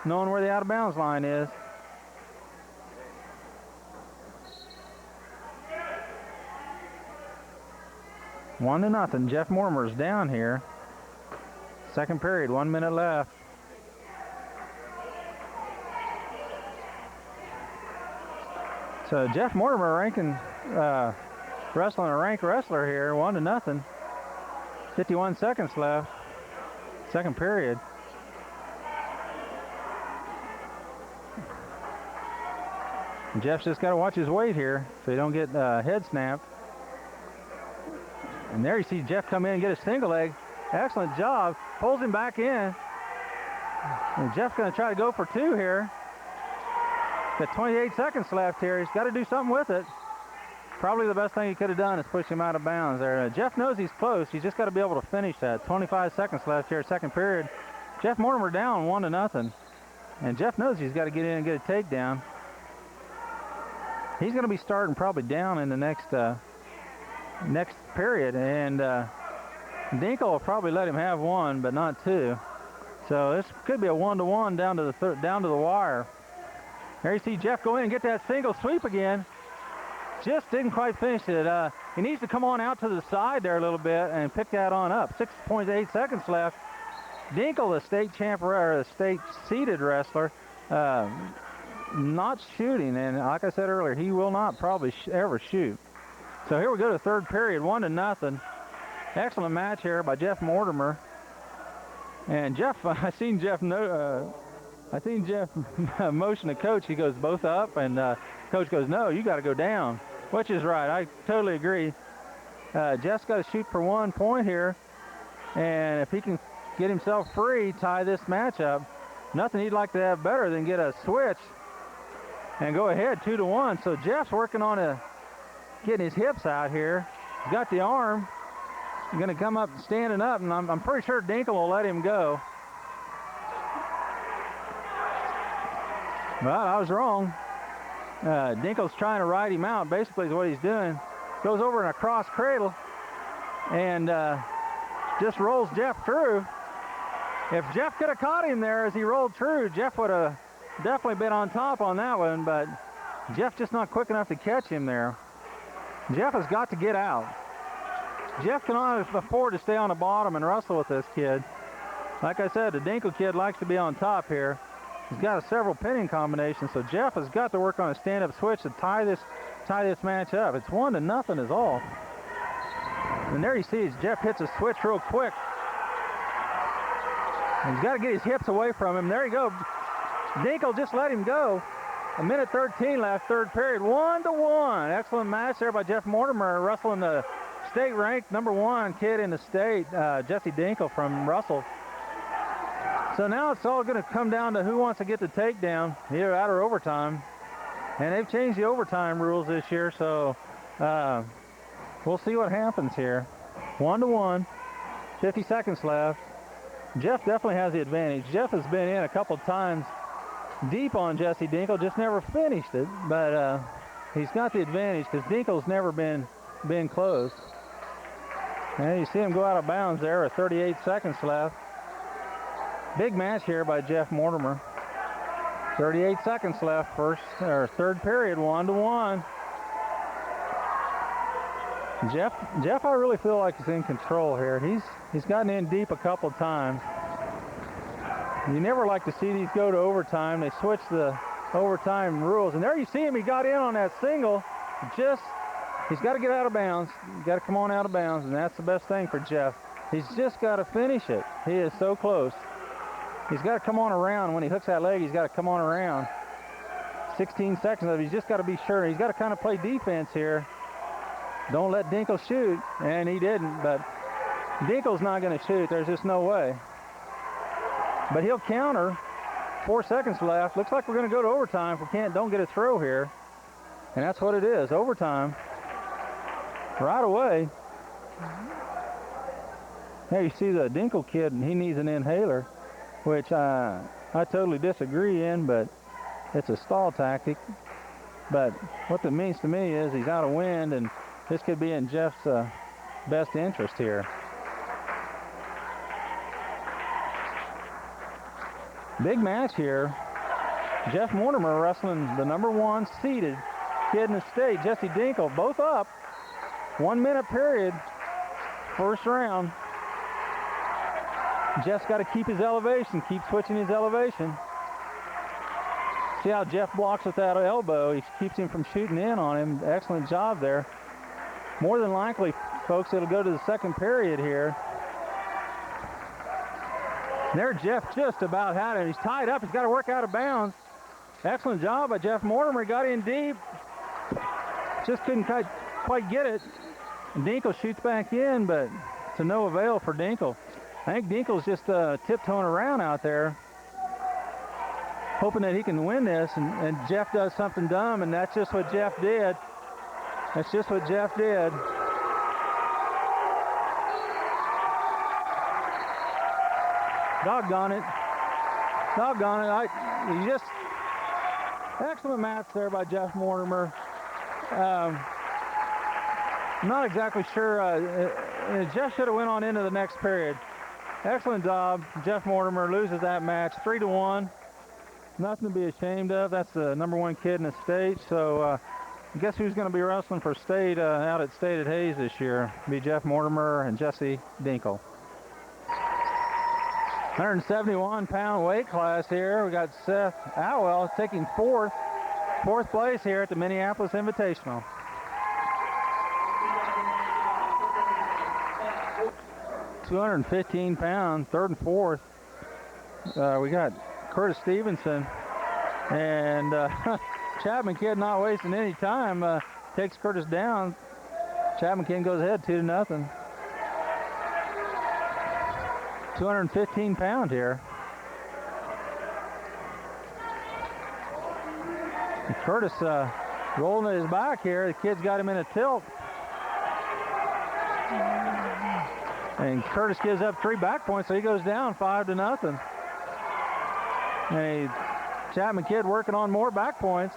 knowing where the out of bounds line is. One to nothing. Jeff Mortimer's down here. Second period, 1 minute left. So Jeff Mortimer wrestling a ranked wrestler here, 1 to nothing. 51 seconds left. Second period. And Jeff's just got to watch his weight here so he don't get head snapped. And there you see Jeff come in and get a single leg. Excellent job. Pulls him back in. And Jeff's going to try to go for 2 here. Got 28 seconds left here. He's got to do something with it. Probably the best thing he could have done is push him out of bounds there. Jeff knows he's close. He's just got to be able to finish that. 25 seconds left here, second period. Jeff Mortimer down 1 to nothing. And Jeff knows he's got to get in and get a takedown. He's going to be starting probably down in the next period. And Dinkle will probably let him have 1, but not 2. So this could be a 1-to-1 down to the wire. There you see Jeff go in and get that single sweep again. Just didn't quite finish it. He needs to come on out to the side there a little bit and pick that on up. 6.8 seconds left. Dinkle, the state champ or the state seeded wrestler, not shooting. And like I said earlier, he will not probably ever shoot. So here we go to third period, 1 to nothing. Excellent match here by Jeff Mortimer. And Jeff, I seen Jeff motion to coach. He goes both up, and coach goes, no, you got to go down, which is right. I totally agree. Jeff's got to shoot for 1 point here, and if he can get himself free, tie this match up, nothing he'd like to have better than get a switch and go ahead 2-1. So Jeff's working on getting his hips out here. He's got the arm. He's going to come up standing up, and I'm pretty sure Dinkle will let him go. Well, I was wrong. Dinkle's trying to ride him out, basically is what he's doing. Goes over in a cross cradle and just rolls Jeff through. If Jeff could have caught him there as he rolled through, Jeff would have definitely been on top on that one, but Jeff just not quick enough to catch him there. Jeff has got to get out. Jeff cannot afford to stay on the bottom and wrestle with this kid. Like I said, the Dinkle kid likes to be on top here. He's got several pinning combinations, so Jeff has got to work on a stand-up switch to tie this match up. It's 1 to nothing is all. And there you see Jeff hits a switch real quick. And he's got to get his hips away from him. There you go. Dinkle just let him go. 1:13 left, third period, 1-1. Excellent match there by Jeff Mortimer, wrestling the state-ranked #1 kid in the state, Jesse Dinkle from Russell. So now it's all going to come down to who wants to get the takedown, either out or overtime. And they've changed the overtime rules this year, so we'll see what happens here. 1-1, 50 seconds left. Jeff definitely has the advantage. Jeff has been in a couple times deep on Jesse Dinkle, just never finished it, but he's got the advantage because Dinkle's never been closed. And you see him go out of bounds there with 38 seconds left. Big match here by Jeff Mortimer. 38 seconds left, third period, 1-1. Jeff, I really feel like he's in control here. He's gotten in deep a couple times. You never like to see these go to overtime. They switch the overtime rules. And there you see him, he got in on that single. He's got to get out of bounds. He's got to come on out of bounds, and that's the best thing for Jeff. He's just got to finish it. He is so close. He's got to come on around. When he hooks that leg, he's got to come on around. 16 seconds of it. He's just got to be sure. He's got to kind of play defense here. Don't let Dinkle shoot, and he didn't, but Dinkle's not going to shoot. There's just no way. But he'll counter. 4 seconds left. Looks like we're going to go to overtime if we don't get a throw here. And that's what it is, overtime. Right away. Hey, you see the Dinkle kid, he needs an inhaler, which I totally disagree in, but it's a stall tactic. But what that means to me is he's out of wind, and this could be in Jeff's best interest here. Big match here. Jeff Mortimer wrestling the #1 seeded kid in the state, Jesse Dinkle, both up. 1 minute period, first round. Jeff's got to keep his elevation, keep switching his elevation. See how Jeff blocks with that elbow. He keeps him from shooting in on him. Excellent job there. More than likely, folks, it'll go to the second period here. There, Jeff just about had him. He's tied up. He's got to work out of bounds. Excellent job by Jeff Mortimer. Got in deep. Just couldn't quite get it. And Dinkle shoots back in, but to no avail for Dinkle. I think Dinkle's just tiptoeing around out there, hoping that he can win this, and Jeff does something dumb, and that's just what Jeff did. That's just what Jeff did. Doggone it. Doggone it. He just, excellent match there by Jeff Mortimer. I'm not exactly sure. Jeff should have went on into the next period. Excellent job. Jeff Mortimer loses that match 3-1. Nothing to be ashamed of. That's the #1 kid in the state. So guess who's going to be wrestling for state out at State at Hayes this year? It'll be Jeff Mortimer and Jesse Dinkle. 171-pound weight class here. We got Seth Atwell taking fourth place here at the Minneapolis Invitational. $215, third and fourth. We got Curtis Stevenson, and Chapman kid not wasting any time, takes Curtis down. Chapman kid goes ahead 2-0. 215-pound here. And Curtis rolling at his back here. The kid's got him in a tilt. And Curtis gives up 3 back points, so he goes down 5-0. And Chapman kid working on more back points.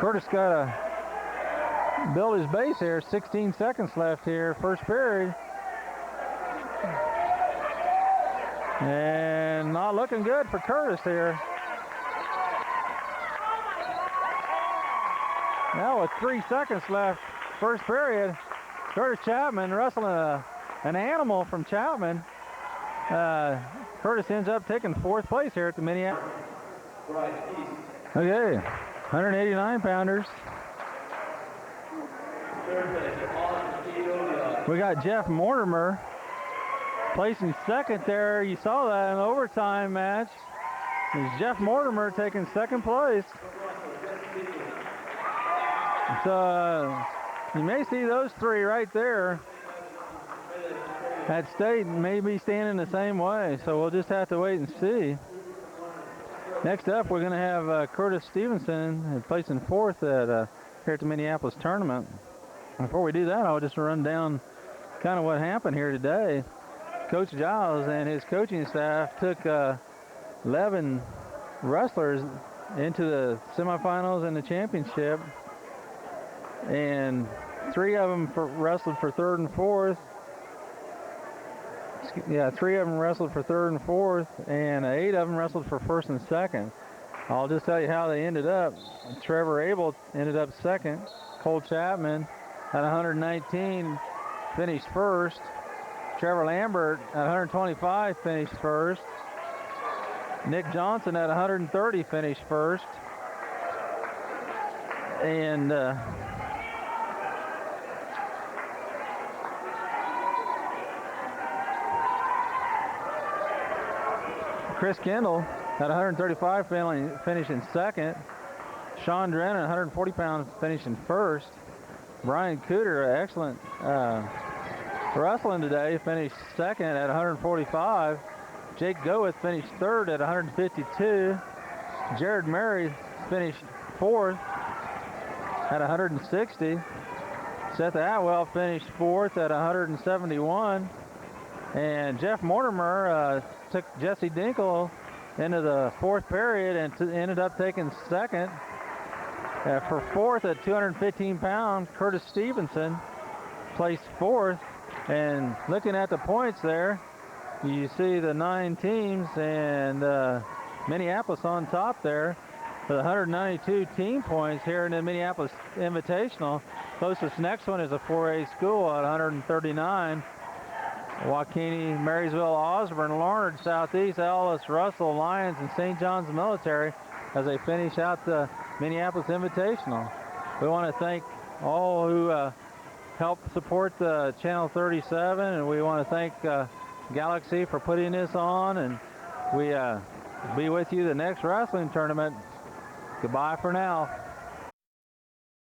Curtis got to build his base here. 16 seconds left here, first period. And not looking good for Curtis here. Now with 3 seconds left, first period, Curtis Chapman wrestling an animal from Chapman. Curtis ends up taking 4th place here at the Minneapolis. Okay, 189-pounders. We got Jeff Mortimer placing 2nd there. You saw that in the overtime match. It's Jeff Mortimer taking 2nd place. So you may see those 3 right there at State, may be standing the same way. So we'll just have to wait and see. Next up, we're going to have Curtis Stevenson placing 4th here at the Minneapolis tournament. Before we do that, I'll just run down kind of what happened here today. Coach Giles and his coaching staff took 11 wrestlers into the semifinals and the championship, and 3 of them wrestled for 3rd and 4th. Yeah, 3 of them wrestled for 3rd and 4th, and 8 of them wrestled for 1st and 2nd. I'll just tell you how they ended up. Trevor Abel ended up 2nd. Cole Chapman at 119 finished 1st. Trevor Lambert at 125 finished 1st. Nick Johnson at 130 finished 1st. And Chris Kendall at 135 finishing 2nd. Sean Drennan, 140 pounds, finishing 1st. Brian Cooter, excellent wrestling today, finished 2nd at 145. Jake Goeth finished 3rd at 152. Jared Murray finished 4th. at 160. Seth Atwell finished 4th at 171. And Jeff Mortimer took Jesse Dinkle into the 4th period and ended up taking 2nd. For 4th at 215 pounds, Curtis Stevenson placed 4th. And looking at the points there, you see the 9 teams and Minneapolis on top there with 192 team points here in the Minneapolis Invitational. Closest next one is a 4A school at 139. Waukene, Marysville, Osborne, Larned, Southeast, Ellis, Russell, Lyons, and St. John's Military as they finish out the Minneapolis Invitational. We want to thank all who helped support the Channel 37, and we want to thank Galaxy for putting this on, and we be with you the next wrestling tournament. Goodbye for now.